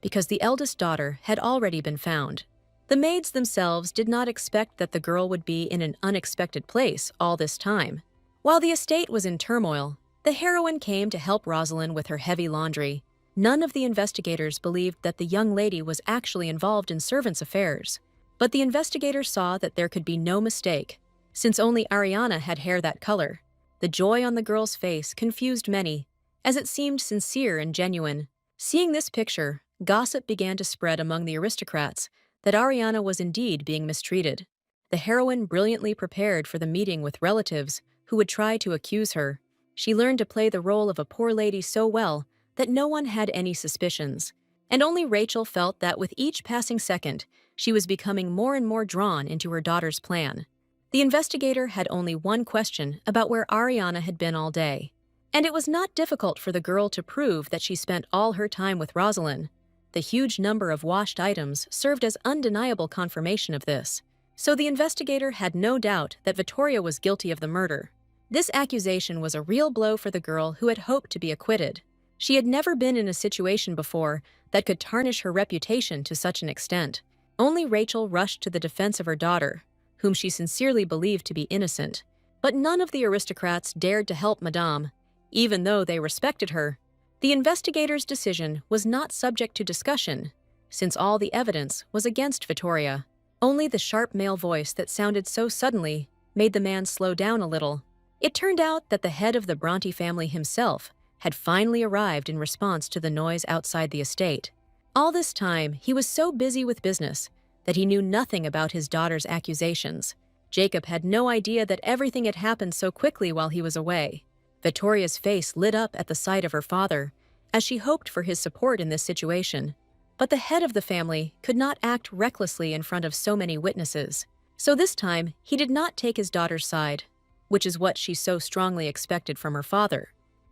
because the eldest daughter had already been found. The maids themselves did not expect that the girl would be in an unexpected place all this time. While the estate was in turmoil, the heroine came to help Rosalind with her heavy laundry. None of the investigators believed that the young lady was actually involved in servants' affairs. But the investigators saw that there could be no mistake, since only Ariana had hair that color. The joy on the girl's face confused many, as it seemed sincere and genuine. Seeing this picture, gossip began to spread among the aristocrats that Ariana was indeed being mistreated. The heroine brilliantly prepared for the meeting with relatives who would try to accuse her. She learned to play the role of a poor lady so well that no one had any suspicions. And only Rachel felt that with each passing second, she was becoming more and more drawn into her daughter's plan. The investigator had only one question about where Ariana had been all day. And it was not difficult for the girl to prove that she spent all her time with Rosalind. The huge number of washed items served as undeniable confirmation of this. So the investigator had no doubt that Vittoria was guilty of the murder. This accusation was a real blow for the girl who had hoped to be acquitted. She had never been in a situation before that could tarnish her reputation to such an extent. Only Rachel rushed to the defense of her daughter, whom she sincerely believed to be innocent. But none of the aristocrats dared to help Madame, even though they respected her. The investigator's decision was not subject to discussion, since all the evidence was against Vittoria. Only the sharp male voice that sounded so suddenly made the man slow down a little. It turned out that the head of the Bronte family himself had finally arrived in response to the noise outside the estate. All this time, he was so busy with business that he knew nothing about his daughter's accusations. Jacob had no idea that everything had happened so quickly while he was away. Vittoria's face lit up at the sight of her father, as she hoped for his support in this situation. But the head of the family could not act recklessly in front of so many witnesses. So this time, he did not take his daughter's side, which is what she so strongly expected from her father.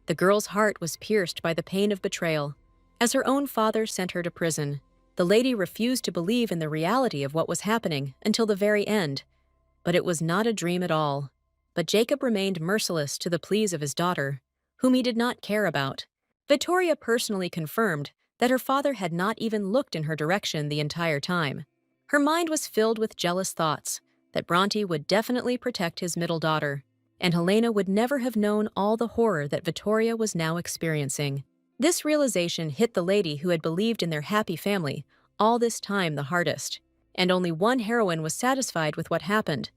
The girl's heart was pierced by the pain of betrayal. As her own father sent her to prison, the lady refused to believe in the reality of what was happening until the very end. But it was not a dream at all. But Jacob remained merciless to the pleas of his daughter, whom he did not care about. Vittoria personally confirmed that her father had not even looked in her direction the entire time. Her mind was filled with jealous thoughts that Bronte would definitely protect his middle daughter, and Helena would never have known all the horror that Vittoria was now experiencing. This realization hit the lady who had believed in their happy family all this time the hardest, and only one heroine was satisfied with what happened,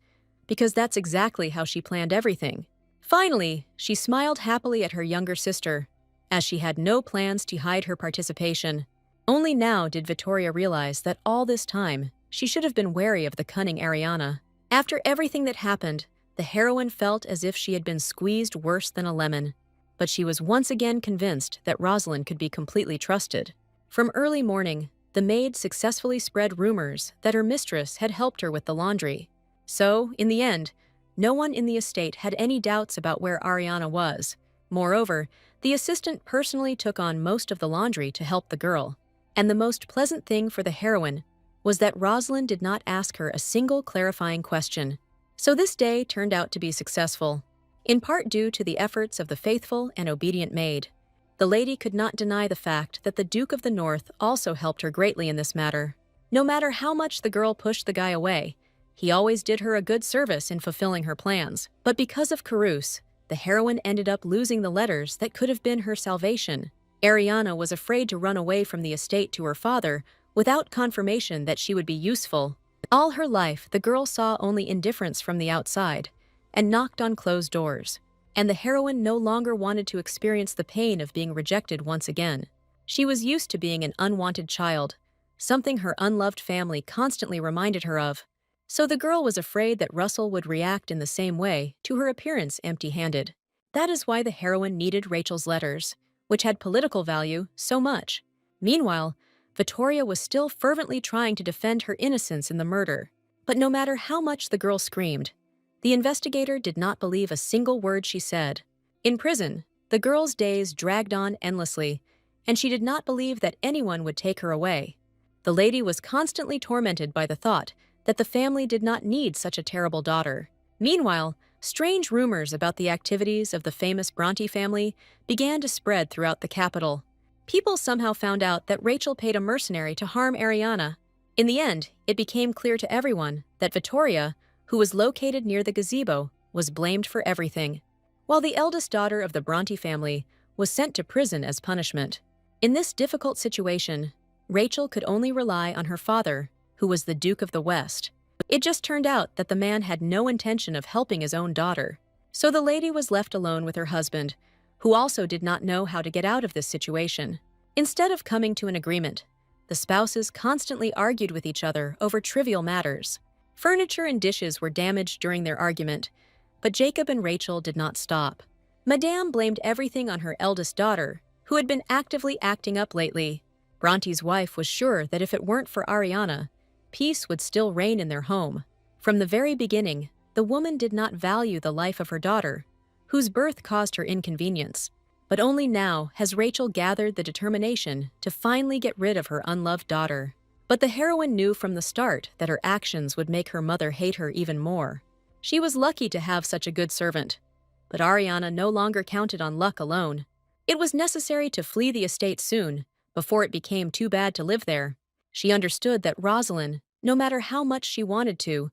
because that's exactly how she planned everything. Finally, she smiled happily at her younger sister, as she had no plans to hide her participation. Only now did Vittoria realize that all this time, she should have been wary of the cunning Ariana. After everything that happened, the heroine felt as if she had been squeezed worse than a lemon. But she was once again convinced that Rosalind could be completely trusted. From early morning, the maid successfully spread rumors that her mistress had helped her with the laundry. So, in the end, no one in the estate had any doubts about where Ariana was. Moreover, the assistant personally took on most of the laundry to help the girl. And the most pleasant thing for the heroine was that Rosalind did not ask her a single clarifying question. So this day turned out to be successful, in part due to the efforts of the faithful and obedient maid. The lady could not deny the fact that the Duke of the North also helped her greatly in this matter. No matter how much the girl pushed the guy away, he always did her a good service in fulfilling her plans. But because of Carus, the heroine ended up losing the letters that could have been her salvation. Ariana was afraid to run away from the estate to her father without confirmation that she would be useful. All her life, the girl saw only indifference from the outside and knocked on closed doors. And the heroine no longer wanted to experience the pain of being rejected once again. She was used to being an unwanted child, something her unloved family constantly reminded her of. So the girl was afraid that Russell would react in the same way to her appearance empty-handed. That is why the heroine needed Rachel's letters, which had political value, so much. Meanwhile, Vittoria was still fervently trying to defend her innocence in the murder. But no matter how much the girl screamed, the investigator did not believe a single word she said. In prison, the girl's days dragged on endlessly, and she did not believe that anyone would take her away. The lady was constantly tormented by the thought that the family did not need such a terrible daughter. Meanwhile, strange rumors about the activities of the famous Bronte family began to spread throughout the capital. People somehow found out that Rachel paid a mercenary to harm Ariana. In the end, it became clear to everyone that Vittoria, who was located near the gazebo, was blamed for everything, while the eldest daughter of the Bronte family was sent to prison as punishment. In this difficult situation, Rachel could only rely on her father, who was the Duke of the West. It just turned out that the man had no intention of helping his own daughter. So the lady was left alone with her husband, who also did not know how to get out of this situation. Instead of coming to an agreement, the spouses constantly argued with each other over trivial matters. Furniture and dishes were damaged during their argument, but Jacob and Rachel did not stop. Madame blamed everything on her eldest daughter, who had been actively acting up lately. Bronte's wife was sure that if it weren't for Ariana, peace would still reign in their home. From the very beginning, the woman did not value the life of her daughter, whose birth caused her inconvenience. But only now has Rachel gathered the determination to finally get rid of her unloved daughter. But the heroine knew from the start that her actions would make her mother hate her even more. She was lucky to have such a good servant, but Ariana no longer counted on luck alone. It was necessary to flee the estate soon, before it became too bad to live there. She understood that Rosalind, no matter how much she wanted to,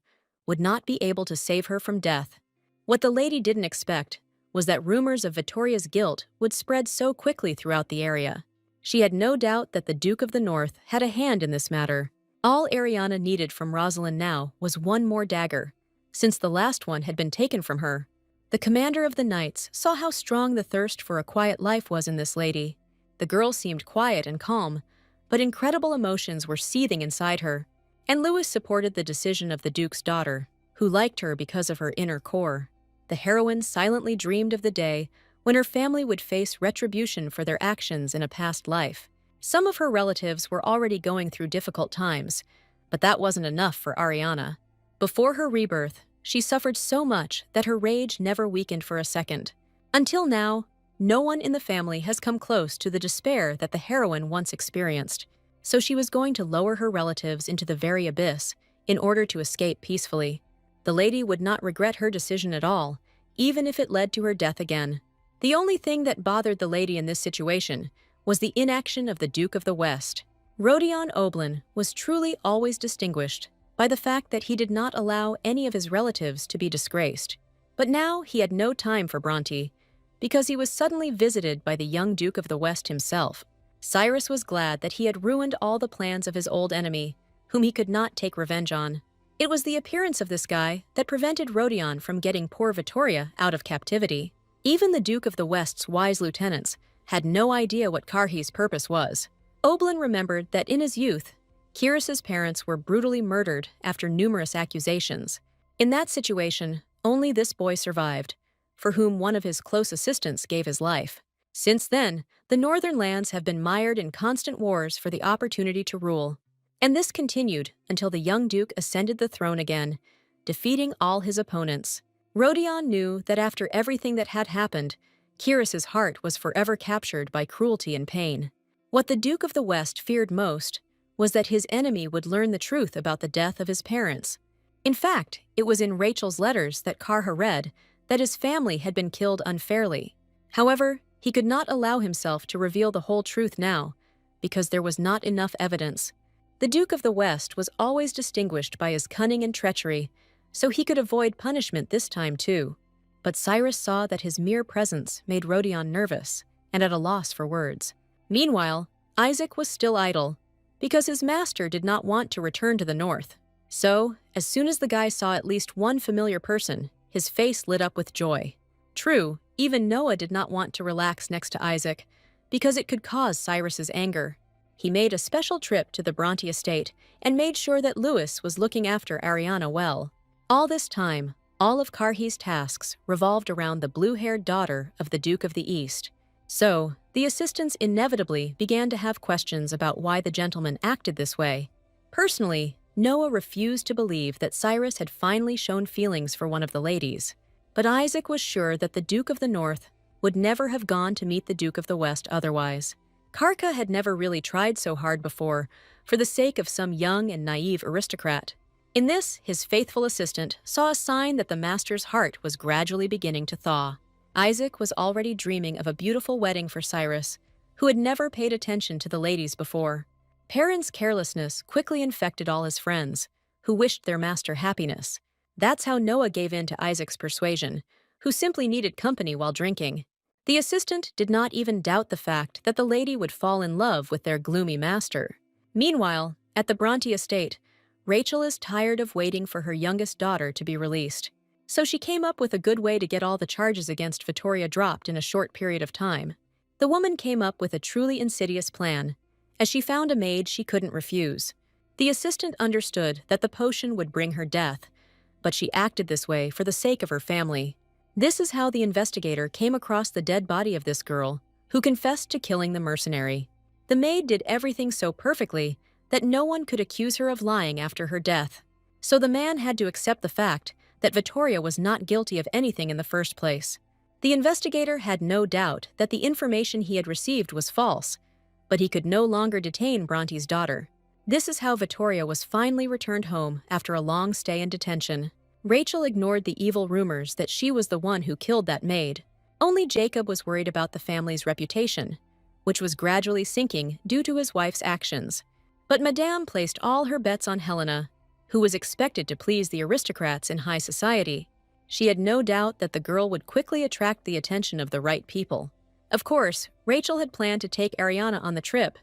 would not be able to save her from death. What the lady didn't expect was that rumors of Vittoria's guilt would spread so quickly throughout the area. She had no doubt that the Duke of the North had a hand in this matter. All Ariana needed from Rosalind now was one more dagger, since the last one had been taken from her. The commander of the knights saw how strong the thirst for a quiet life was in this lady. The girl seemed quiet and calm, but incredible emotions were seething inside her, and Lewis supported the decision of the Duke's daughter, who liked her because of her inner core. The heroine silently dreamed of the day when her family would face retribution for their actions in a past life. Some of her relatives were already going through difficult times, but that wasn't enough for Ariana. Before her rebirth, she suffered so much that her rage never weakened for a second. Until now, no one in the family has come close to the despair that the heroine once experienced, so she was going to lower her relatives into the very abyss in order to escape peacefully. The lady would not regret her decision at all, even if it led to her death again. The only thing that bothered the lady in this situation was the inaction of the Duke of the West. Rodion Oblin was truly always distinguished by the fact that he did not allow any of his relatives to be disgraced. But now he had no time for Bronte, because he was suddenly visited by the young Duke of the West himself. Cyrus was glad that he had ruined all the plans of his old enemy, whom he could not take revenge on. It was the appearance of this guy that prevented Rodion from getting poor Vittoria out of captivity. Even the Duke of the West's wise lieutenants had no idea what Karhi's purpose was. Oblin remembered that in his youth, Kyrus's parents were brutally murdered after numerous accusations. In that situation, only this boy survived, for whom one of his close assistants gave his life. Since then, the northern lands have been mired in constant wars for the opportunity to rule. And this continued until the young duke ascended the throne again, defeating all his opponents. Rodion knew that after everything that had happened, Kyrus's heart was forever captured by cruelty and pain. What the Duke of the West feared most was that his enemy would learn the truth about the death of his parents. In fact, it was in Rachel's letters that Karha read that his family had been killed unfairly. However, he could not allow himself to reveal the whole truth now, because there was not enough evidence. The Duke of the West was always distinguished by his cunning and treachery, so he could avoid punishment this time too. But Cyrus saw that his mere presence made Rodion nervous and at a loss for words. Meanwhile, Isaac was still idle, because his master did not want to return to the north. So, as soon as the guy saw at least one familiar person, his face lit up with joy. True, even Noah did not want to relax next to Isaac, because it could cause Cyrus's anger. He made a special trip to the Bronte estate and made sure that Lewis was looking after Ariana well. All this time, all of Karhi's tasks revolved around the blue-haired daughter of the Duke of the East. So, the assistants inevitably began to have questions about why the gentleman acted this way. Personally, Noah refused to believe that Cyrus had finally shown feelings for one of the ladies. But Isaac was sure that the Duke of the North would never have gone to meet the Duke of the West otherwise. Karka had never really tried so hard before, for the sake of some young and naive aristocrat. In this, his faithful assistant saw a sign that the master's heart was gradually beginning to thaw. Isaac was already dreaming of a beautiful wedding for Cyrus, who had never paid attention to the ladies before. Perrin's carelessness quickly infected all his friends, who wished their master happiness. That's how Noah gave in to Isaac's persuasion, who simply needed company while drinking. The assistant did not even doubt the fact that the lady would fall in love with their gloomy master. Meanwhile, at the Bronte estate, Rachel is tired of waiting for her youngest daughter to be released. So she came up with a good way to get all the charges against Vittoria dropped in a short period of time. The woman came up with a truly insidious plan, as she found a maid she couldn't refuse. The assistant understood that the potion would bring her death, but she acted this way for the sake of her family. This is how the investigator came across the dead body of this girl, who confessed to killing the mercenary. The maid did everything so perfectly that no one could accuse her of lying after her death. So the man had to accept the fact that Vittoria was not guilty of anything in the first place. The investigator had no doubt that the information he had received was false, but he could no longer detain Bronte's daughter. This is how Vittoria was finally returned home after a long stay in detention. Rachel ignored the evil rumors that she was the one who killed that maid. Only Jacob was worried about the family's reputation, which was gradually sinking due to his wife's actions. But Madame placed all her bets on Helena, who was expected to please the aristocrats in high society. She had no doubt that the girl would quickly attract the attention of the right people. Of course, Rachel had planned to take Ariana on the trip,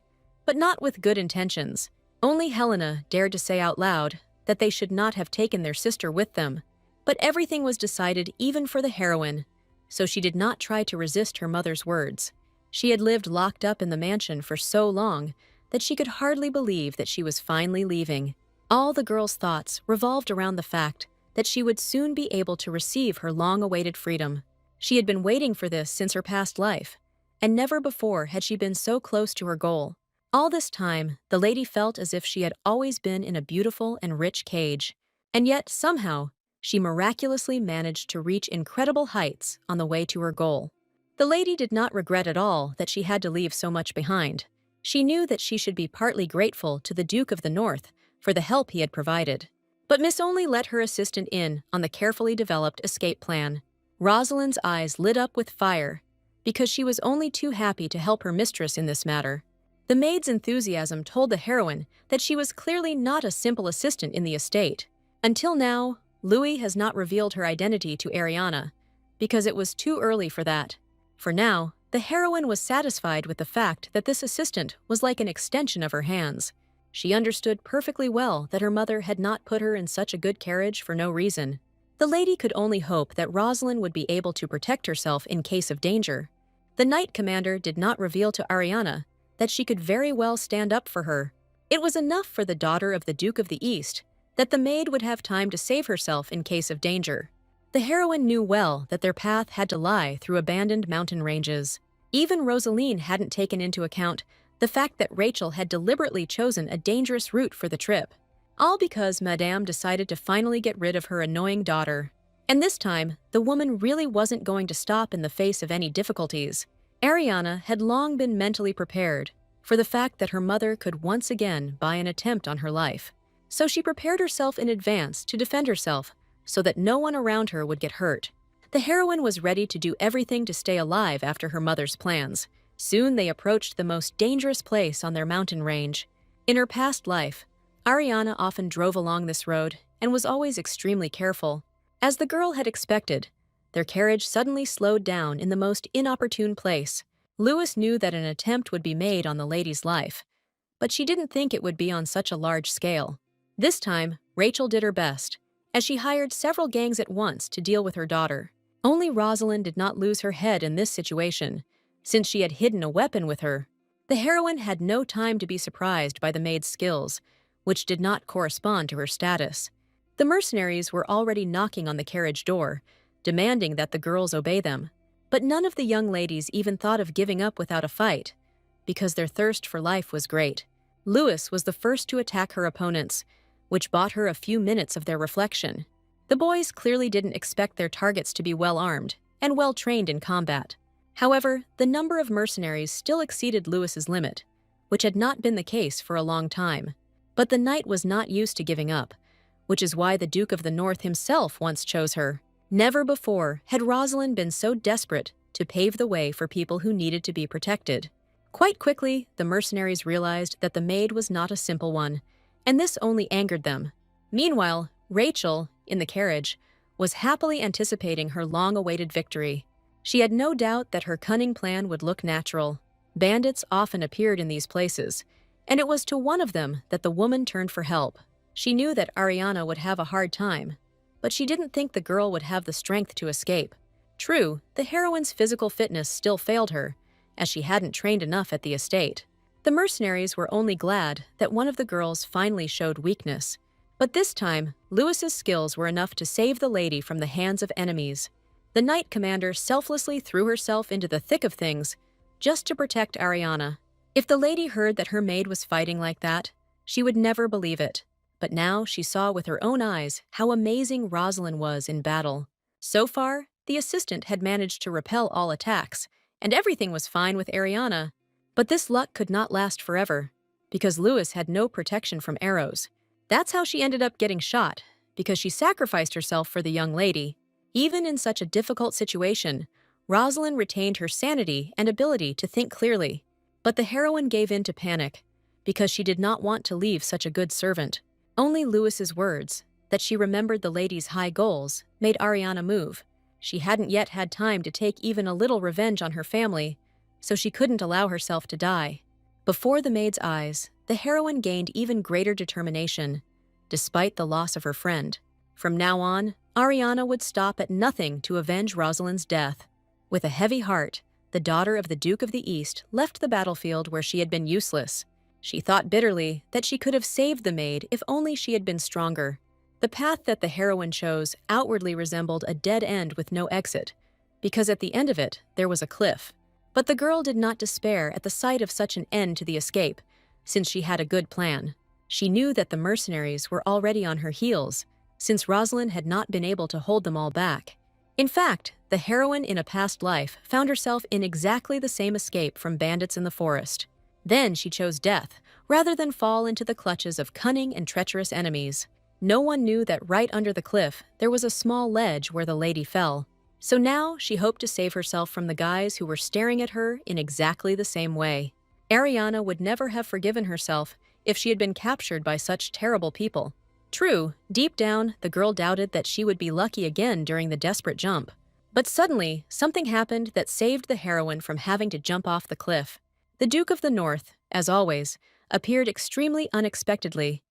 but not with good intentions. Only Helena dared to say out loud that they should not have taken their sister with them. But everything was decided even for the heroine, so she did not try to resist her mother's words. She had lived locked up in the mansion for so long that she could hardly believe that she was finally leaving. All the girl's thoughts revolved around the fact that she would soon be able to receive her long-awaited freedom. She had been waiting for this since her past life, and never before had she been so close to her goal. All this time, the lady felt as if she had always been in a beautiful and rich cage, and yet, somehow, she miraculously managed to reach incredible heights on the way to her goal. The lady did not regret at all that she had to leave so much behind. She knew that she should be partly grateful to the Duke of the North for the help he had provided. But Miss only let her assistant in on the carefully developed escape plan. Rosalind's eyes lit up with fire, because she was only too happy to help her mistress in this matter. The maid's enthusiasm told the heroine that she was clearly not a simple assistant in the estate. Until now, Louis has not revealed her identity to Ariana, because it was too early for that. For now, the heroine was satisfied with the fact that this assistant was like an extension of her hands. She understood perfectly well that her mother had not put her in such a good carriage for no reason. The lady could only hope that Rosalind would be able to protect herself in case of danger. The Knight Commander did not reveal to Ariana that she could very well stand up for her. It was enough for the daughter of the Duke of the East that the maid would have time to save herself in case of danger. The heroine knew well that their path had to lie through abandoned mountain ranges. Even Rosaline hadn't taken into account the fact that Rachel had deliberately chosen a dangerous route for the trip, all because Madame decided to finally get rid of her annoying daughter. And this time, the woman really wasn't going to stop in the face of any difficulties. Ariana had long been mentally prepared for the fact that her mother could once again buy an attempt on her life. So she prepared herself in advance to defend herself so that no one around her would get hurt. The heroine was ready to do everything to stay alive after her mother's plans. Soon they approached the most dangerous place on their mountain range. In her past life, Ariana often drove along this road and was always extremely careful. As the girl had expected, their carriage suddenly slowed down in the most inopportune place. Louis knew that an attempt would be made on the lady's life, but she didn't think it would be on such a large scale. This time, Rachel did her best, as she hired several gangs at once to deal with her daughter. Only Rosalind did not lose her head in this situation, since she had hidden a weapon with her. The heroine had no time to be surprised by the maid's skills, which did not correspond to her status. The mercenaries were already knocking on the carriage door, demanding that the girls obey them. But none of the young ladies even thought of giving up without a fight, because their thirst for life was great. Louis was the first to attack her opponents, which bought her a few minutes of their reflection. The boys clearly didn't expect their targets to be well-armed and well-trained in combat. However, the number of mercenaries still exceeded Louis's limit, which had not been the case for a long time. But the knight was not used to giving up, which is why the Duke of the North himself once chose her. Never before had Rosalind been so desperate to pave the way for people who needed to be protected. Quite quickly, the mercenaries realized that the maid was not a simple one, and this only angered them. Meanwhile, Rachel, in the carriage, was happily anticipating her long-awaited victory. She had no doubt that her cunning plan would look natural. Bandits often appeared in these places, and it was to one of them that the woman turned for help. She knew that Ariana would have a hard time, but she didn't think the girl would have the strength to escape. True, the heroine's physical fitness still failed her, as she hadn't trained enough at the estate. The mercenaries were only glad that one of the girls finally showed weakness. But this time, Louis's skills were enough to save the lady from the hands of enemies. The Knight Commander selflessly threw herself into the thick of things just to protect Ariana. If the lady heard that her maid was fighting like that, she would never believe it. But now she saw with her own eyes how amazing Rosalind was in battle. So far, the assistant had managed to repel all attacks, and everything was fine with Ariana. But this luck could not last forever, because Louis had no protection from arrows. That's how she ended up getting shot, because she sacrificed herself for the young lady. Even in such a difficult situation, Rosalind retained her sanity and ability to think clearly. But the heroine gave in to panic, because she did not want to leave such a good servant. Only Louis's words, that she remembered the lady's high goals, made Ariana move. She hadn't yet had time to take even a little revenge on her family, so she couldn't allow herself to die. Before the maid's eyes, the heroine gained even greater determination, despite the loss of her friend. From now on, Ariana would stop at nothing to avenge Rosalind's death. With a heavy heart, the daughter of the Duke of the East left the battlefield where she had been useless. She thought bitterly that she could have saved the maid if only she had been stronger. The path that the heroine chose outwardly resembled a dead end with no exit, because at the end of it there was a cliff. But the girl did not despair at the sight of such an end to the escape, since she had a good plan. She knew that the mercenaries were already on her heels, since Rosalind had not been able to hold them all back. In fact, the heroine in a past life found herself in exactly the same escape from bandits in the forest. Then she chose death, rather than fall into the clutches of cunning and treacherous enemies. No one knew that right under the cliff there was a small ledge where the lady fell. So now she hoped to save herself from the guys who were staring at her in exactly the same way. Ariana would never have forgiven herself if she had been captured by such terrible people. True, deep down, the girl doubted that she would be lucky again during the desperate jump. But suddenly, something happened that saved the heroine from having to jump off the cliff. The Duke of the North, as always, appeared extremely unexpectedly,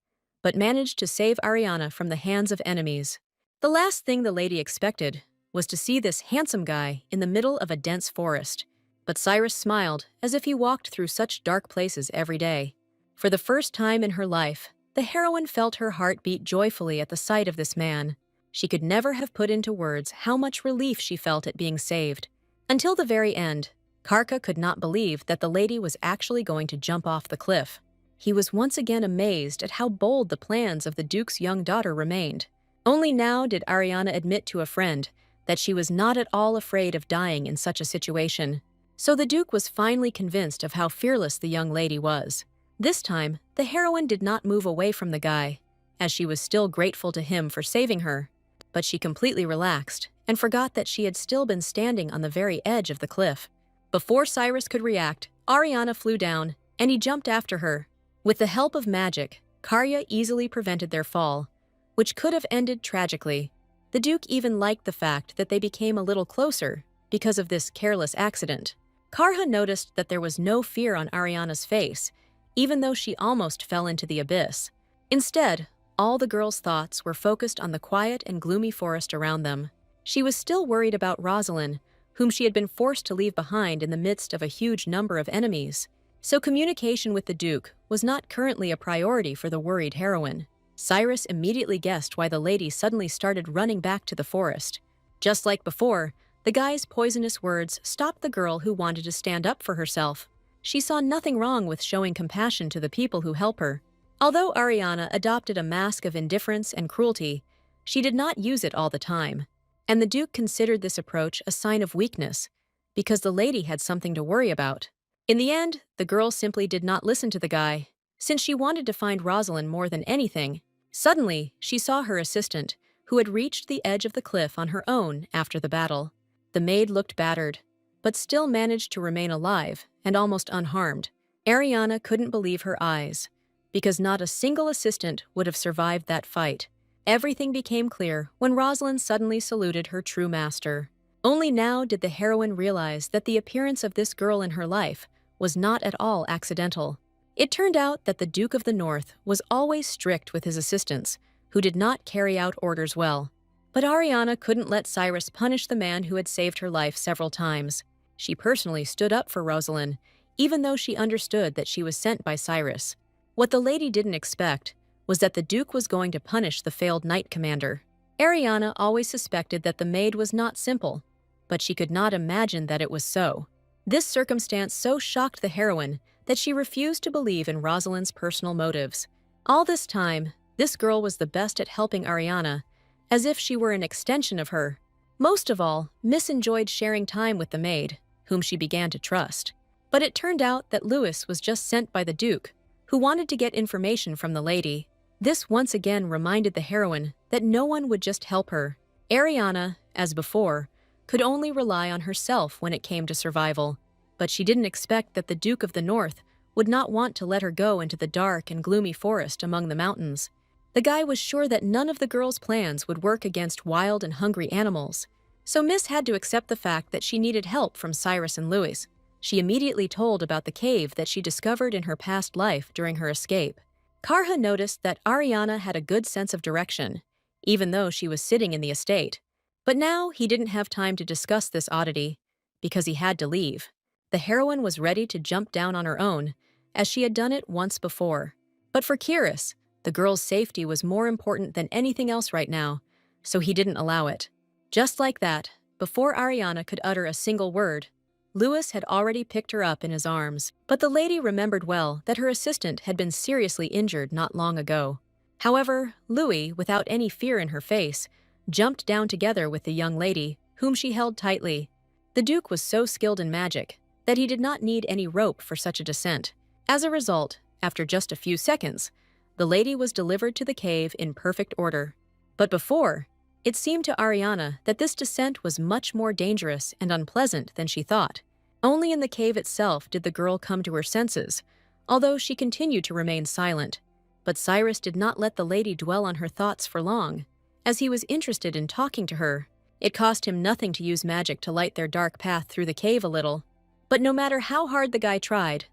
but managed to save Ariana from the hands of enemies. The last thing the lady expected was to see this handsome guy in the middle of a dense forest. But Cyrus smiled as if he walked through such dark places every day. For the first time in her life, the heroine felt her heart beat joyfully at the sight of this man. She could never have put into words how much relief she felt at being saved. Until the very end, Karka could not believe that the lady was actually going to jump off the cliff. He was once again amazed at how bold the plans of the Duke's young daughter remained. Only now did Ariana admit to a friend that she was not at all afraid of dying in such a situation. So the Duke was finally convinced of how fearless the young lady was. This time, the heroine did not move away from the guy, as she was still grateful to him for saving her. But she completely relaxed and forgot that she had still been standing on the very edge of the cliff. Before Cyrus could react, Ariana flew down, and he jumped after her. With the help of magic, Karya easily prevented their fall, which could have ended tragically. The Duke even liked the fact that they became a little closer because of this careless accident. Karha noticed that there was no fear on Ariana's face, even though she almost fell into the abyss. Instead, all the girl's thoughts were focused on the quiet and gloomy forest around them. She was still worried about Rosalind, whom she had been forced to leave behind in the midst of a huge number of enemies. So communication with the Duke was not currently a priority for the worried heroine. Cyrus immediately guessed why the lady suddenly started running back to the forest. Just like before, the guy's poisonous words stopped the girl who wanted to stand up for herself. She saw nothing wrong with showing compassion to the people who help her. Although Ariana adopted a mask of indifference and cruelty, she did not use it all the time. And the Duke considered this approach a sign of weakness, because the lady had something to worry about. In the end, the girl simply did not listen to the guy, since she wanted to find Rosalind more than anything. Suddenly, she saw her assistant, who had reached the edge of the cliff on her own after the battle. The maid looked battered, but still managed to remain alive and almost unharmed. Ariana couldn't believe her eyes, because not a single assistant would have survived that fight. Everything became clear when Rosalind suddenly saluted her true master. Only now did the heroine realize that the appearance of this girl in her life was not at all accidental. It turned out that the Duke of the North was always strict with his assistants, who did not carry out orders well. But Ariana couldn't let Cyrus punish the man who had saved her life several times. She personally stood up for Rosalind, even though she understood that she was sent by Cyrus. What the lady didn't expect was that the Duke was going to punish the failed knight commander. Ariana always suspected that the maid was not simple, but she could not imagine that it was so. This circumstance so shocked the heroine that she refused to believe in Rosalind's personal motives. All this time, this girl was the best at helping Ariana, as if she were an extension of her. Most of all, Miss enjoyed sharing time with the maid, whom she began to trust. But it turned out that Louis was just sent by the Duke, who wanted to get information from the lady. This once again reminded the heroine that no one would just help her. Ariana, as before, could only rely on herself when it came to survival. But she didn't expect that the Duke of the North would not want to let her go into the dark and gloomy forest among the mountains. The guy was sure that none of the girl's plans would work against wild and hungry animals. So Miss had to accept the fact that she needed help from Cyrus and Louis. She immediately told about the cave that she discovered in her past life during her escape. Karha noticed that Ariana had a good sense of direction, even though she was sitting in the estate. But now he didn't have time to discuss this oddity, because he had to leave. The heroine was ready to jump down on her own, as she had done it once before. But for Kyrus, the girl's safety was more important than anything else right now, so he didn't allow it. Just like that, before Ariana could utter a single word, Lewis had already picked her up in his arms. But the lady remembered well that her assistant had been seriously injured not long ago. However, Louis, without any fear in her face, jumped down together with the young lady, whom she held tightly. The Duke was so skilled in magic that he did not need any rope for such a descent. As a result, after just a few seconds, the lady was delivered to the cave in perfect order. But before, it seemed to Ariana that this descent was much more dangerous and unpleasant than she thought. Only in the cave itself did the girl come to her senses, although she continued to remain silent. But Cyrus did not let the lady dwell on her thoughts for long, as he was interested in talking to her. It cost him nothing to use magic to light their dark path through the cave a little. But no matter how hard the guy tried,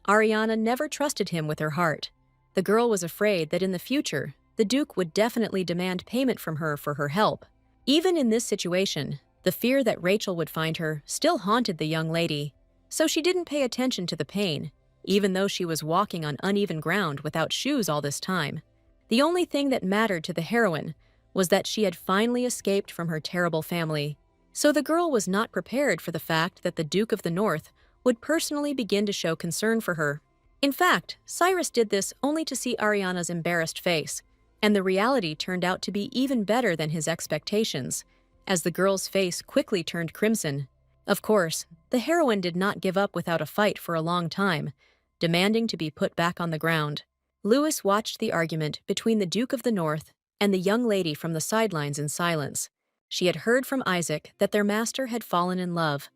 Ariana never trusted him with her heart. The girl was afraid that in the future, the Duke would definitely demand payment from her for her help. Even in this situation, the fear that Rachel would find her still haunted the young lady, so she didn't pay attention to the pain, even though she was walking on uneven ground without shoes all this time. The only thing that mattered to the heroine was that she had finally escaped from her terrible family. So the girl was not prepared for the fact that the Duke of the North would personally begin to show concern for her. In fact, Cyrus did this only to see Ariana's embarrassed face, and the reality turned out to be even better than his expectations, as the girl's face quickly turned crimson. Of course, the heroine did not give up without a fight for a long time, demanding to be put back on the ground. Lewis watched the argument between the Duke of the North and the young lady from the sidelines in silence. She had heard from Isaac that their master had fallen in love,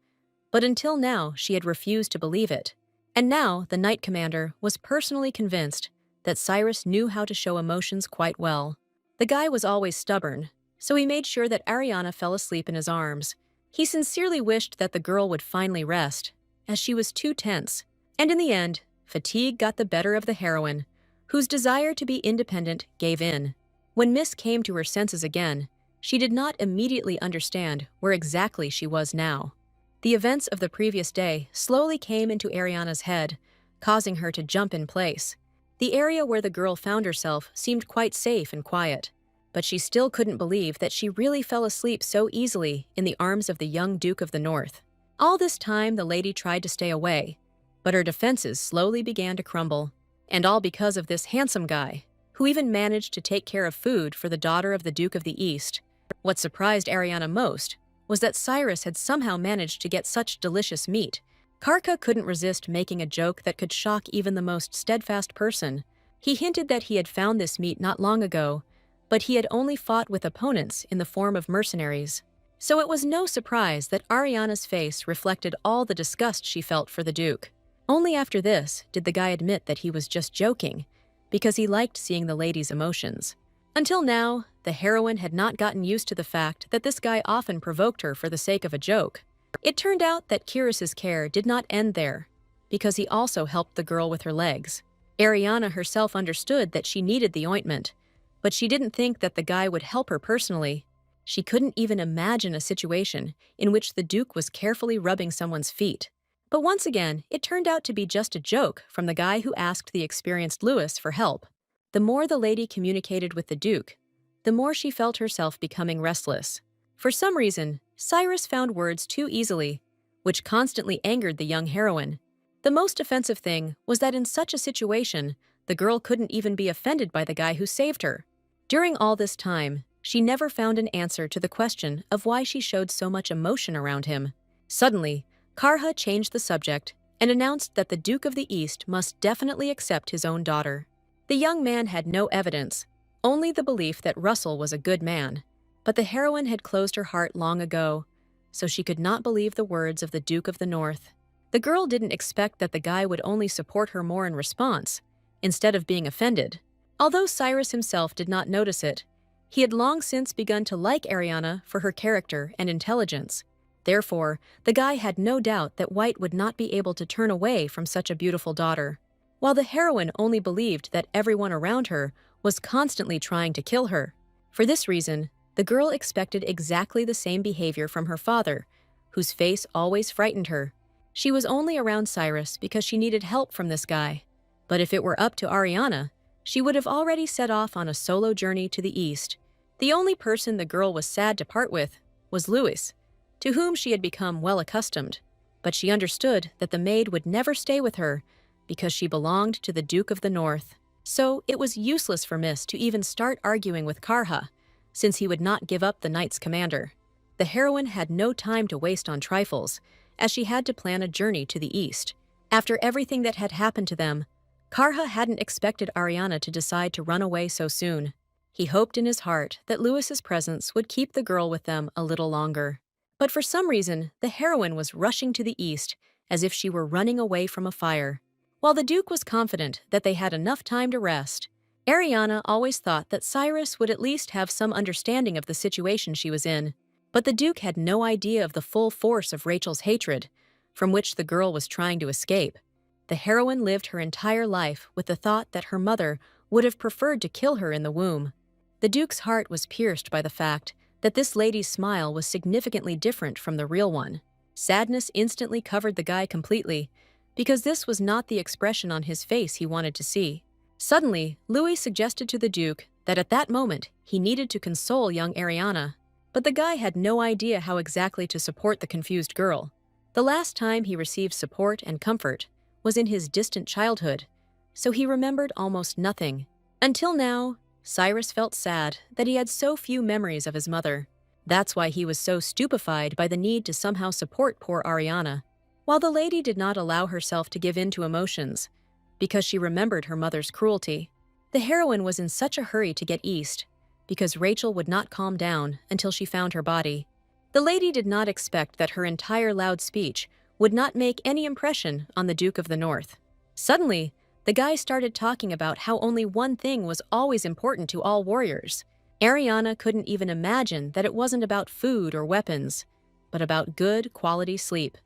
but until now she had refused to believe it. And now the Knight Commander was personally convinced that Cyrus knew how to show emotions quite well. The guy was always stubborn, so he made sure that Ariana fell asleep in his arms. He sincerely wished that the girl would finally rest, as she was too tense. And in the end, fatigue got the better of the heroine, whose desire to be independent gave in. When Miss came to her senses again, she did not immediately understand where exactly she was now. The events of the previous day slowly came into Ariana's head, causing her to jump in place. The area where the girl found herself seemed quite safe and quiet, but she still couldn't believe that she really fell asleep so easily in the arms of the young Duke of the North. All this time the lady tried to stay away, but her defenses slowly began to crumble, and all because of this handsome guy, who even managed to take care of food for the daughter of the Duke of the East. What surprised Ariana most was that Cyrus had somehow managed to get such delicious meat. Karka couldn't resist making a joke that could shock even the most steadfast person. He hinted that he had found this meat not long ago, but he had only fought with opponents in the form of mercenaries. So it was no surprise that Ariana's face reflected all the disgust she felt for the Duke. Only after this did the guy admit that he was just joking, because he liked seeing the lady's emotions. Until now, the heroine had not gotten used to the fact that this guy often provoked her for the sake of a joke. It turned out that Kyrus's care did not end there, because he also helped the girl with her legs. Ariana herself understood that she needed the ointment, but she didn't think that the guy would help her personally. She couldn't even imagine a situation in which the Duke was carefully rubbing someone's feet. But once again, it turned out to be just a joke from the guy who asked the experienced Lewis for help. The more the lady communicated with the Duke, the more she felt herself becoming restless. For some reason, Cyrus found words too easily, which constantly angered the young heroine. The most offensive thing was that in such a situation, the girl couldn't even be offended by the guy who saved her. During all this time, she never found an answer to the question of why she showed so much emotion around him. Suddenly, Karha changed the subject and announced that the Duke of the East must definitely accept his own daughter. The young man had no evidence, only the belief that Russell was a good man. But the heroine had closed her heart long ago, so she could not believe the words of the Duke of the North. The girl didn't expect that the guy would only support her more in response, instead of being offended. Although Cyrus himself did not notice it, he had long since begun to like Ariana for her character and intelligence. Therefore, the guy had no doubt that White would not be able to turn away from such a beautiful daughter, while the heroine only believed that everyone around her was constantly trying to kill her. For this reason, the girl expected exactly the same behavior from her father, whose face always frightened her. She was only around Cyrus because she needed help from this guy. But if it were up to Ariana, she would have already set off on a solo journey to the east. The only person the girl was sad to part with was Louis, to whom she had become well accustomed. But she understood that the maid would never stay with her because she belonged to the Duke of the North. So it was useless for Miss to even start arguing with Karha, since he would not give up the knight's commander. The heroine had no time to waste on trifles, as she had to plan a journey to the east. After everything that had happened to them, Karha hadn't expected Ariana to decide to run away so soon. He hoped in his heart that Louis's presence would keep the girl with them a little longer. But for some reason, the heroine was rushing to the east as if she were running away from a fire. While the Duke was confident that they had enough time to rest, Ariana always thought that Cyrus would at least have some understanding of the situation she was in. But the Duke had no idea of the full force of Rachel's hatred, from which the girl was trying to escape. The heroine lived her entire life with the thought that her mother would have preferred to kill her in the womb. The Duke's heart was pierced by the fact that this lady's smile was significantly different from the real one. Sadness instantly covered the guy completely, because this was not the expression on his face he wanted to see. Suddenly, Louis suggested to the Duke that at that moment he needed to console young Ariana. But the guy had no idea how exactly to support the confused girl. The last time he received support and comfort was in his distant childhood, so he remembered almost nothing. Until now, Cyrus felt sad that he had so few memories of his mother. That's why he was so stupefied by the need to somehow support poor Ariana. While the lady did not allow herself to give in to emotions, because she remembered her mother's cruelty, the heroine was in such a hurry to get east, because Rachel would not calm down until she found her body. The lady did not expect that her entire loud speech would not make any impression on the Duke of the North. Suddenly, the guy started talking about how only one thing was always important to all warriors. Ariana couldn't even imagine that it wasn't about food or weapons, but about good quality sleep.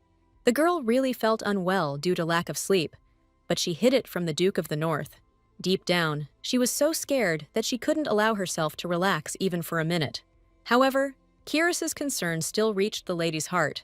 The girl really felt unwell due to lack of sleep, but she hid it from the Duke of the North. Deep down, she was so scared that she couldn't allow herself to relax even for a minute. However, Kyrus's concern still reached the lady's heart,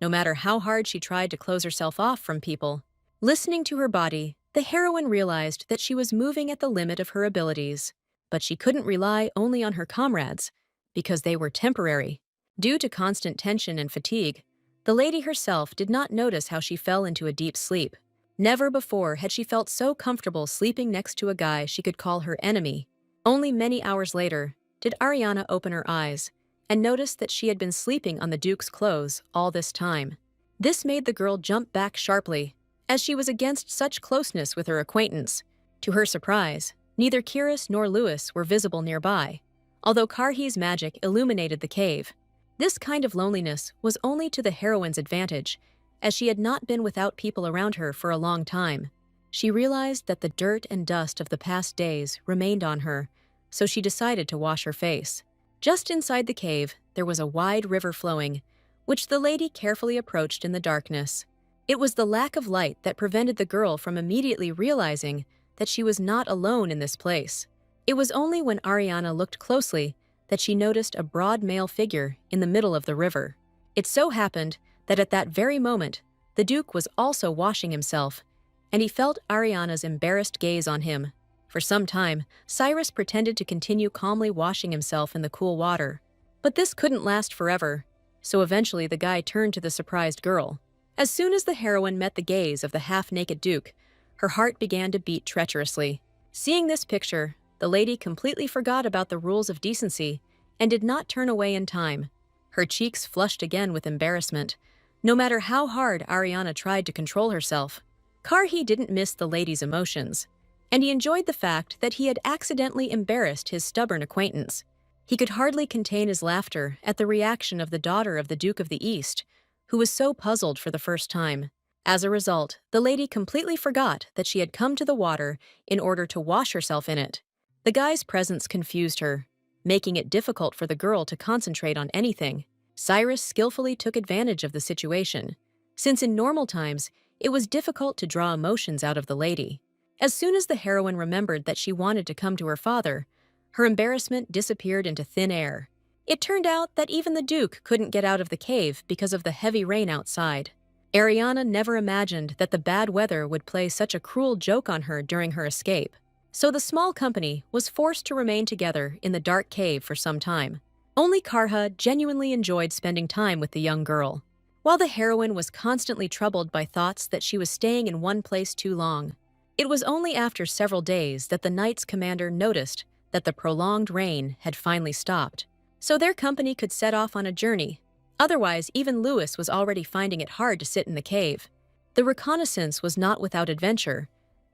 no matter how hard she tried to close herself off from people. Listening to her body, the heroine realized that she was moving at the limit of her abilities, but she couldn't rely only on her comrades, because they were temporary. Due to constant tension and fatigue, the lady herself did not notice how she fell into a deep sleep. Never before had she felt so comfortable sleeping next to a guy she could call her enemy. Only many hours later did Ariana open her eyes and notice that she had been sleeping on the Duke's clothes all this time. This made the girl jump back sharply, as she was against such closeness with her acquaintance. To her surprise, neither Kyrus nor Louis were visible nearby, although Karhi's magic illuminated the cave. This kind of loneliness was only to the heroine's advantage, as she had not been without people around her for a long time. She realized that the dirt and dust of the past days remained on her, so she decided to wash her face. Just inside the cave, there was a wide river flowing, which the lady carefully approached in the darkness. It was the lack of light that prevented the girl from immediately realizing that she was not alone in this place. It was only when Ariana looked closely that she noticed a broad male figure in the middle of the river. It so happened that at that very moment, the Duke was also washing himself, and he felt Ariana's embarrassed gaze on him. For some time, Cyrus pretended to continue calmly washing himself in the cool water. But this couldn't last forever, so eventually the guy turned to the surprised girl. As soon as the heroine met the gaze of the half-naked Duke, her heart began to beat treacherously. Seeing this picture, the lady completely forgot about the rules of decency and did not turn away in time. Her cheeks flushed again with embarrassment, no matter how hard Ariana tried to control herself. Karhi didn't miss the lady's emotions, and he enjoyed the fact that he had accidentally embarrassed his stubborn acquaintance. He could hardly contain his laughter at the reaction of the daughter of the Duke of the East, who was so puzzled for the first time. As a result, the lady completely forgot that she had come to the water in order to wash herself in it. The guy's presence confused her, making it difficult for the girl to concentrate on anything. Cyrus skillfully took advantage of the situation, since in normal times, it was difficult to draw emotions out of the lady. As soon as the heroine remembered that she wanted to come to her father, her embarrassment disappeared into thin air. It turned out that even the Duke couldn't get out of the cave because of the heavy rain outside. Ariana never imagined that the bad weather would play such a cruel joke on her during her escape. So the small company was forced to remain together in the dark cave for some time. Only Karha genuinely enjoyed spending time with the young girl, while the heroine was constantly troubled by thoughts that she was staying in one place too long. It was only after several days that the knight's commander noticed that the prolonged rain had finally stopped, so their company could set off on a journey. Otherwise, even Lewis was already finding it hard to sit in the cave. The reconnaissance was not without adventure,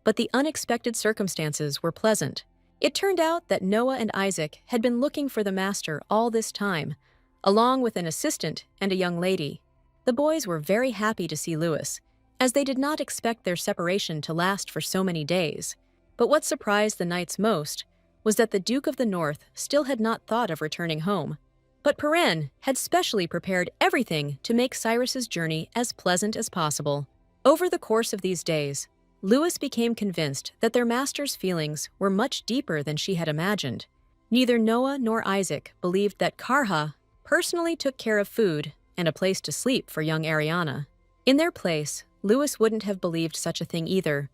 but the unexpected circumstances were pleasant. It turned out that Noah and Isaac had been looking for the master all this time, along with an assistant and a young lady. The boys were very happy to see Lewis, as they did not expect their separation to last for so many days. But what surprised the knights most was that the Duke of the North still had not thought of returning home. But Perrin had specially prepared everything to make Cyrus's journey as pleasant as possible. Over the course of these days, Lewis became convinced that their master's feelings were much deeper than she had imagined. Neither Noah nor Isaac believed that Karha personally took care of food and a place to sleep for young Ariana. In their place, Lewis wouldn't have believed such a thing either,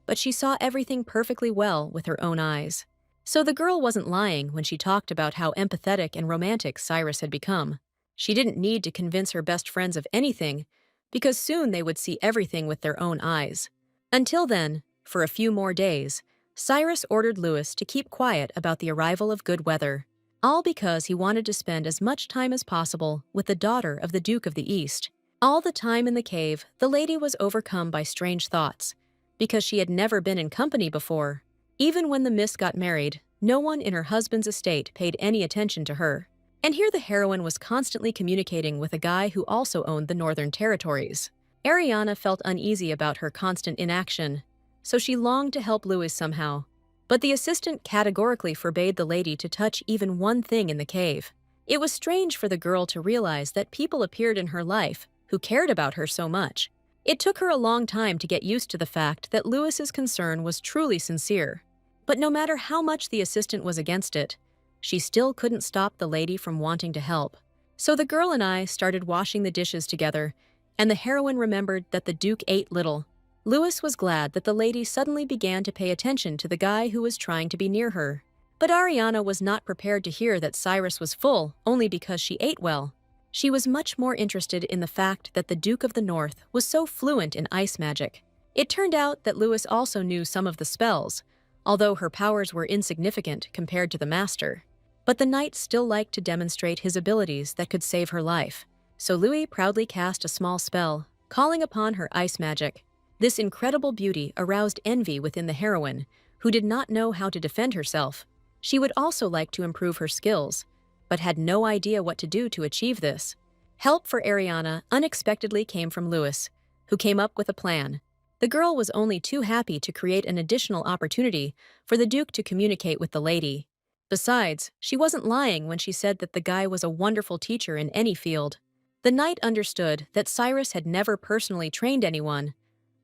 but she saw everything perfectly well with her own eyes. So the girl wasn't lying when she talked about how empathetic and romantic Cyrus had become. She didn't need to convince her best friends of anything, because soon they would see everything with their own eyes. Until then, for a few more days, Cyrus ordered Lewis to keep quiet about the arrival of good weather, all because he wanted to spend as much time as possible with the daughter of the Duke of the East. All the time in the cave, the lady was overcome by strange thoughts, because she had never been in company before. Even when the Miss got married, no one in her husband's estate paid any attention to her. And here the heroine was constantly communicating with a guy who also owned the Northern Territories. Ariana felt uneasy about her constant inaction, so she longed to help Lewis somehow. But the assistant categorically forbade the lady to touch even one thing in the cave. It was strange for the girl to realize that people appeared in her life who cared about her so much. It took her a long time to get used to the fact that Lewis's concern was truly sincere. But no matter how much the assistant was against it, she still couldn't stop the lady from wanting to help. So the girl and I started washing the dishes together, and the heroine remembered that the Duke ate little. Lewis was glad that the lady suddenly began to pay attention to the guy who was trying to be near her. But Ariana was not prepared to hear that Cyrus was full only because she ate well. She was much more interested in the fact that the Duke of the North was so fluent in ice magic. It turned out that Lewis also knew some of the spells, although her powers were insignificant compared to the master. But the knight still liked to demonstrate his abilities that could save her life. So Louis proudly cast a small spell, calling upon her ice magic. This incredible beauty aroused envy within the heroine, who did not know how to defend herself. She would also like to improve her skills, but had no idea what to do to achieve this. Help for Ariana unexpectedly came from Lewis, who came up with a plan. The girl was only too happy to create an additional opportunity for the Duke to communicate with the lady. Besides, she wasn't lying when she said that the guy was a wonderful teacher in any field. The knight understood that Cyrus had never personally trained anyone,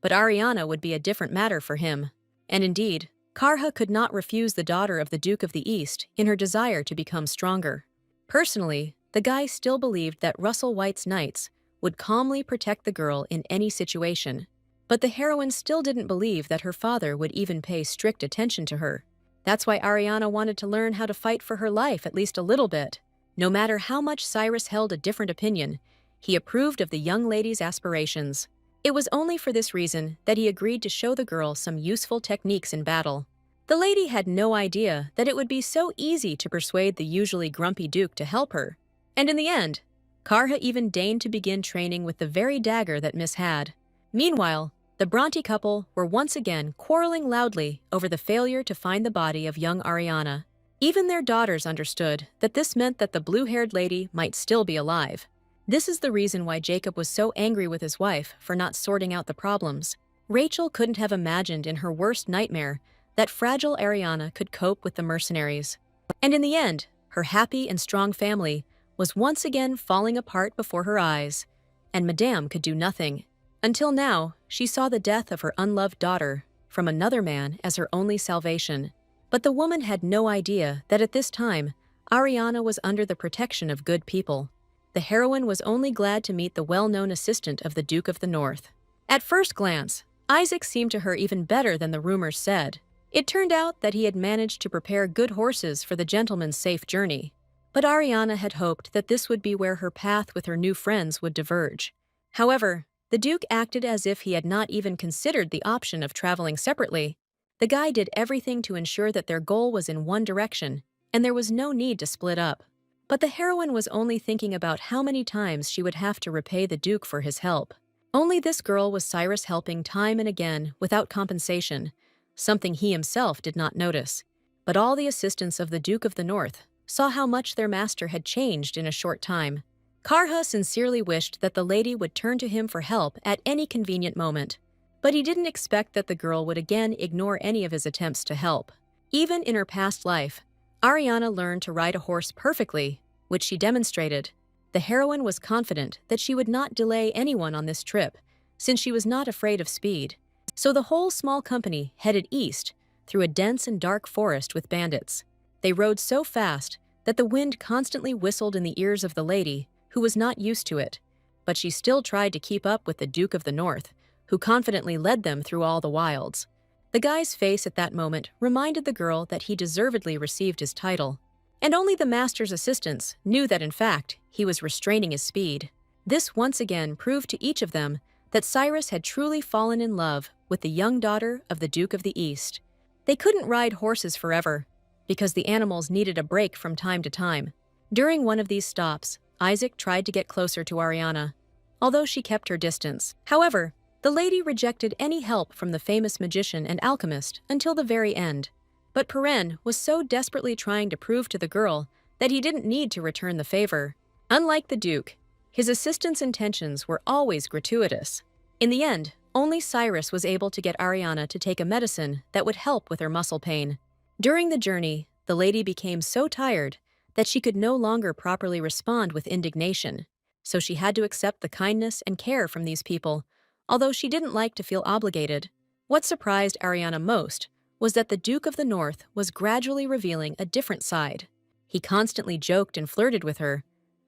but Ariana would be a different matter for him. And indeed, Karha could not refuse the daughter of the Duke of the East in her desire to become stronger. Personally, the guy still believed that Russell White's knights would calmly protect the girl in any situation. But the heroine still didn't believe that her father would even pay strict attention to her. That's why Ariana wanted to learn how to fight for her life at least a little bit. No matter how much Cyrus held a different opinion, he approved of the young lady's aspirations. It was only for this reason that he agreed to show the girl some useful techniques in battle. The lady had no idea that it would be so easy to persuade the usually grumpy Duke to help her. And in the end, Karha even deigned to begin training with the very dagger that Miss had. Meanwhile, the Bronte couple were once again quarreling loudly over the failure to find the body of young Ariana. Even their daughters understood that this meant that the blue-haired lady might still be alive. This is the reason why Jacob was so angry with his wife for not sorting out the problems. Rachel couldn't have imagined in her worst nightmare that fragile Ariana could cope with the mercenaries. And in the end, her happy and strong family was once again falling apart before her eyes, and Madame could do nothing. Until now, she saw the death of her unloved daughter from another man as her only salvation. But the woman had no idea that at this time, Ariana was under the protection of good people. The heroine was only glad to meet the well-known assistant of the Duke of the North. At first glance, Isaac seemed to her even better than the rumors said. It turned out that he had managed to prepare good horses for the gentleman's safe journey. But Ariana had hoped that this would be where her path with her new friends would diverge. However, the Duke acted as if he had not even considered the option of traveling separately. The guy did everything to ensure that their goal was in one direction, and there was no need to split up. But the heroine was only thinking about how many times she would have to repay the Duke for his help. Only this girl was Cyrus helping time and again without compensation, something he himself did not notice. But all the assistants of the Duke of the North saw how much their master had changed in a short time. Karha sincerely wished that the lady would turn to him for help at any convenient moment, but he didn't expect that the girl would again ignore any of his attempts to help. Even in her past life, Ariana learned to ride a horse perfectly, which she demonstrated. The heroine was confident that she would not delay anyone on this trip, since she was not afraid of speed. So the whole small company headed east through a dense and dark forest with bandits. They rode so fast that the wind constantly whistled in the ears of the lady, who was not used to it. But she still tried to keep up with the Duke of the North, who confidently led them through all the wilds. The guy's face at that moment reminded the girl that he deservedly received his title. And only the master's assistants knew that in fact, he was restraining his speed. This once again proved to each of them that Cyrus had truly fallen in love with the young daughter of the Duke of the East. They couldn't ride horses forever, because the animals needed a break from time to time. During one of these stops, Isaac tried to get closer to Ariana, although she kept her distance. However, the lady rejected any help from the famous magician and alchemist until the very end. But Perrin was so desperately trying to prove to the girl that he didn't need to return the favor. Unlike the Duke, his assistant's intentions were always gratuitous. In the end, only Cyrus was able to get Ariana to take a medicine that would help with her muscle pain. During the journey, the lady became so tired that she could no longer properly respond with indignation, so she had to accept the kindness and care from these people, although she didn't like to feel obligated. What surprised Ariana most was that the Duke of the North was gradually revealing a different side. He constantly joked and flirted with her,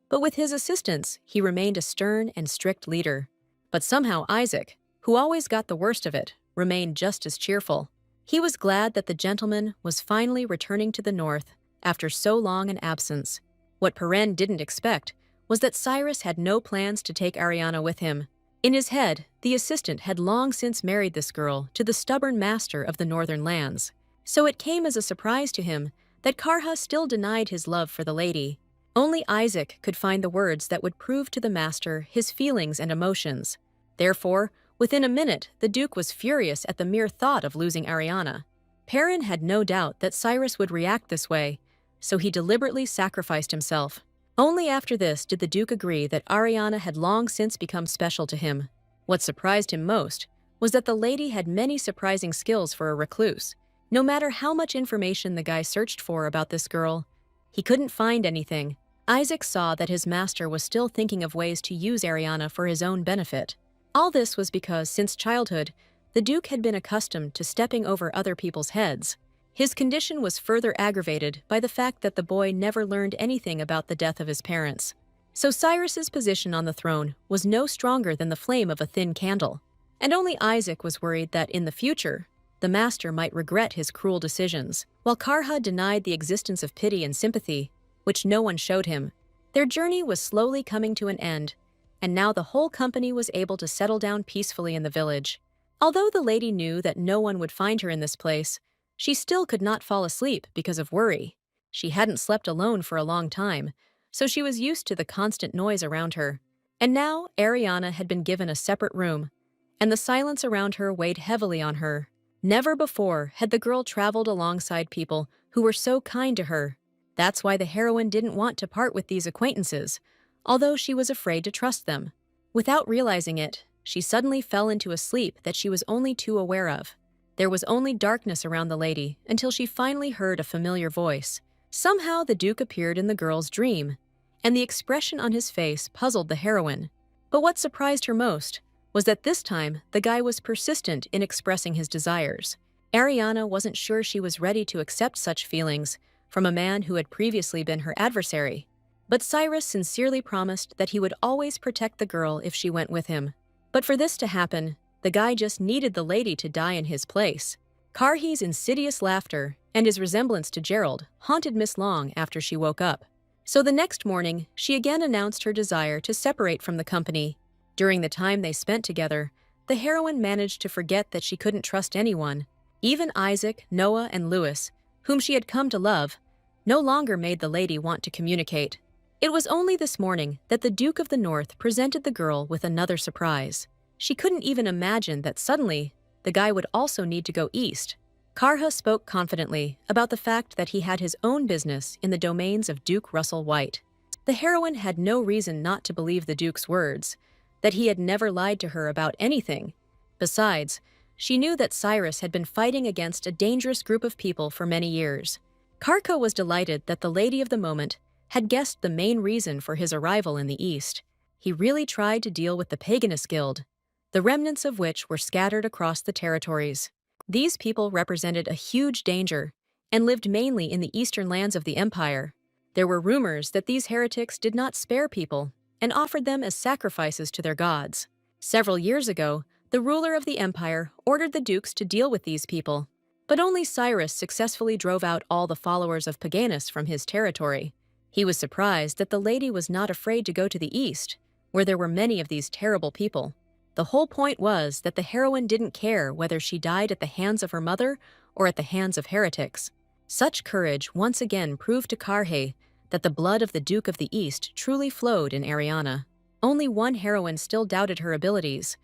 but with his assistants, he remained a stern and strict leader. But somehow Isaac, who always got the worst of it, remained just as cheerful. He was glad that the gentleman was finally returning to the north after so long an absence. What Perrin didn't expect was that Cyrus had no plans to take Ariana with him. In his head, the assistant had long since married this girl to the stubborn master of the northern lands. So it came as a surprise to him that Karha still denied his love for the lady. Only Isaac could find the words that would prove to the master his feelings and emotions. Therefore, within a minute, the Duke was furious at the mere thought of losing Ariana. Perrin had no doubt that Cyrus would react this way, so he deliberately sacrificed himself. Only after this did the Duke agree that Ariana had long since become special to him. What surprised him most was that the lady had many surprising skills for a recluse. No matter how much information the guy searched for about this girl, he couldn't find anything. Isaac saw that his master was still thinking of ways to use Ariana for his own benefit. All this was because, since childhood, the Duke had been accustomed to stepping over other people's heads. His condition was further aggravated by the fact that the boy never learned anything about the death of his parents. So Cyrus's position on the throne was no stronger than the flame of a thin candle. And only Isaac was worried that in the future, the master might regret his cruel decisions. While Karha denied the existence of pity and sympathy, which no one showed him, their journey was slowly coming to an end, and now the whole company was able to settle down peacefully in the village. Although the lady knew that no one would find her in this place, she still could not fall asleep because of worry. She hadn't slept alone for a long time, so she was used to the constant noise around her. And now Ariana had been given a separate room, and the silence around her weighed heavily on her. Never before had the girl traveled alongside people who were so kind to her. That's why the heroine didn't want to part with these acquaintances, although she was afraid to trust them. Without realizing it, she suddenly fell into a sleep that she was only too aware of. There was only darkness around the lady until she finally heard a familiar voice. Somehow the Duke appeared in the girl's dream, and the expression on his face puzzled the heroine. But what surprised her most was that this time the guy was persistent in expressing his desires. Ariana wasn't sure she was ready to accept such feelings from a man who had previously been her adversary. But Cyrus sincerely promised that he would always protect the girl if she went with him. But for this to happen, the guy just needed the lady to die in his place. Karhi's insidious laughter and his resemblance to Gerald haunted Miss Long after she woke up. So the next morning, she again announced her desire to separate from the company. During the time they spent together, the heroine managed to forget that she couldn't trust anyone. Even Isaac, Noah, and Lewis, whom she had come to love, no longer made the lady want to communicate. It was only this morning that the Duke of the North presented the girl with another surprise. She couldn't even imagine that suddenly, the guy would also need to go east. Karha spoke confidently about the fact that he had his own business in the domains of Duke Russell White. The heroine had no reason not to believe the Duke's words, that he had never lied to her about anything. Besides, she knew that Cyrus had been fighting against a dangerous group of people for many years. Karka was delighted that the lady of the moment had guessed the main reason for his arrival in the East. He really tried to deal with the Paganist Guild, the remnants of which were scattered across the territories. These people represented a huge danger and lived mainly in the eastern lands of the empire. There were rumors that these heretics did not spare people and offered them as sacrifices to their gods. Several years ago, the ruler of the empire ordered the dukes to deal with these people, but only Cyrus successfully drove out all the followers of Paganus from his territory. He was surprised that the lady was not afraid to go to the east, where there were many of these terrible people. The whole point was that the heroine didn't care whether she died at the hands of her mother or at the hands of heretics. Such courage once again proved to Karhe that the blood of the Duke of the East truly flowed in Ariana. Only one heroine still doubted her abilities,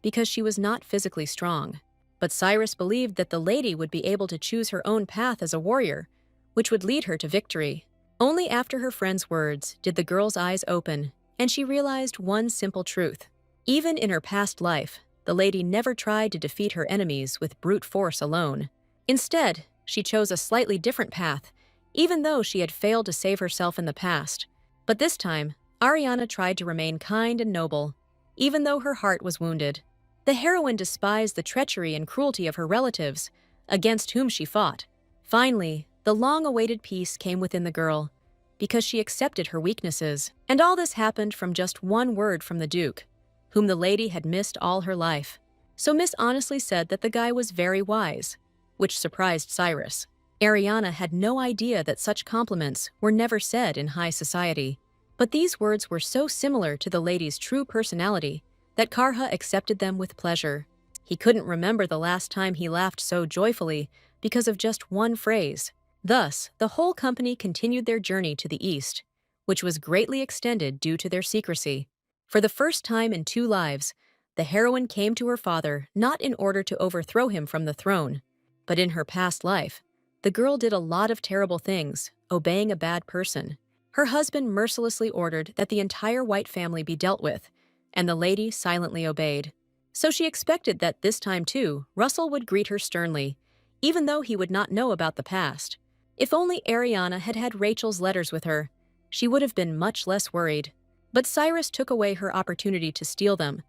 because she was not physically strong. But Cyrus believed that the lady would be able to choose her own path as a warrior, which would lead her to victory. Only after her friend's words did the girl's eyes open, and she realized one simple truth. Even in her past life, the lady never tried to defeat her enemies with brute force alone. Instead, she chose a slightly different path, even though she had failed to save herself in the past. But this time, Ariana tried to remain kind and noble, even though her heart was wounded. The heroine despised the treachery and cruelty of her relatives, against whom she fought. Finally, the long-awaited peace came within the girl, because she accepted her weaknesses. And all this happened from just one word from the Duke, whom the lady had missed all her life. So Miss honestly said that the guy was very wise, which surprised Cyrus. Ariana had no idea that such compliments were never said in high society. But these words were so similar to the lady's true personality that Karha accepted them with pleasure. He couldn't remember the last time he laughed so joyfully because of just one phrase. Thus, the whole company continued their journey to the east, which was greatly extended due to their secrecy. For the first time in 2 lives, the heroine came to her father not in order to overthrow him from the throne, but in her past life, the girl did a lot of terrible things, obeying a bad person. Her husband mercilessly ordered that the entire White family be dealt with, and the lady silently obeyed. So she expected that this time too, Russell would greet her sternly, even though he would not know about the past. If only Ariana had had Rachel's letters with her, she would have been much less worried. But Cyrus took away her opportunity to steal them,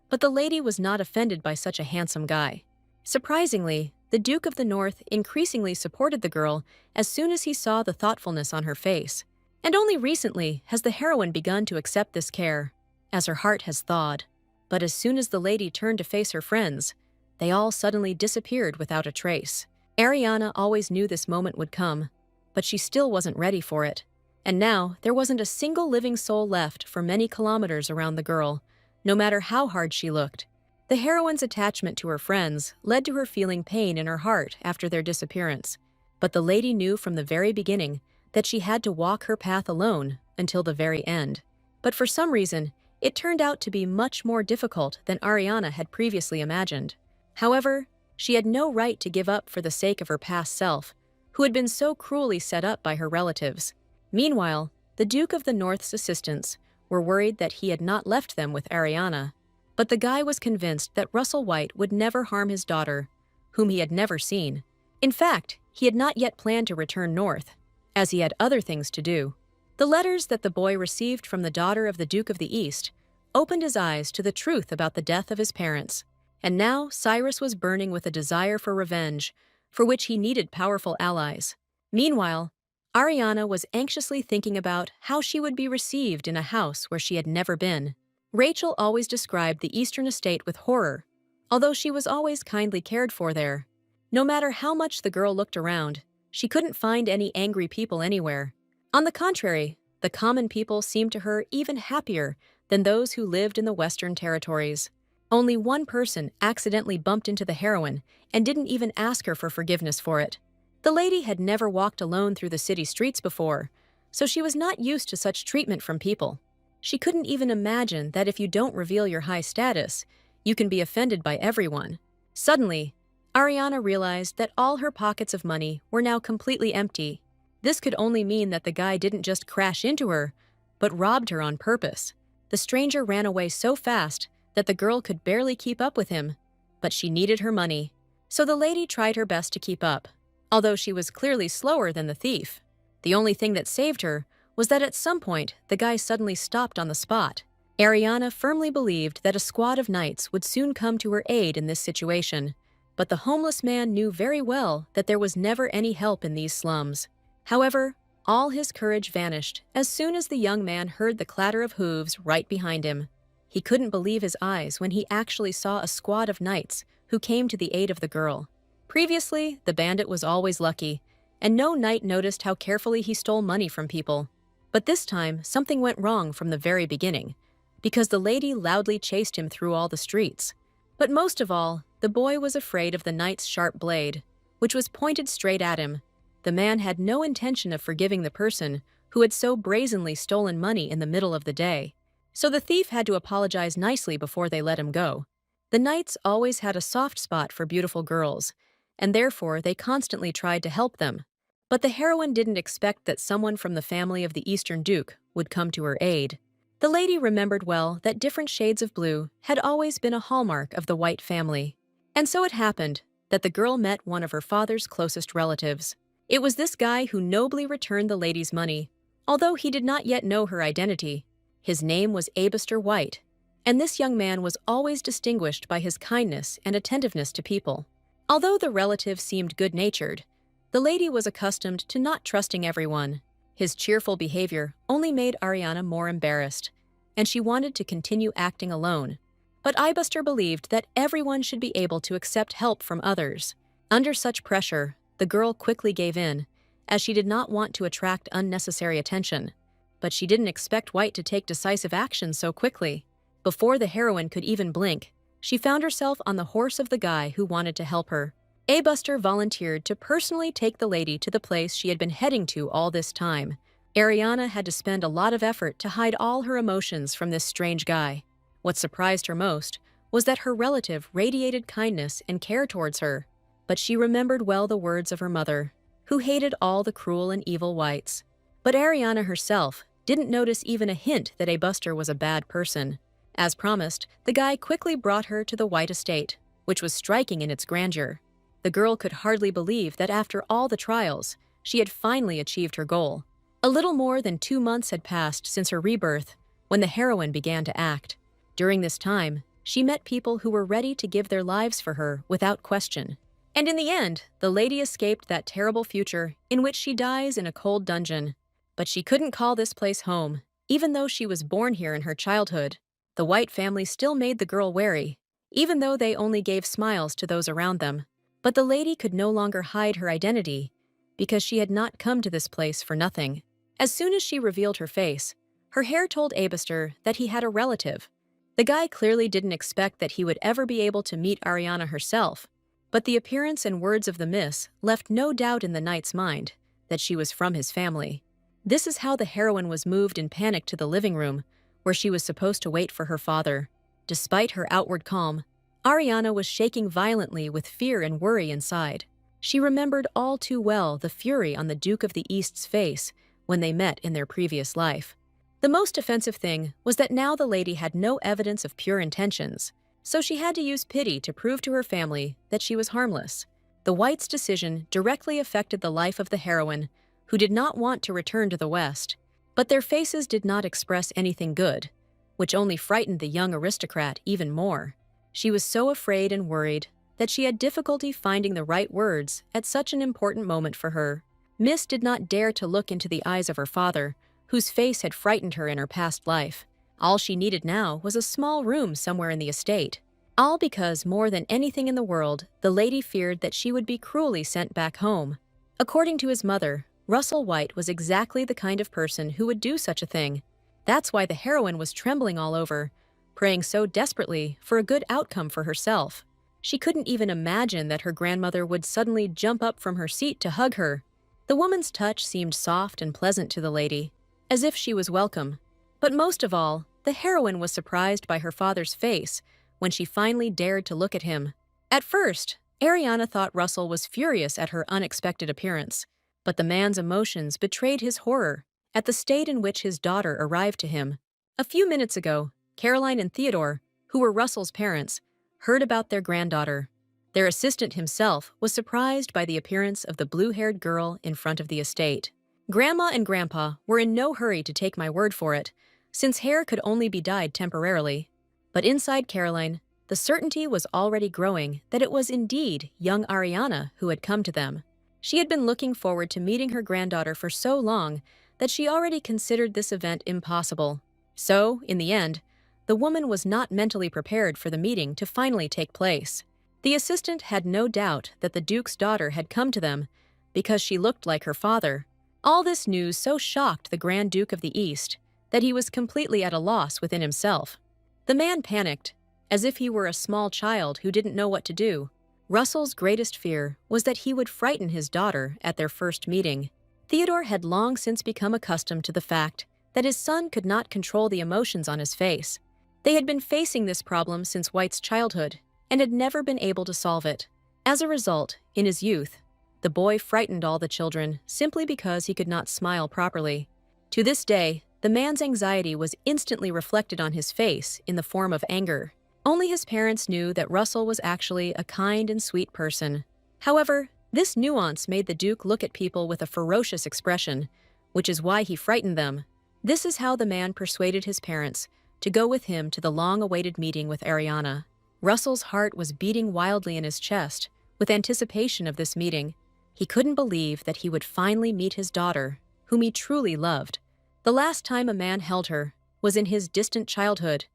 but the lady was not offended by such a handsome guy. Surprisingly, the Duke of the North increasingly supported the girl as soon as he saw the thoughtfulness on her face. And only recently has the heroine begun to accept this care, as her heart has thawed. But as soon as the lady turned to face her friends, they all suddenly disappeared without a trace. Ariana always knew this moment would come, but she still wasn't ready for it. And now, there wasn't a single living soul left for many kilometers around the girl, no matter how hard she looked. The heroine's attachment to her friends led to her feeling pain in her heart after their disappearance. But the lady knew from the very beginning that she had to walk her path alone until the very end. But for some reason, it turned out to be much more difficult than Ariana had previously imagined. However, she had no right to give up for the sake of her past self, who had been so cruelly set up by her relatives. Meanwhile, the Duke of the North's assistants were worried that he had not left them with Ariana. But the guy was convinced that Russell White would never harm his daughter, whom he had never seen. In fact, he had not yet planned to return north, as he had other things to do. The letters that the boy received from the daughter of the Duke of the East opened his eyes to the truth about the death of his parents. And now Cyrus was burning with a desire for revenge, for which he needed powerful allies. Meanwhile, Ariana was anxiously thinking about how she would be received in a house where she had never been. Rachel always described the Eastern estate with horror, although she was always kindly cared for there. No matter how much the girl looked around, she couldn't find any angry people anywhere. On the contrary, the common people seemed to her even happier than those who lived in the Western territories. Only one person accidentally bumped into the heroine and didn't even ask her for forgiveness for it. The lady had never walked alone through the city streets before, so she was not used to such treatment from people. She couldn't even imagine that if you don't reveal your high status, you can be offended by everyone. Suddenly, Ariana realized that all her pockets of money were now completely empty. This could only mean that the guy didn't just crash into her, but robbed her on purpose. The stranger ran away so fast that the girl could barely keep up with him, but she needed her money. So the lady tried her best to keep up, although she was clearly slower than the thief. The only thing that saved her was that at some point the guy suddenly stopped on the spot. Ariana firmly believed that a squad of knights would soon come to her aid in this situation, but the homeless man knew very well that there was never any help in these slums. However, all his courage vanished as soon as the young man heard the clatter of hooves right behind him. He couldn't believe his eyes when he actually saw a squad of knights who came to the aid of the girl. Previously, the bandit was always lucky, and no knight noticed how carefully he stole money from people. But this time, something went wrong from the very beginning, because the lady loudly chased him through all the streets. But most of all, the boy was afraid of the knight's sharp blade, which was pointed straight at him. The man had no intention of forgiving the person who had so brazenly stolen money in the middle of the day. So the thief had to apologize nicely before they let him go. The knights always had a soft spot for beautiful girls, and therefore they constantly tried to help them. But the heroine didn't expect that someone from the family of the Eastern Duke would come to her aid. The lady remembered well that different shades of blue had always been a hallmark of the White family. And so it happened that the girl met one of her father's closest relatives. It was this guy who nobly returned the lady's money, although he did not yet know her identity. His name was Abister White, and this young man was always distinguished by his kindness and attentiveness to people. Although the relative seemed good-natured, the lady was accustomed to not trusting everyone. His cheerful behavior only made Ariana more embarrassed, and she wanted to continue acting alone. But Abister believed that everyone should be able to accept help from others. Under such pressure, the girl quickly gave in, as she did not want to attract unnecessary attention. But she didn't expect White to take decisive action so quickly. Before the heroine could even blink, she found herself on the horse of the guy who wanted to help her. Abister volunteered to personally take the lady to the place she had been heading to all this time. Ariana had to spend a lot of effort to hide all her emotions from this strange guy. What surprised her most was that her relative radiated kindness and care towards her. But she remembered well the words of her mother, who hated all the cruel and evil whites. But Ariana herself didn't notice even a hint that Abister was a bad person. As promised, the guy quickly brought her to the White estate, which was striking in its grandeur. The girl could hardly believe that after all the trials, she had finally achieved her goal. A little more than 2 months had passed since her rebirth when the heroine began to act. During this time, she met people who were ready to give their lives for her without question. And in the end, the lady escaped that terrible future in which she dies in a cold dungeon. But she couldn't call this place home, even though she was born here in her childhood. The White family still made the girl wary, even though they only gave smiles to those around them. But the lady could no longer hide her identity, because she had not come to this place for nothing. As soon as she revealed her face, her hair told Abister that he had a relative. The guy clearly didn't expect that he would ever be able to meet Ariana herself, but the appearance and words of the miss left no doubt in the knight's mind that she was from his family. This is how the heroine was moved in panic to the living room, where she was supposed to wait for her father. Despite her outward calm, Ariana was shaking violently with fear and worry inside. She remembered all too well the fury on the Duke of the East's face when they met in their previous life. The most offensive thing was that now the lady had no evidence of pure intentions, so she had to use pity to prove to her family that she was harmless. The White's decision directly affected the life of the heroine, who did not want to return to the West. But their faces did not express anything good, which only frightened the young aristocrat even more. She was so afraid and worried that she had difficulty finding the right words at such an important moment for her. Miss did not dare to look into the eyes of her father, whose face had frightened her in her past life. All she needed now was a small room somewhere in the estate. All because, more than anything in the world, the lady feared that she would be cruelly sent back home. According to his mother, Russell White was exactly the kind of person who would do such a thing. That's why the heroine was trembling all over, praying so desperately for a good outcome for herself. She couldn't even imagine that her grandmother would suddenly jump up from her seat to hug her. The woman's touch seemed soft and pleasant to the lady, as if she was welcome. But most of all, the heroine was surprised by her father's face when she finally dared to look at him. At first, Ariana thought Russell was furious at her unexpected appearance, but the man's emotions betrayed his horror at the state in which his daughter arrived to him. A few minutes ago, Caroline and Theodore, who were Russell's parents, heard about their granddaughter. Their assistant himself was surprised by the appearance of the blue-haired girl in front of the estate. Grandma and Grandpa were in no hurry to take my word for it, since hair could only be dyed temporarily. But inside Caroline, the certainty was already growing that it was indeed young Ariana who had come to them. She had been looking forward to meeting her granddaughter for so long that she already considered this event impossible. So, in the end, the woman was not mentally prepared for the meeting to finally take place. The assistant had no doubt that the Duke's daughter had come to them because she looked like her father. All this news so shocked the Grand Duke of the East that he was completely at a loss within himself. The man panicked, as if he were a small child who didn't know what to do. Russell's greatest fear was that he would frighten his daughter at their first meeting. Theodore had long since become accustomed to the fact that his son could not control the emotions on his face. They had been facing this problem since White's childhood and had never been able to solve it. As a result, in his youth, the boy frightened all the children simply because he could not smile properly. To this day, the man's anxiety was instantly reflected on his face in the form of anger. Only his parents knew that Russell was actually a kind and sweet person. However, this nuance made the Duke look at people with a ferocious expression, which is why he frightened them. This is how the man persuaded his parents to go with him to the long-awaited meeting with Ariana. Russell's heart was beating wildly in his chest with anticipation of this meeting. He couldn't believe that he would finally meet his daughter, whom he truly loved. The last time a man held her was in his distant childhood,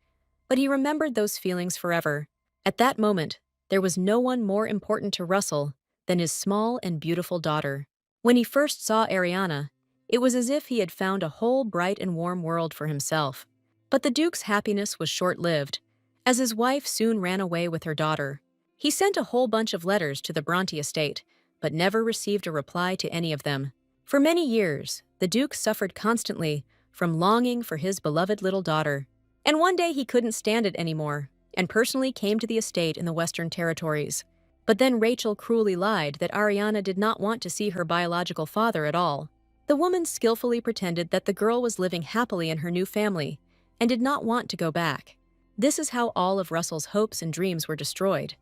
but he remembered those feelings forever. At that moment, there was no one more important to Russell than his small and beautiful daughter. When he first saw Ariana, it was as if he had found a whole bright and warm world for himself. But the Duke's happiness was short-lived, as his wife soon ran away with her daughter. He sent a whole bunch of letters to the Bronte estate, but never received a reply to any of them. For many years, the Duke suffered constantly from longing for his beloved little daughter. And one day he couldn't stand it anymore, and personally came to the estate in the Western Territories. But then Rachel cruelly lied that Ariana did not want to see her biological father at all. The woman skillfully pretended that the girl was living happily in her new family and did not want to go back. This is how all of Russell's hopes and dreams were destroyed,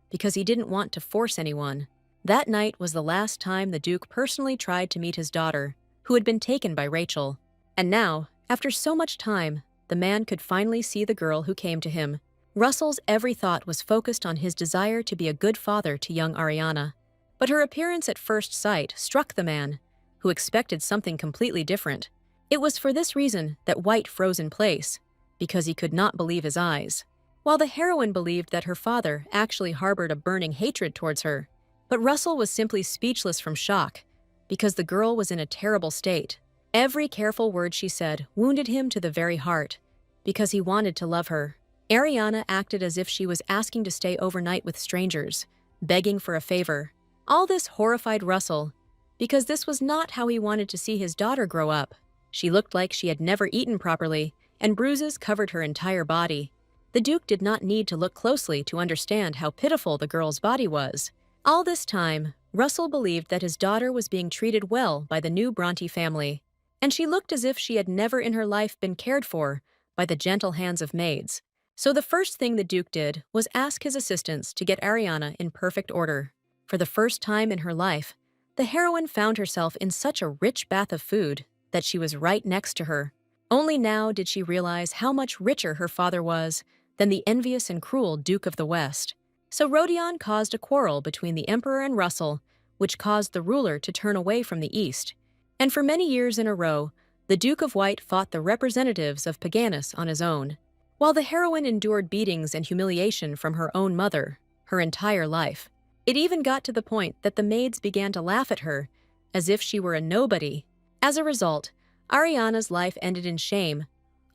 because he didn't want to force anyone. That night was the last time the Duke personally tried to meet his daughter, who had been taken by Rachel. And now, after so much time, the man could finally see the girl who came to him. Russell's every thought was focused on his desire to be a good father to young Ariana. But her appearance at first sight struck the man, who expected something completely different. It was for this reason that White froze in place, because he could not believe his eyes. While the heroine believed that her father actually harbored a burning hatred towards her, but Russell was simply speechless from shock, because the girl was in a terrible state. Every careful word she said wounded him to the very heart, because he wanted to love her. Ariana acted as if she was asking to stay overnight with strangers, begging for a favor. All this horrified Russell, because this was not how he wanted to see his daughter grow up. She looked like she had never eaten properly, and bruises covered her entire body. The Duke did not need to look closely to understand how pitiful the girl's body was. All this time, Russell believed that his daughter was being treated well by the new Bronte family, and she looked as if she had never in her life been cared for by the gentle hands of maids. So the first thing the Duke did was ask his assistants to get Ariana in perfect order. For the first time in her life, the heroine found herself in such a rich bath of food that she was right next to her. Only now did she realize how much richer her father was than the envious and cruel Duke of the West. So Rodion caused a quarrel between the emperor and Russell, which caused the ruler to turn away from the east. And for many years in a row, the Duke of White fought the representatives of Paganus on his own, while the heroine endured beatings and humiliation from her own mother her entire life. It even got to the point that the maids began to laugh at her, as if she were a nobody. As a result, Ariana's life ended in shame,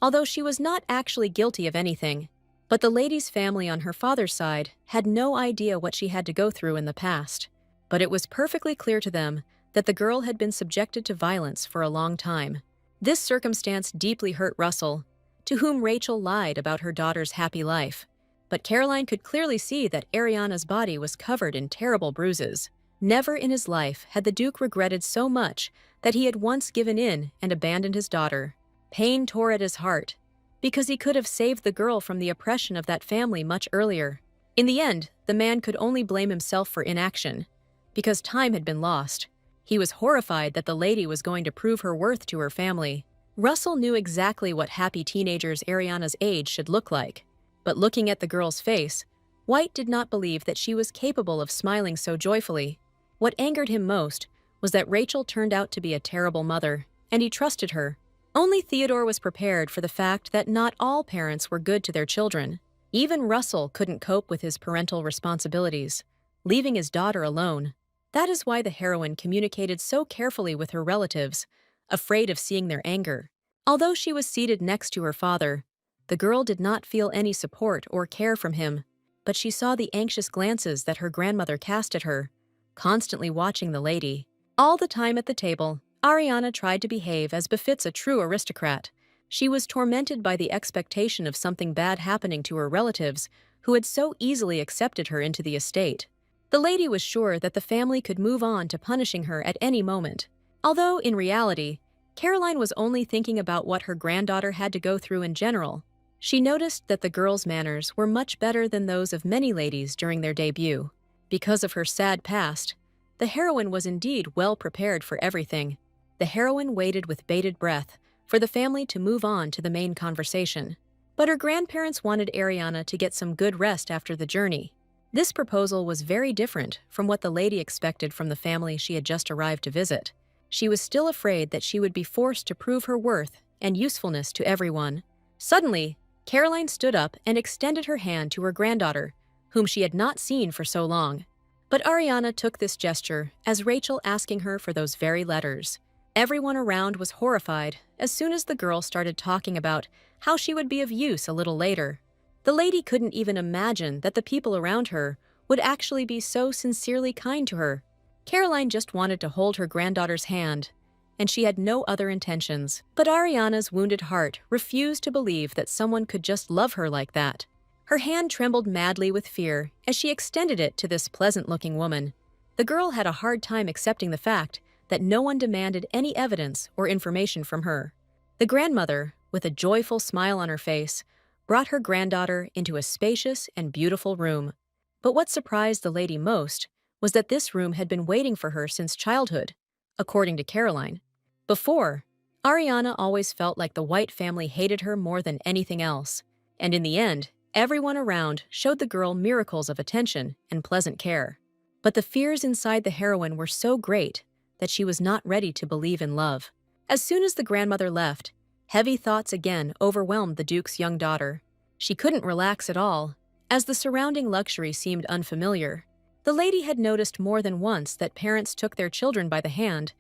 although she was not actually guilty of anything. But the lady's family on her father's side had no idea what she had to go through in the past. But it was perfectly clear to them that the girl had been subjected to violence for a long time. This circumstance deeply hurt Russell, to whom Rachel lied about her daughter's happy life. But Caroline could clearly see that Ariana's body was covered in terrible bruises. Never in his life had the Duke regretted so much that he had once given in and abandoned his daughter. Pain tore at his heart, because he could have saved the girl from the oppression of that family much earlier. In the end, the man could only blame himself for inaction, because time had been lost. He was horrified that the lady was going to prove her worth to her family. Russell knew exactly what happy teenagers Ariana's age should look like. But looking at the girl's face, White did not believe that she was capable of smiling so joyfully. What angered him most was that Rachel turned out to be a terrible mother, and he trusted her. Only Theodore was prepared for the fact that not all parents were good to their children. Even Russell couldn't cope with his parental responsibilities, leaving his daughter alone. That is why the heroine communicated so carefully with her relatives, afraid of seeing their anger. Although she was seated next to her father, the girl did not feel any support or care from him, but she saw the anxious glances that her grandmother cast at her, constantly watching the lady. All the time at the table, Ariana tried to behave as befits a true aristocrat. She was tormented by the expectation of something bad happening to her relatives, who had so easily accepted her into the estate. The lady was sure that the family could move on to punishing her at any moment, although in reality, Caroline was only thinking about what her granddaughter had to go through in general. She noticed that the girl's manners were much better than those of many ladies during their debut. Because of her sad past, the heroine was indeed well prepared for everything. The heroine waited with bated breath for the family to move on to the main conversation. But her grandparents wanted Ariana to get some good rest after the journey. This proposal was very different from what the lady expected from the family she had just arrived to visit. She was still afraid that she would be forced to prove her worth and usefulness to everyone. Suddenly, Caroline stood up and extended her hand to her granddaughter, whom she had not seen for so long. But Ariana took this gesture as Rachel asking her for those very letters. Everyone around was horrified as soon as the girl started talking about how she would be of use a little later. The lady couldn't even imagine that the people around her would actually be so sincerely kind to her. Caroline just wanted to hold her granddaughter's hand, and she had no other intentions. But Ariana's wounded heart refused to believe that someone could just love her like that. Her hand trembled madly with fear as she extended it to this pleasant-looking woman. The girl had a hard time accepting the fact that no one demanded any evidence or information from her. The grandmother, with a joyful smile on her face, brought her granddaughter into a spacious and beautiful room. But what surprised the lady most was that this room had been waiting for her since childhood, according to Caroline. Before, Ariana always felt like the White family hated her more than anything else, and in the end, everyone around showed the girl miracles of attention and pleasant care. But the fears inside the heroine were so great that she was not ready to believe in love. As soon as the grandmother left, heavy thoughts again overwhelmed the Duke's young daughter. She couldn't relax at all, as the surrounding luxury seemed unfamiliar. The lady had noticed more than once that parents took their children by the hand,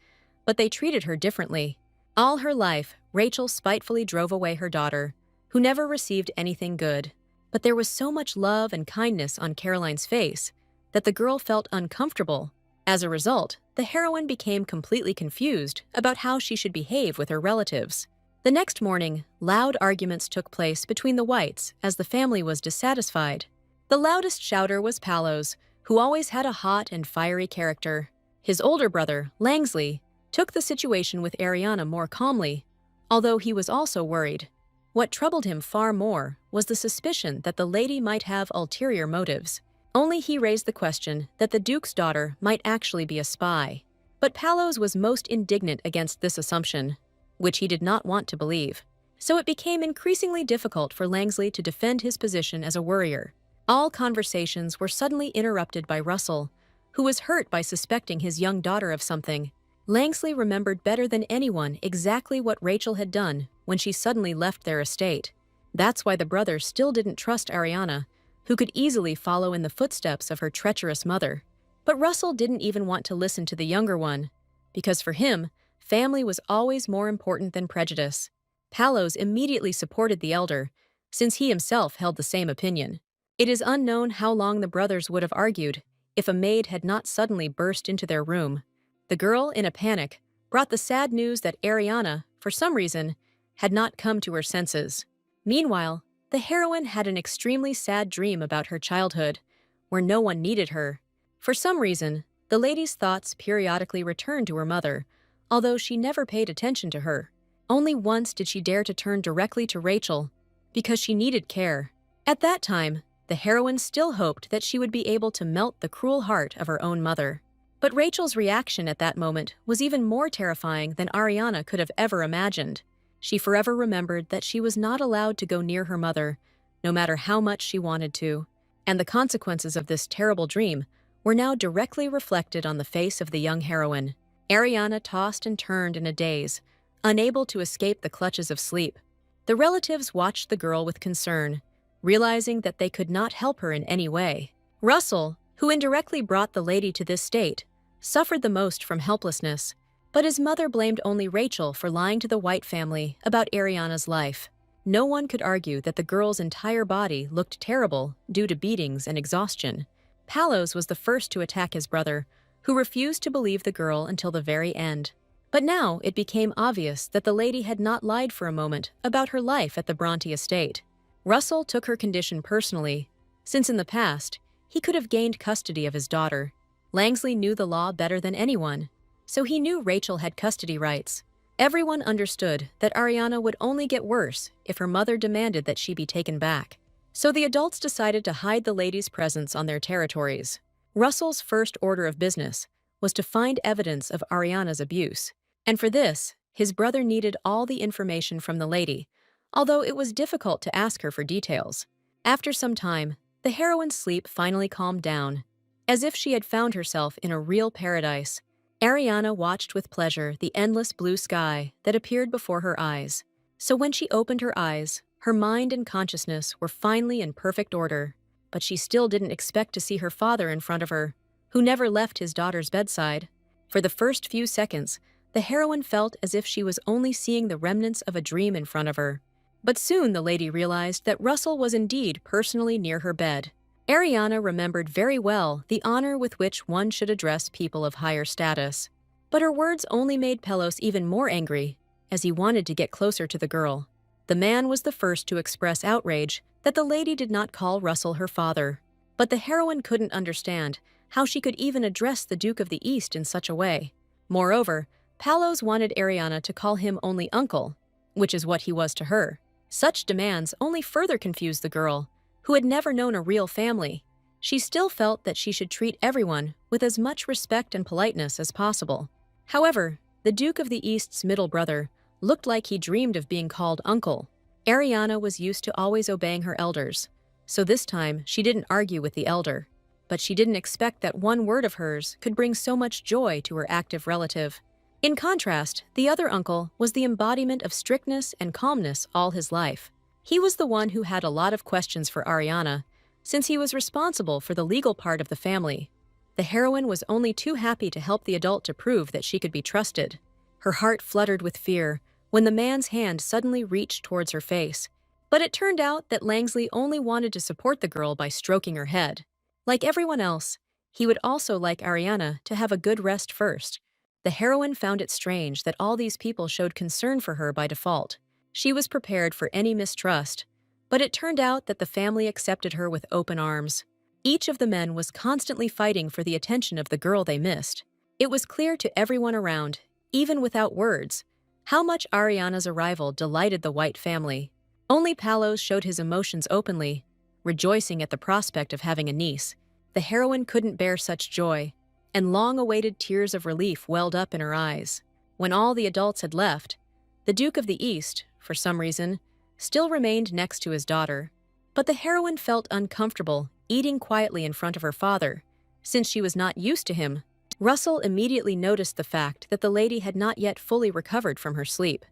but they treated her differently. All her life, Rachel spitefully drove away her daughter, who never received anything good. But there was so much love and kindness on Caroline's face that the girl felt uncomfortable. As a result, the heroine became completely confused about how she should behave with her relatives. The next morning, loud arguments took place between the Whites as the family was dissatisfied. The loudest shouter was Palos, who always had a hot and fiery character. His older brother, Langsley, took the situation with Ariana more calmly, although he was also worried. What troubled him far more was the suspicion that the lady might have ulterior motives. Only he raised the question that the Duke's daughter might actually be a spy. But Palos was most indignant against this assumption, which he did not want to believe. So it became increasingly difficult for Langsley to defend his position as a worrier. All conversations were suddenly interrupted by Russell, who was hurt by suspecting his young daughter of something. Langsley remembered better than anyone exactly what Rachel had done when she suddenly left their estate. That's why the brothers still didn't trust Ariana, who could easily follow in the footsteps of her treacherous mother. But Russell didn't even want to listen to the younger one, because for him, family was always more important than prejudice. Palos immediately supported the elder, since he himself held the same opinion. It is unknown how long the brothers would have argued if a maid had not suddenly burst into their room. The girl, in a panic, brought the sad news that Ariana, for some reason, had not come to her senses. Meanwhile, the heroine had an extremely sad dream about her childhood, where no one needed her. For some reason, the lady's thoughts periodically returned to her mother, although she never paid attention to her. Only once did she dare to turn directly to Rachel, because she needed care. At that time, the heroine still hoped that she would be able to melt the cruel heart of her own mother. But Rachel's reaction at that moment was even more terrifying than Ariana could have ever imagined. She forever remembered that she was not allowed to go near her mother, no matter how much she wanted to. And the consequences of this terrible dream were now directly reflected on the face of the young heroine. Ariana tossed and turned in a daze, unable to escape the clutches of sleep. The relatives watched the girl with concern, realizing that they could not help her in any way. Russell, who indirectly brought the lady to this state, suffered the most from helplessness, but his mother blamed only Rachel for lying to the White family about Ariana's life. No one could argue that the girl's entire body looked terrible due to beatings and exhaustion. Palos was the first to attack his brother, who refused to believe the girl until the very end. But now it became obvious that the lady had not lied for a moment about her life at the Bronte estate. Russell took her condition personally, since in the past, he could have gained custody of his daughter. Langsley knew the law better than anyone, so he knew Rachel had custody rights. Everyone understood that Ariana would only get worse if her mother demanded that she be taken back. So the adults decided to hide the lady's presence on their territories. Russell's first order of business was to find evidence of Ariana's abuse, and for this, his brother needed all the information from the lady, although it was difficult to ask her for details. After some time, the heroine's sleep finally calmed down, as if she had found herself in a real paradise. Ariana watched with pleasure the endless blue sky that appeared before her eyes. So when she opened her eyes, her mind and consciousness were finally in perfect order. But she still didn't expect to see her father in front of her, who never left his daughter's bedside. For the first few seconds, the heroine felt as if she was only seeing the remnants of a dream in front of her. But soon the lady realized that Russell was indeed personally near her bed. Ariana remembered very well the honor with which one should address people of higher status. But her words only made Palos even more angry, as he wanted to get closer to the girl. The man was the first to express outrage that the lady did not call Russell her father. But the heroine couldn't understand how she could even address the Duke of the East in such a way. Moreover, Palos wanted Ariana to call him only uncle, which is what he was to her. Such demands only further confused the girl, who had never known a real family. She still felt that she should treat everyone with as much respect and politeness as possible. However, the Duke of the East's middle brother looked like he dreamed of being called uncle. Ariana was used to always obeying her elders, so this time she didn't argue with the elder. But she didn't expect that one word of hers could bring so much joy to her active relative. In contrast, the other uncle was the embodiment of strictness and calmness all his life. He was the one who had a lot of questions for Ariana, since he was responsible for the legal part of the family. The heroine was only too happy to help the adult to prove that she could be trusted. Her heart fluttered with fear when the man's hand suddenly reached towards her face. But it turned out that Langsley only wanted to support the girl by stroking her head. Like everyone else, he would also like Ariana to have a good rest first. The heroine found it strange that all these people showed concern for her by default. She was prepared for any mistrust, but it turned out that the family accepted her with open arms. Each of the men was constantly fighting for the attention of the girl they missed. It was clear to everyone around, even without words, how much Ariana's arrival delighted the White family. Only Palos showed his emotions openly, rejoicing at the prospect of having a niece. The heroine couldn't bear such joy, and long-awaited tears of relief welled up in her eyes. When all the adults had left, the Duke of the East, for some reason, still remained next to his daughter. But the heroine felt uncomfortable eating quietly in front of her father, since she was not used to him. Russell immediately noticed the fact that the lady had not yet fully recovered from her sleep.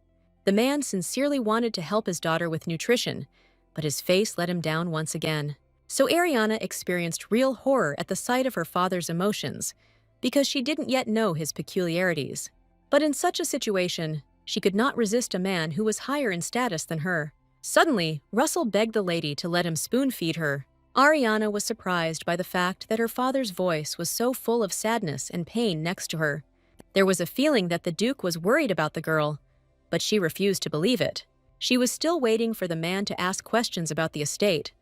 The man sincerely wanted to help his daughter with nutrition, but his face let him down once again. So Ariana experienced real horror at the sight of her father's emotions, because she didn't yet know his peculiarities. But in such a situation, she could not resist a man who was higher in status than her. Suddenly, Russell begged the lady to let him spoon-feed her. Ariana was surprised by the fact that her father's voice was so full of sadness and pain next to her. There was a feeling that the Duke was worried about the girl, but she refused to believe it. She was still waiting for the man to ask questions about the estate,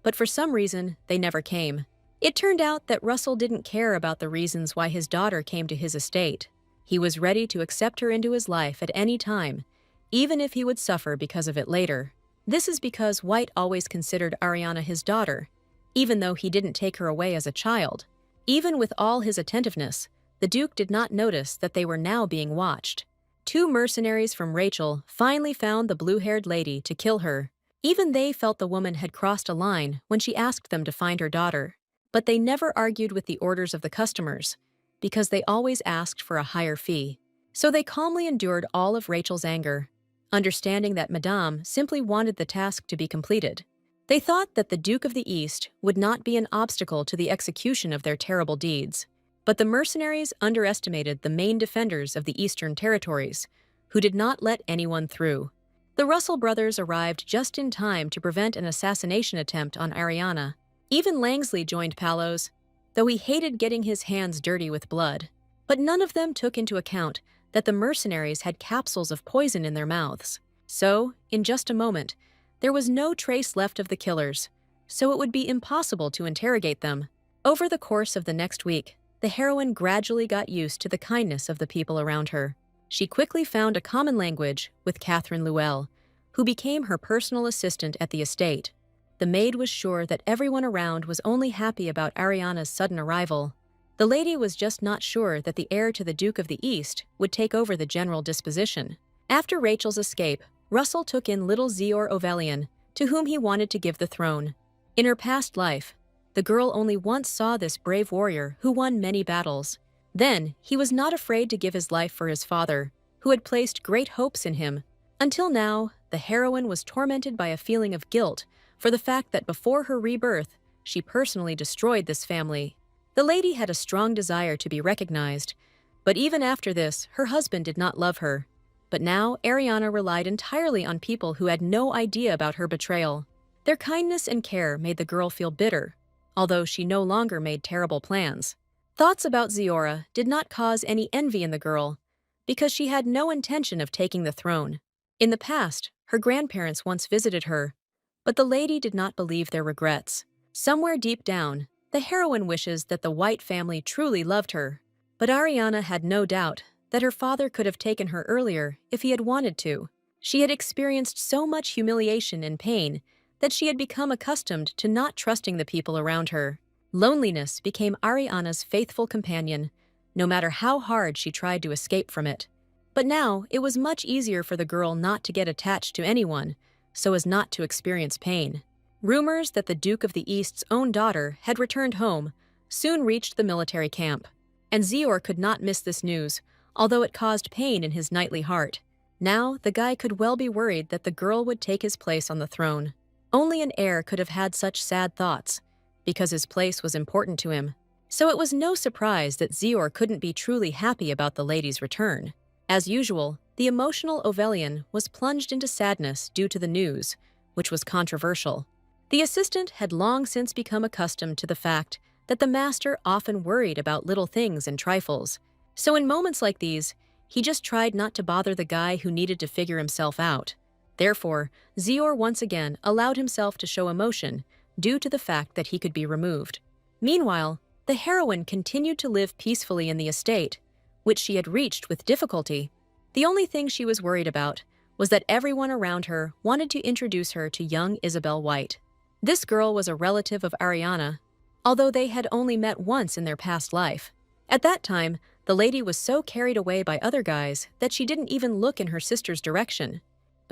but for some reason, they never came. It turned out that Russell didn't care about the reasons why his daughter came to his estate. He was ready to accept her into his life at any time, even if he would suffer because of it later. This is because White always considered Ariana his daughter, even though he didn't take her away as a child. Even with all his attentiveness, the Duke did not notice that they were now being watched. Two mercenaries from Rachel finally found the blue-haired lady to kill her. Even they felt the woman had crossed a line when she asked them to find her daughter. But they never argued with the orders of the customers, because they always asked for a higher fee. So they calmly endured all of Rachel's anger, understanding that Madame simply wanted the task to be completed. They thought that the Duke of the East would not be an obstacle to the execution of their terrible deeds. But the mercenaries underestimated the main defenders of the Eastern territories, who did not let anyone through. The Russell brothers arrived just in time to prevent an assassination attempt on Ariana. Even Langsley joined Palos, though he hated getting his hands dirty with blood. But none of them took into account that the mercenaries had capsules of poison in their mouths. So, in just a moment, there was no trace left of the killers, so it would be impossible to interrogate them. Over the course of the next week, the heroine gradually got used to the kindness of the people around her. She quickly found a common language with Catherine Luell, who became her personal assistant at the estate. The maid was sure that everyone around was only happy about Ariana's sudden arrival. The lady was just not sure that the heir to the Duke of the East would take over the general disposition. After Rachel's escape, Russell took in little Zior Ovelian, to whom he wanted to give the throne. In her past life, the girl only once saw this brave warrior who won many battles. Then, he was not afraid to give his life for his father, who had placed great hopes in him. Until now, the heroine was tormented by a feeling of guilt for the fact that before her rebirth, she personally destroyed this family. The lady had a strong desire to be recognized, but even after this, her husband did not love her. But now, Ariana relied entirely on people who had no idea about her betrayal. Their kindness and care made the girl feel bitter, although she no longer made terrible plans. Thoughts about Ziora did not cause any envy in the girl, because she had no intention of taking the throne. In the past, her grandparents once visited her, but the lady did not believe their regrets. Somewhere deep down, the heroine wishes that the White family truly loved her. But Ariana had no doubt that her father could have taken her earlier if he had wanted to. She had experienced so much humiliation and pain that she had become accustomed to not trusting the people around her. Loneliness became Ariana's faithful companion, no matter how hard she tried to escape from it. But now, it was much easier for the girl not to get attached to anyone, so as not to experience pain. Rumors that the Duke of the East's own daughter had returned home soon reached the military camp, and Zior could not miss this news, although it caused pain in his knightly heart. Now, the guy could well be worried that the girl would take his place on the throne. Only an heir could have had such sad thoughts, because his place was important to him. So it was no surprise that Zior couldn't be truly happy about the lady's return. As usual, the emotional Ovelian was plunged into sadness due to the news, which was controversial. The assistant had long since become accustomed to the fact that the master often worried about little things and trifles. So in moments like these, he just tried not to bother the guy who needed to figure himself out. Therefore, Zior once again allowed himself to show emotion due to the fact that he could be removed. Meanwhile, the heroine continued to live peacefully in the estate, which she had reached with difficulty. The only thing she was worried about was that everyone around her wanted to introduce her to young Isabel White. This girl was a relative of Ariana, although they had only met once in their past life. At that time, the lady was so carried away by other guys that she didn't even look in her sister's direction.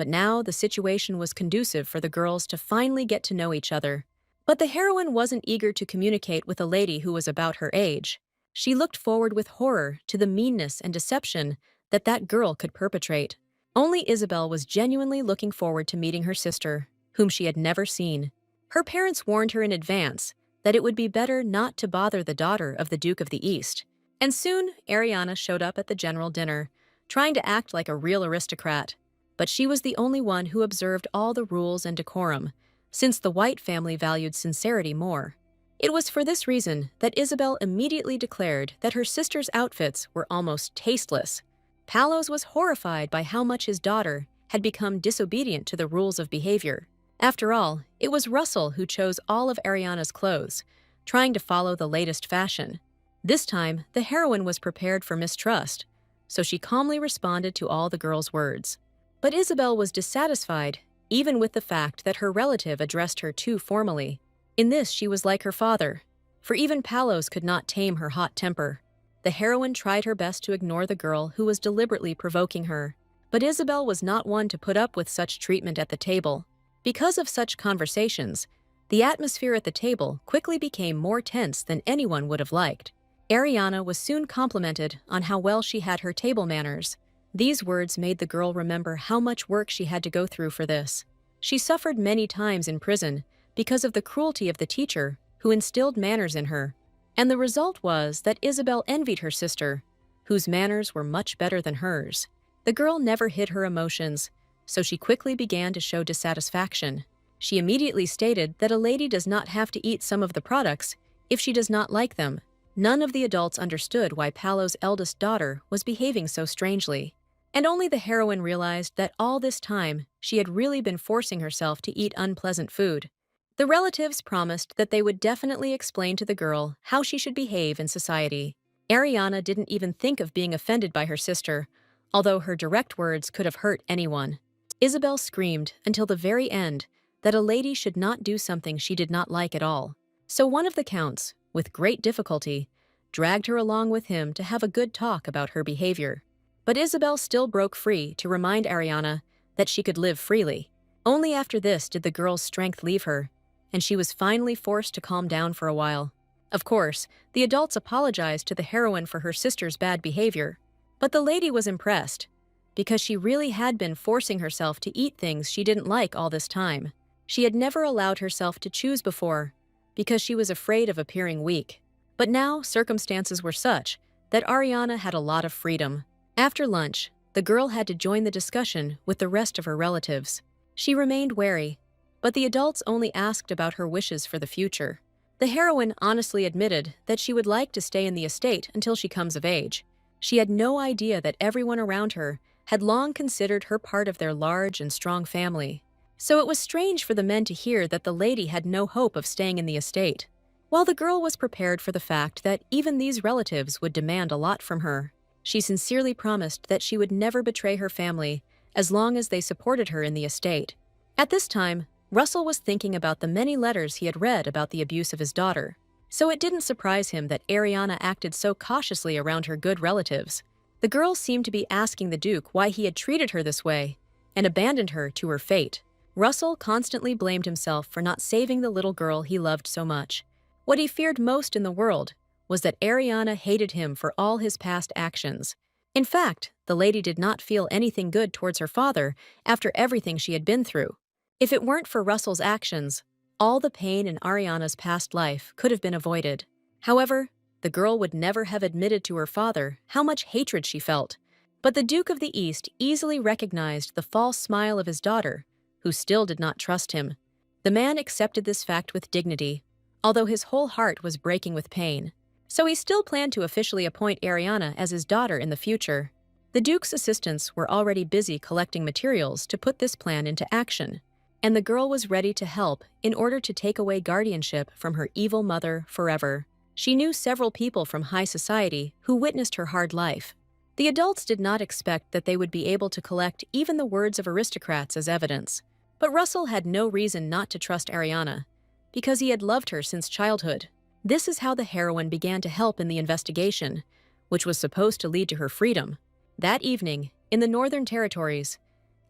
but now the situation was conducive for the girls to finally get to know each other. But the heroine wasn't eager to communicate with a lady who was about her age. She looked forward with horror to the meanness and deception that girl could perpetrate. Only Isabel was genuinely looking forward to meeting her sister, whom she had never seen. Her parents warned her in advance that it would be better not to bother the daughter of the Duke of the East. And soon, Ariana showed up at the general dinner, trying to act like a real aristocrat. But she was the only one who observed all the rules and decorum, since the White family valued sincerity more. It was for this reason that Isabel immediately declared that her sister's outfits were almost tasteless. Palos was horrified by how much his daughter had become disobedient to the rules of behavior. After all, it was Russell who chose all of Ariana's clothes, trying to follow the latest fashion. This time, the heroine was prepared for mistrust, so she calmly responded to all the girls' words. But Isabel was dissatisfied, even with the fact that her relative addressed her too formally. In this, she was like her father, for even Palos could not tame her hot temper. The heroine tried her best to ignore the girl who was deliberately provoking her, but Isabel was not one to put up with such treatment at the table. Because of such conversations, the atmosphere at the table quickly became more tense than anyone would have liked. Ariana was soon complimented on how well she had her table manners. These words made the girl remember how much work she had to go through for this. She suffered many times in prison because of the cruelty of the teacher who instilled manners in her. And the result was that Isabel envied her sister, whose manners were much better than hers. The girl never hid her emotions, so she quickly began to show dissatisfaction. She immediately stated that a lady does not have to eat some of the products if she does not like them. None of the adults understood why Palos' eldest daughter was behaving so strangely. And only the heroine realized that all this time she had really been forcing herself to eat unpleasant food. The relatives promised that they would definitely explain to the girl how she should behave in society. Ariana didn't even think of being offended by her sister, although her direct words could have hurt anyone. Isabel screamed until the very end that a lady should not do something she did not like at all. So one of the counts, with great difficulty, dragged her along with him to have a good talk about her behavior. But Isabel still broke free to remind Ariana that she could live freely. Only after this did the girl's strength leave her, and she was finally forced to calm down for a while. Of course, the adults apologized to the heroine for her sister's bad behavior, but the lady was impressed, because she really had been forcing herself to eat things she didn't like all this time. She had never allowed herself to choose before, because she was afraid of appearing weak. But now circumstances were such that Ariana had a lot of freedom. After lunch, the girl had to join the discussion with the rest of her relatives. She remained wary, but the adults only asked about her wishes for the future. The heroine honestly admitted that she would like to stay in the estate until she comes of age. She had no idea that everyone around her had long considered her part of their large and strong family. So it was strange for the men to hear that the lady had no hope of staying in the estate, while the girl was prepared for the fact that even these relatives would demand a lot from her. She sincerely promised that she would never betray her family as long as they supported her in the estate. At this time, Russell was thinking about the many letters he had read about the abuse of his daughter, so it didn't surprise him that Ariana acted so cautiously around her good relatives. The girl seemed to be asking the Duke why he had treated her this way and abandoned her to her fate. Russell constantly blamed himself for not saving the little girl he loved so much. What he feared most in the world was that Ariana hated him for all his past actions. In fact, the lady did not feel anything good towards her father after everything she had been through. If it weren't for Russell's actions, all the pain in Ariana's past life could have been avoided. However, the girl would never have admitted to her father how much hatred she felt. But the Duke of the East easily recognized the false smile of his daughter, who still did not trust him. The man accepted this fact with dignity, although his whole heart was breaking with pain. So he still planned to officially appoint Ariana as his daughter in the future. The Duke's assistants were already busy collecting materials to put this plan into action, and the girl was ready to help in order to take away guardianship from her evil mother forever. She knew several people from high society who witnessed her hard life. The adults did not expect that they would be able to collect even the words of aristocrats as evidence. But Russell had no reason not to trust Ariana, because he had loved her since childhood. This is how the heroine began to help in the investigation, which was supposed to lead to her freedom. That evening, in the Northern Territories,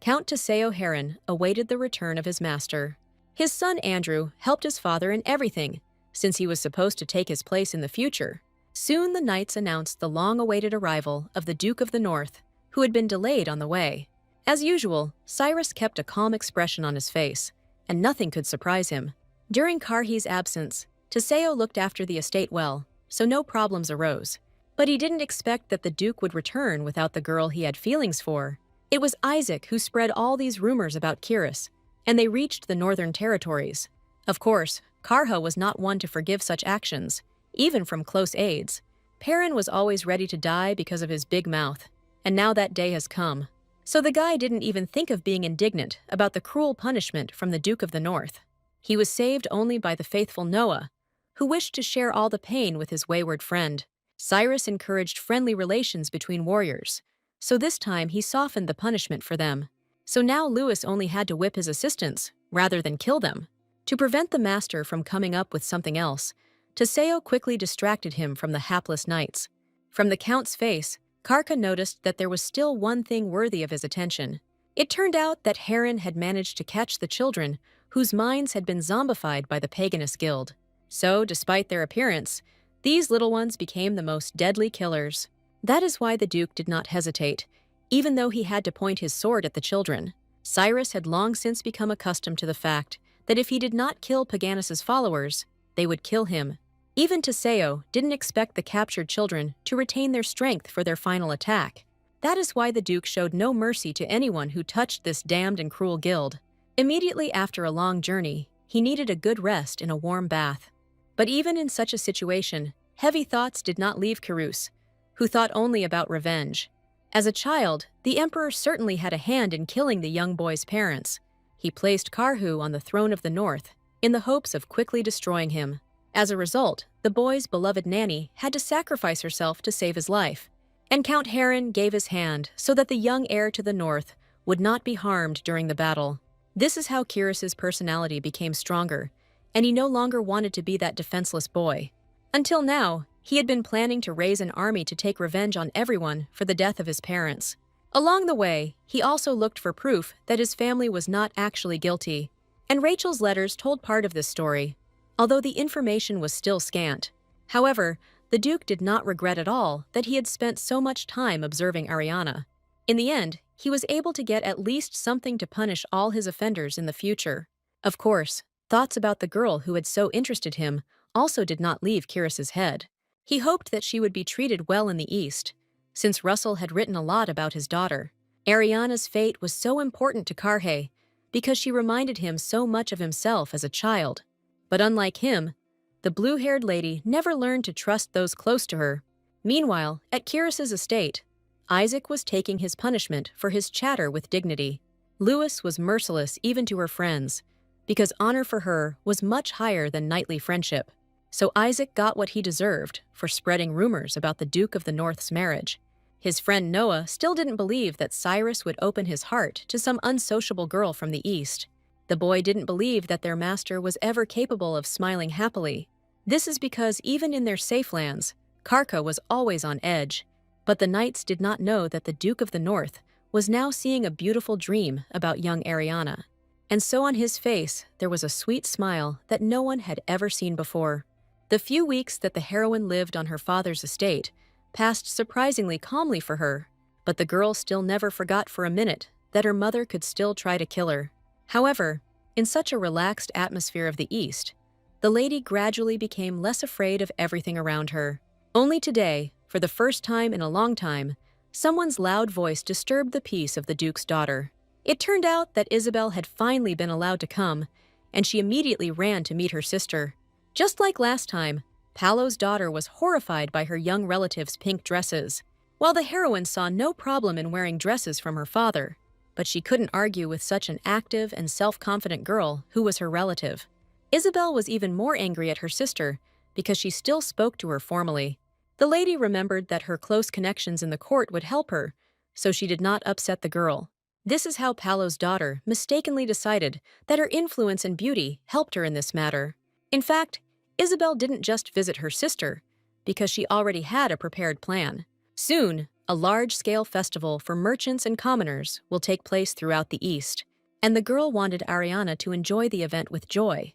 Count Taseo Heron awaited the return of his master. His son Andrew helped his father in everything, since he was supposed to take his place in the future. Soon the knights announced the long-awaited arrival of the Duke of the North, who had been delayed on the way. As usual, Cyrus kept a calm expression on his face, and nothing could surprise him. During Karhi's absence, Taseo looked after the estate well, so no problems arose. But he didn't expect that the Duke would return without the girl he had feelings for. It was Isaac who spread all these rumors about Kiris, and they reached the northern territories. Of course, Karha was not one to forgive such actions, even from close aides. Perrin was always ready to die because of his big mouth, and now that day has come. So the guy didn't even think of being indignant about the cruel punishment from the Duke of the North. He was saved only by the faithful Noah, who wished to share all the pain with his wayward friend. Cyrus encouraged friendly relations between warriors, so this time he softened the punishment for them. So now Lewis only had to whip his assistants, rather than kill them. To prevent the master from coming up with something else, Taseo quickly distracted him from the hapless knights. From the Count's face, Karka noticed that there was still one thing worthy of his attention. It turned out that Heron had managed to catch the children whose minds had been zombified by the Paganist Guild. So, despite their appearance, these little ones became the most deadly killers. That is why the Duke did not hesitate, even though he had to point his sword at the children. Cyrus had long since become accustomed to the fact that if he did not kill Paganis's followers, they would kill him. Even Taseo didn't expect the captured children to retain their strength for their final attack. That is why the Duke showed no mercy to anyone who touched this damned and cruel guild. Immediately after a long journey, he needed a good rest in a warm bath. But even in such a situation, heavy thoughts did not leave Kirus, who thought only about revenge. As a child, the Emperor certainly had a hand in killing the young boy's parents. He placed Karhu on the throne of the North, in the hopes of quickly destroying him. As a result, the boy's beloved nanny had to sacrifice herself to save his life, and Count Heron gave his hand so that the young heir to the North would not be harmed during the battle. This is how Kirus's personality became stronger, and he no longer wanted to be that defenseless boy. Until now, he had been planning to raise an army to take revenge on everyone for the death of his parents. Along the way, he also looked for proof that his family was not actually guilty, and Rachel's letters told part of this story, although the information was still scant. However, the Duke did not regret at all that he had spent so much time observing Ariana. In the end, he was able to get at least something to punish all his offenders in the future. Of course, thoughts about the girl who had so interested him also did not leave Kirus's head. He hoped that she would be treated well in the East, since Russell had written a lot about his daughter. Ariana's fate was so important to Karhe because she reminded him so much of himself as a child. But unlike him, the blue-haired lady never learned to trust those close to her. Meanwhile, at Kirus's estate, Isaac was taking his punishment for his chatter with dignity. Lewis was merciless even to her friends, because honor for her was much higher than knightly friendship. So Isaac got what he deserved for spreading rumors about the Duke of the North's marriage. His friend Noah still didn't believe that Cyrus would open his heart to some unsociable girl from the East. The boy didn't believe that their master was ever capable of smiling happily. This is because even in their safe lands, Karka was always on edge. But the knights did not know that the Duke of the North was now seeing a beautiful dream about young Ariana. And so on his face, there was a sweet smile that no one had ever seen before. The few weeks that the heroine lived on her father's estate passed surprisingly calmly for her, but the girl still never forgot for a minute that her mother could still try to kill her. However, in such a relaxed atmosphere of the East, the lady gradually became less afraid of everything around her. Only today, for the first time in a long time, someone's loud voice disturbed the peace of the Duke's daughter. It turned out that Isabel had finally been allowed to come, and she immediately ran to meet her sister. Just like last time, Paolo's daughter was horrified by her young relative's pink dresses, while the heroine saw no problem in wearing dresses from her father. But she couldn't argue with such an active and self-confident girl who was her relative. Isabel was even more angry at her sister because she still spoke to her formally. The lady remembered that her close connections in the court would help her, so she did not upset the girl. This is how Paolo's daughter mistakenly decided that her influence and beauty helped her in this matter. In fact, Isabel didn't just visit her sister because she already had a prepared plan. Soon, a large-scale festival for merchants and commoners will take place throughout the East, and the girl wanted Ariana to enjoy the event with joy,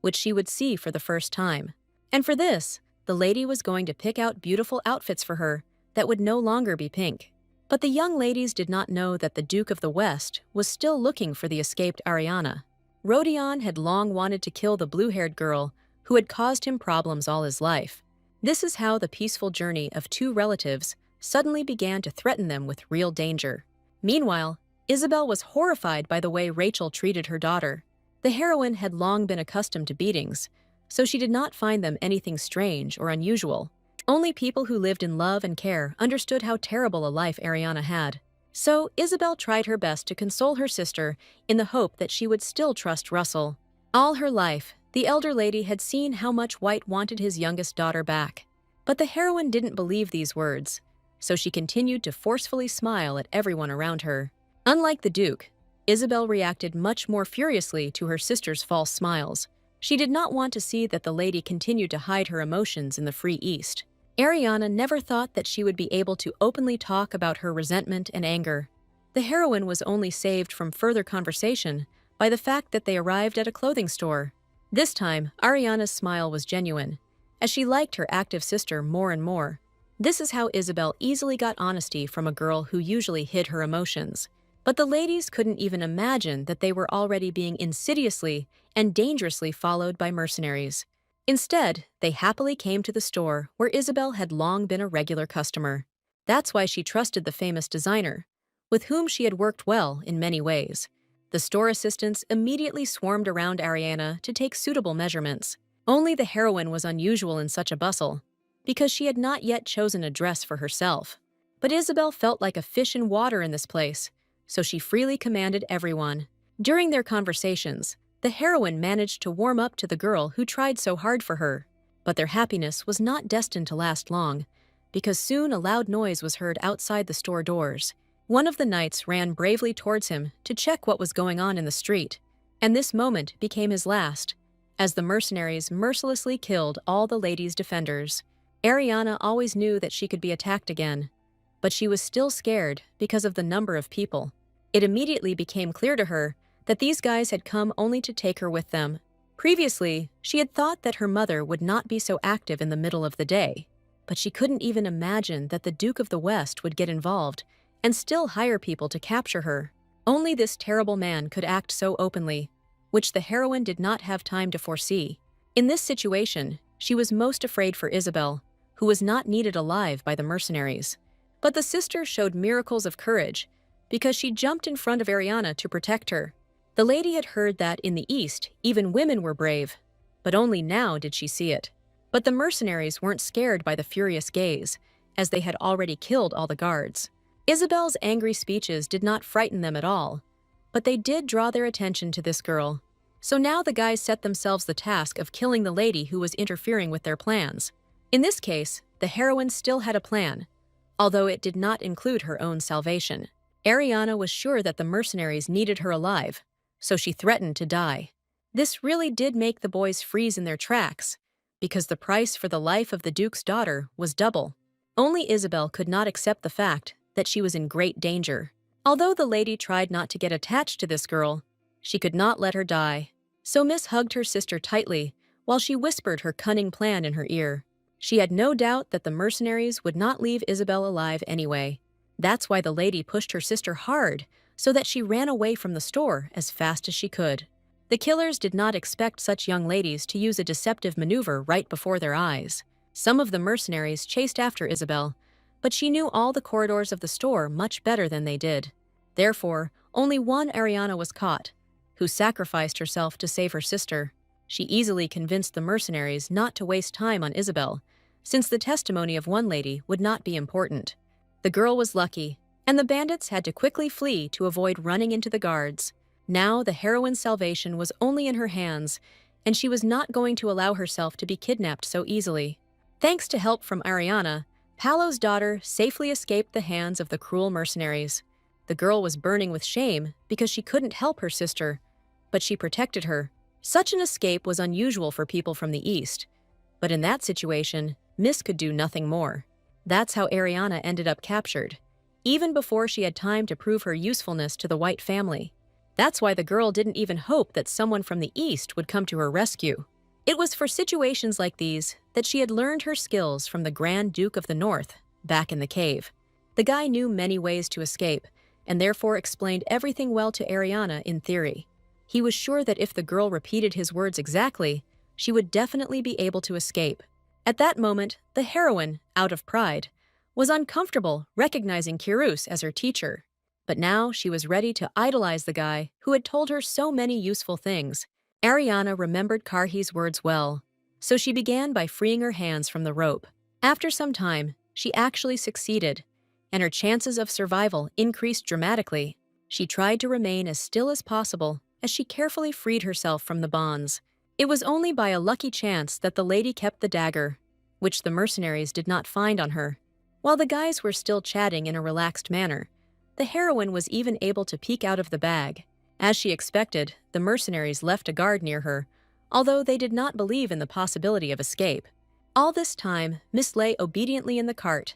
which she would see for the first time. And for this, the lady was going to pick out beautiful outfits for her that would no longer be pink. But the young ladies did not know that the Duke of the West was still looking for the escaped Ariana. Rodion had long wanted to kill the blue-haired girl who had caused him problems all his life. This is how the peaceful journey of two relatives suddenly began to threaten them with real danger. Meanwhile, Isabel was horrified by the way Rachel treated her daughter. The heroine had long been accustomed to beatings, so she did not find them anything strange or unusual. Only people who lived in love and care understood how terrible a life Ariana had. So Isabel tried her best to console her sister in the hope that she would still trust Russell. All her life, the elder lady had seen how much White wanted his youngest daughter back. But the heroine didn't believe these words, so she continued to forcefully smile at everyone around her. Unlike the Duke, Isabel reacted much more furiously to her sister's false smiles. She did not want to see that the lady continued to hide her emotions in the Free East. Ariana never thought that she would be able to openly talk about her resentment and anger. The heroine was only saved from further conversation by the fact that they arrived at a clothing store. This time, Ariana's smile was genuine, as she liked her active sister more and more. This is how Isabel easily got honesty from a girl who usually hid her emotions. But the ladies couldn't even imagine that they were already being insidiously and dangerously followed by mercenaries. Instead, they happily came to the store where Isabel had long been a regular customer. That's why she trusted the famous designer, with whom she had worked well in many ways. The store assistants immediately swarmed around Ariana to take suitable measurements. Only the heroine was unusual in such a bustle, because she had not yet chosen a dress for herself. But Isabel felt like a fish in water in this place, so she freely commanded everyone. During their conversations, the heroine managed to warm up to the girl who tried so hard for her. But their happiness was not destined to last long, because soon a loud noise was heard outside the store doors. One of the knights ran bravely towards him to check what was going on in the street, and this moment became his last, as the mercenaries mercilessly killed all the ladies' defenders. Ariana always knew that she could be attacked again, but she was still scared because of the number of people. It immediately became clear to her that these guys had come only to take her with them. Previously, she had thought that her mother would not be so active in the middle of the day, but she couldn't even imagine that the Duke of the West would get involved and still hire people to capture her. Only this terrible man could act so openly, which the heroine did not have time to foresee. In this situation, she was most afraid for Isabel, who was not needed alive by the mercenaries. But the sister showed miracles of courage, because she jumped in front of Ariana to protect her. The lady had heard that in the East, even women were brave, but only now did she see it. But the mercenaries weren't scared by the furious gaze, as they had already killed all the guards. Isabel's angry speeches did not frighten them at all, but they did draw their attention to this girl. So now the guys set themselves the task of killing the lady who was interfering with their plans. In this case, the heroine still had a plan, although it did not include her own salvation. Ariana was sure that the mercenaries needed her alive, so she threatened to die. This really did make the boys freeze in their tracks, because the price for the life of the Duke's daughter was double. Only Isabel could not accept the fact that she was in great danger. Although the lady tried not to get attached to this girl, she could not let her die. So Miss hugged her sister tightly while she whispered her cunning plan in her ear. She had no doubt that the mercenaries would not leave Isabel alive anyway. That's why the lady pushed her sister hard, so that she ran away from the store as fast as she could. The killers did not expect such young ladies to use a deceptive maneuver right before their eyes. Some of the mercenaries chased after Isabel, but she knew all the corridors of the store much better than they did. Therefore, only one Ariana was caught, who sacrificed herself to save her sister. She easily convinced the mercenaries not to waste time on Isabel, since the testimony of one lady would not be important. The girl was lucky, and the bandits had to quickly flee to avoid running into the guards. Now the heroine's salvation was only in her hands, and she was not going to allow herself to be kidnapped so easily. Thanks to help from Ariana, Paolo's daughter safely escaped the hands of the cruel mercenaries. The girl was burning with shame because she couldn't help her sister, but she protected her. Such an escape was unusual for people from the East, but in that situation, Miss could do nothing more. That's how Ariana ended up captured, even before she had time to prove her usefulness to the White family. That's why the girl didn't even hope that someone from the East would come to her rescue. It was for situations like these that she had learned her skills from the Grand Duke of the North, back in the cave. The guy knew many ways to escape, and therefore explained everything well to Ariana in theory. He was sure that if the girl repeated his words exactly, she would definitely be able to escape. At that moment, the heroine, out of pride, was uncomfortable recognizing Kirus as her teacher. But now she was ready to idolize the guy who had told her so many useful things. Ariana remembered Karhi's words well, so she began by freeing her hands from the rope. After some time, she actually succeeded, and her chances of survival increased dramatically. She tried to remain as still as possible as she carefully freed herself from the bonds. It was only by a lucky chance that the lady kept the dagger, which the mercenaries did not find on her. While the guys were still chatting in a relaxed manner, the heroine was even able to peek out of the bag. As she expected, the mercenaries left a guard near her, although they did not believe in the possibility of escape. All this time, Miss lay obediently in the cart,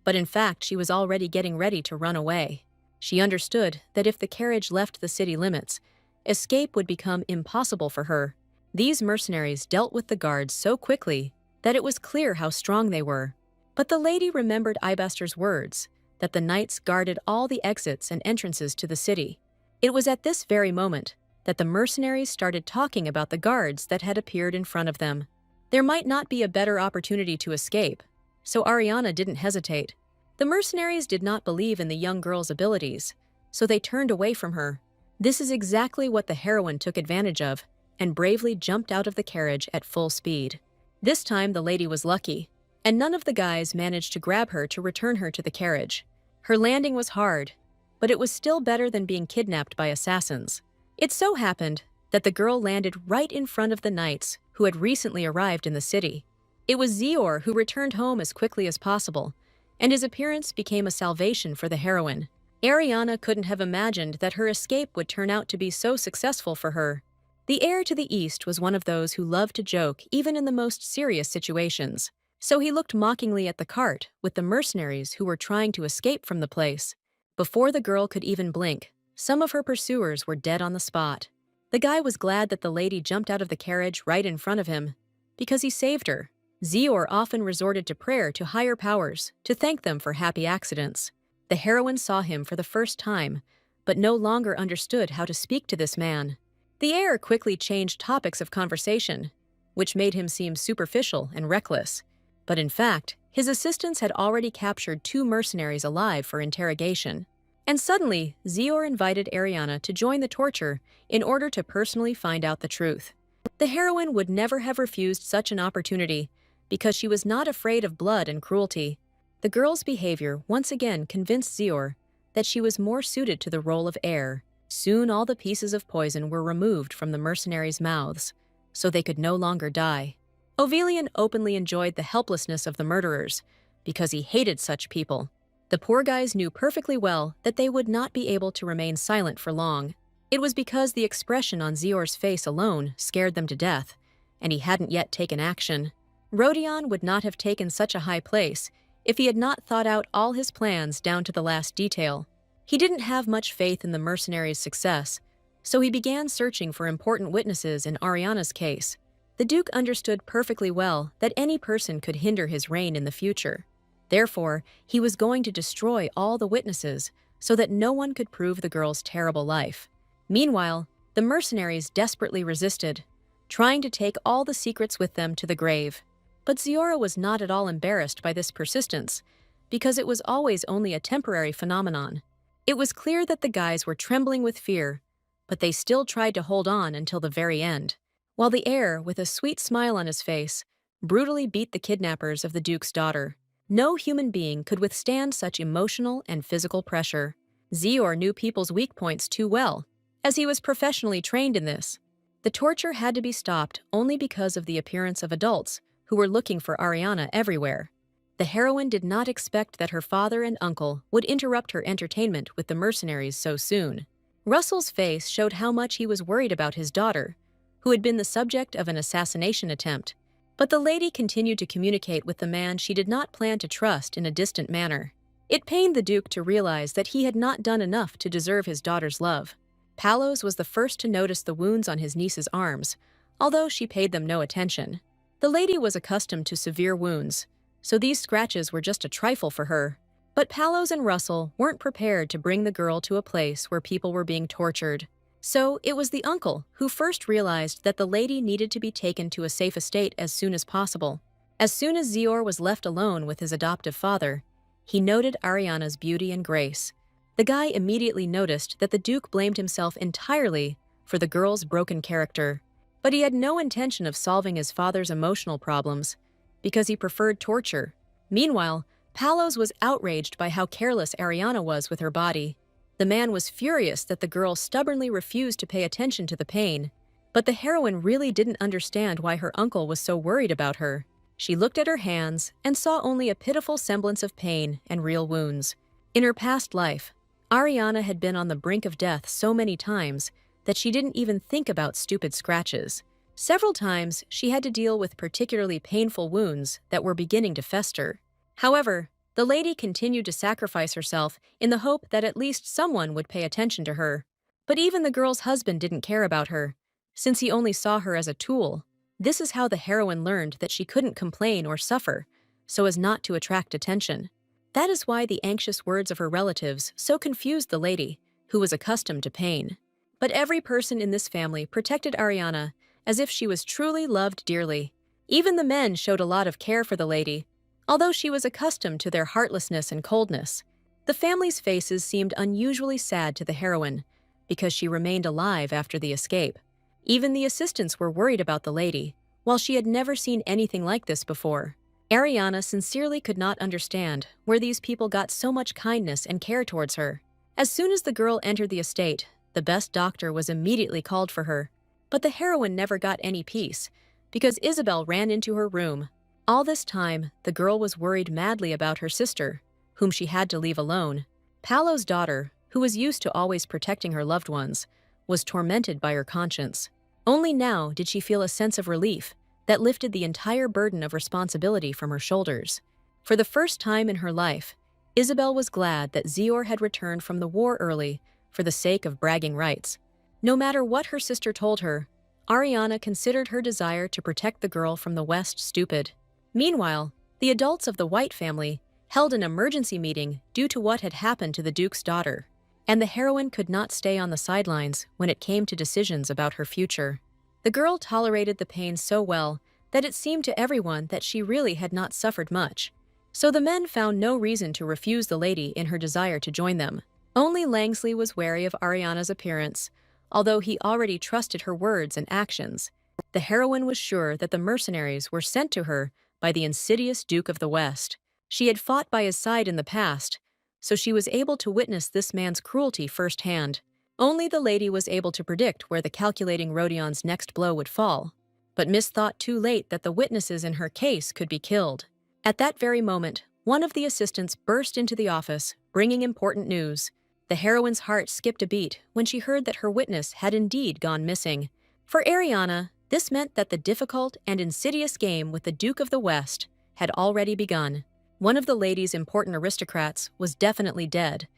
but in fact she was already getting ready to run away. She understood that if the carriage left the city limits, escape would become impossible for her. These mercenaries dealt with the guards so quickly that it was clear how strong they were. But the lady remembered Ibaster's words, that the knights guarded all the exits and entrances to the city. It was at this very moment that the mercenaries started talking about the guards that had appeared in front of them. There might not be a better opportunity to escape, so Ariana didn't hesitate. The mercenaries did not believe in the young girl's abilities, so they turned away from her. This is exactly what the heroine took advantage of, and bravely jumped out of the carriage at full speed. This time the lady was lucky, and none of the guys managed to grab her to return her to the carriage. Her landing was hard, but it was still better than being kidnapped by assassins. It so happened that the girl landed right in front of the knights who had recently arrived in the city. It was Zior who returned home as quickly as possible, and his appearance became a salvation for the heroine. Ariana couldn't have imagined that her escape would turn out to be so successful for her. The heir to the East was one of those who loved to joke even in the most serious situations, so he looked mockingly at the cart with the mercenaries who were trying to escape from the place. Before the girl could even blink, some of her pursuers were dead on the spot. The guy was glad that the lady jumped out of the carriage right in front of him, because he saved her. Zior often resorted to prayer to higher powers to thank them for happy accidents. The heroine saw him for the first time, but no longer understood how to speak to this man. The heir quickly changed topics of conversation, which made him seem superficial and reckless. But in fact, his assistants had already captured 2 mercenaries alive for interrogation. And suddenly, Zior invited Ariana to join the torture in order to personally find out the truth. The heroine would never have refused such an opportunity because she was not afraid of blood and cruelty. The girl's behavior once again convinced Zior that she was more suited to the role of heir. Soon all the pieces of poison were removed from the mercenaries' mouths, so they could no longer die. Ovelian openly enjoyed the helplessness of the murderers because he hated such people. The poor guys knew perfectly well that they would not be able to remain silent for long. It was because the expression on Zior's face alone scared them to death, and he hadn't yet taken action. Rodion would not have taken such a high place if he had not thought out all his plans down to the last detail. He didn't have much faith in the mercenaries' success, so he began searching for important witnesses in Ariana's case. The Duke understood perfectly well that any person could hinder his reign in the future. Therefore, he was going to destroy all the witnesses so that no one could prove the girl's terrible life. Meanwhile, the mercenaries desperately resisted, trying to take all the secrets with them to the grave. But Ziora was not at all embarrassed by this persistence, because it was always only a temporary phenomenon. It was clear that the guys were trembling with fear, but they still tried to hold on until the very end, while the heir, with a sweet smile on his face, brutally beat the kidnappers of the Duke's daughter. No human being could withstand such emotional and physical pressure. Zior knew people's weak points too well, as he was professionally trained in this. The torture had to be stopped only because of the appearance of adults who were looking for Ariana everywhere. The heroine did not expect that her father and uncle would interrupt her entertainment with the mercenaries so soon. Russell's face showed how much he was worried about his daughter, who had been the subject of an assassination attempt, But the lady continued to communicate with the man she did not plan to trust in a distant manner. It pained the Duke to realize that he had not done enough to deserve his daughter's love. Palos was the first to notice the wounds on his niece's arms, although she paid them no attention. The lady was accustomed to severe wounds, so these scratches were just a trifle for her. But Palos and Russell weren't prepared to bring the girl to a place where people were being tortured. So it was the uncle who first realized that the lady needed to be taken to a safe estate as soon as possible. As soon as Zior was left alone with his adoptive father, he noted Ariana's beauty and grace. The guy immediately noticed that the Duke blamed himself entirely for the girl's broken character. But he had no intention of solving his father's emotional problems, because he preferred torture. Meanwhile, Palos was outraged by how careless Ariana was with her body. The man was furious that the girl stubbornly refused to pay attention to the pain. But the heroine really didn't understand why her uncle was so worried about her. She looked at her hands and saw only a pitiful semblance of pain and real wounds. In her past life, Ariana had been on the brink of death so many times that she didn't even think about stupid scratches. Several times, she had to deal with particularly painful wounds that were beginning to fester. However, the lady continued to sacrifice herself in the hope that at least someone would pay attention to her. But even the girl's husband didn't care about her, since he only saw her as a tool. This is how the heroine learned that she couldn't complain or suffer, so as not to attract attention. That is why the anxious words of her relatives so confused the lady, who was accustomed to pain. But every person in this family protected Ariana as if she was truly loved dearly. Even the men showed a lot of care for the lady, although she was accustomed to their heartlessness and coldness. The family's faces seemed unusually sad to the heroine, because she remained alive after the escape. Even the assistants were worried about the lady, while she had never seen anything like this before. Ariana sincerely could not understand where these people got so much kindness and care towards her. As soon as the girl entered the estate, the best doctor was immediately called for her. But the heroine never got any peace, because Isabel ran into her room. All this time, the girl was worried madly about her sister, whom she had to leave alone. Paolo's daughter, who was used to always protecting her loved ones, was tormented by her conscience. Only now did she feel a sense of relief that lifted the entire burden of responsibility from her shoulders. For the first time in her life, Isabel was glad that Zior had returned from the war early for the sake of bragging rights. No matter what her sister told her, Ariana considered her desire to protect the girl from the West stupid. Meanwhile, the adults of the White family held an emergency meeting due to what had happened to the Duke's daughter, and the heroine could not stay on the sidelines when it came to decisions about her future. The girl tolerated the pain so well that it seemed to everyone that she really had not suffered much. So the men found no reason to refuse the lady in her desire to join them. Only Langsley was wary of Ariana's appearance, although he already trusted her words and actions. The heroine was sure that the mercenaries were sent to her by the insidious Duke of the West. She had fought by his side in the past, so she was able to witness this man's cruelty firsthand. Only the lady was able to predict where the calculating Rodion's next blow would fall. But Miss thought too late that the witnesses in her case could be killed. At that very moment, one of the assistants burst into the office, bringing important news. The heroine's heart skipped a beat when she heard that her witness had indeed gone missing. For Ariana, this meant that the difficult and insidious game with the Duke of the West had already begun. One of the lady's important aristocrats was definitely dead,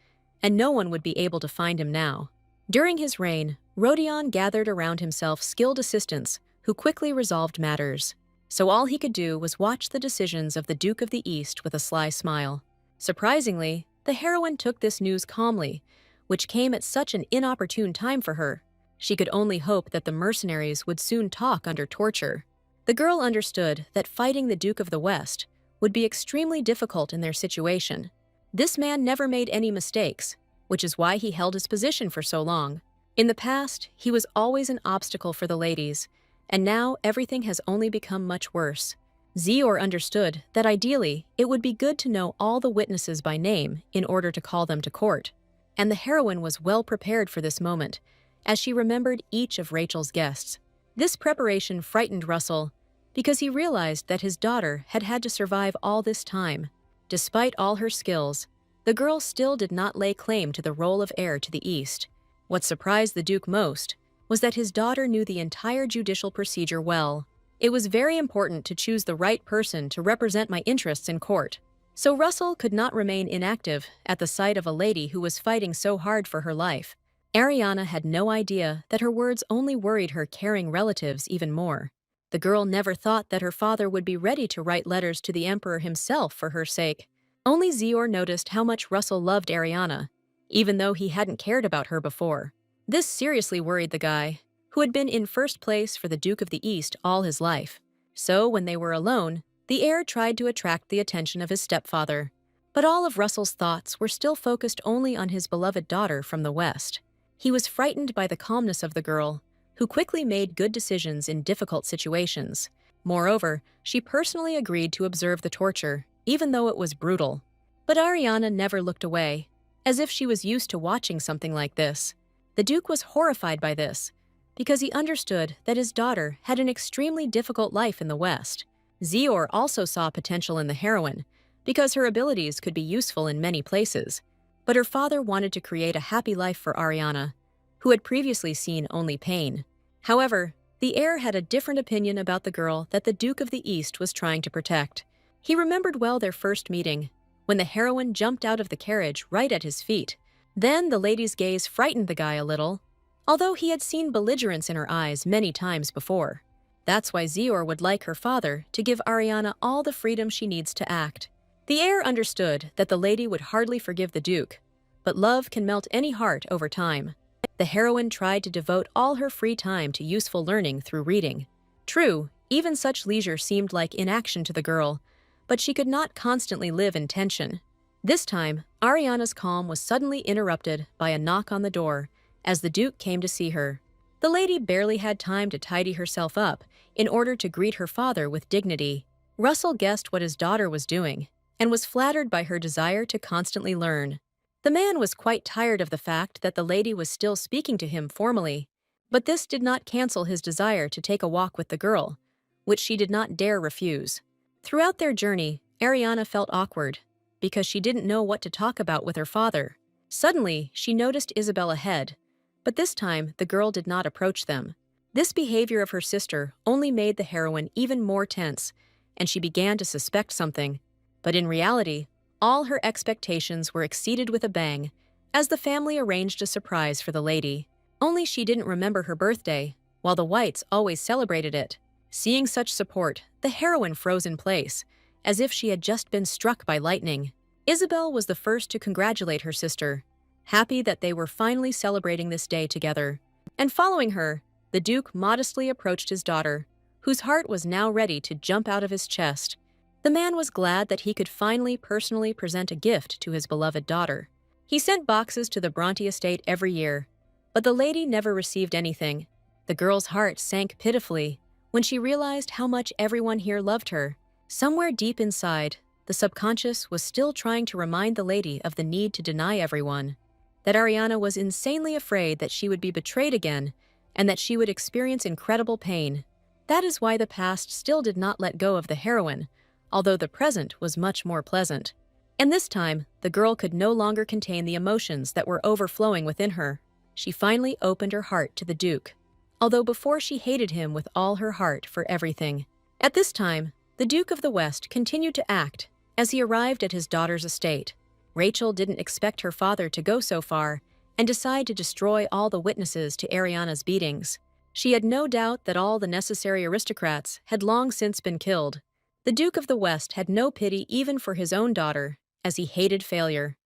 and no one would be able to find him now. During his reign, Rodion gathered around himself skilled assistants who quickly resolved matters. So all he could do was watch the decisions of the Duke of the East with a sly smile. Surprisingly, the heroine took this news calmly, which came at such an inopportune time for her. She could only hope that the mercenaries would soon talk under torture. The girl understood that fighting the Duke of the West would be extremely difficult in their situation. This man never made any mistakes, which is why he held his position for so long. In the past, he was always an obstacle for the ladies, and now everything has only become much worse. Zior understood that ideally, it would be good to know all the witnesses by name in order to call them to court. And the heroine was well prepared for this moment, as she remembered each of Rachel's guests. This preparation frightened Russell, because he realized that his daughter had had to survive all this time. Despite all her skills, the girl still did not lay claim to the role of heir to the East. What surprised the Duke most was that his daughter knew the entire judicial procedure well. It was very important to choose the right person to represent my interests in court. So Russell could not remain inactive at the sight of a lady who was fighting so hard for her life. Ariana had no idea that her words only worried her caring relatives even more. The girl never thought that her father would be ready to write letters to the emperor himself for her sake. Only Zior noticed how much Russell loved Ariana, even though he hadn't cared about her before. This seriously worried the guy, who had been in first place for the Duke of the East all his life. So when they were alone, the heir tried to attract the attention of his stepfather. But all of Russell's thoughts were still focused only on his beloved daughter from the West. He was frightened by the calmness of the girl, who quickly made good decisions in difficult situations. Moreover, she personally agreed to observe the torture, even though it was brutal. But Ariana never looked away, as if she was used to watching something like this. The Duke was horrified by this, because he understood that his daughter had an extremely difficult life in the West. Zior also saw potential in the heroine, because her abilities could be useful in many places. But her father wanted to create a happy life for Ariana, who had previously seen only pain. However, the heir had a different opinion about the girl that the Duke of the East was trying to protect. He remembered well their first meeting, when the heroine jumped out of the carriage right at his feet. Then the lady's gaze frightened the guy a little, although he had seen belligerence in her eyes many times before. That's why Zior would like her father to give Ariana all the freedom she needs to act. The heir understood that the lady would hardly forgive the Duke, but love can melt any heart over time. The heroine tried to devote all her free time to useful learning through reading. True, even such leisure seemed like inaction to the girl, but she could not constantly live in tension. This time, Ariana's calm was suddenly interrupted by a knock on the door as the Duke came to see her. The lady barely had time to tidy herself up in order to greet her father with dignity. Russell guessed what his daughter was doing and was flattered by her desire to constantly learn. The man was quite tired of the fact that the lady was still speaking to him formally, but this did not cancel his desire to take a walk with the girl, which she did not dare refuse. Throughout their journey, Ariana felt awkward, because she didn't know what to talk about with her father. Suddenly, she noticed Isabel ahead, but this time the girl did not approach them. This behavior of her sister only made the heroine even more tense, and she began to suspect something. But in reality, all her expectations were exceeded with a bang, as the family arranged a surprise for the lady. Only she didn't remember her birthday, while the Whites always celebrated it. Seeing such support, the heroine froze in place, as if she had just been struck by lightning. Isabel was the first to congratulate her sister, happy that they were finally celebrating this day together. And following her, the Duke modestly approached his daughter, whose heart was now ready to jump out of his chest. The man was glad that he could finally personally present a gift to his beloved daughter. He sent boxes to the Bronte estate every year, but the lady never received anything. The girl's heart sank pitifully when she realized how much everyone here loved her. Somewhere deep inside, the subconscious was still trying to remind the lady of the need to deny everyone, that Ariana was insanely afraid that she would be betrayed again and that she would experience incredible pain. That is why the past still did not let go of the heroine, although the present was much more pleasant. And this time, the girl could no longer contain the emotions that were overflowing within her. She finally opened her heart to the Duke, although before she hated him with all her heart for everything. At this time, the Duke of the West continued to act as he arrived at his daughter's estate. Rachel didn't expect her father to go so far and decide to destroy all the witnesses to Ariana's beatings. She had no doubt that all the necessary aristocrats had long since been killed. The Duke of the West had no pity even for his own daughter, as he hated failure.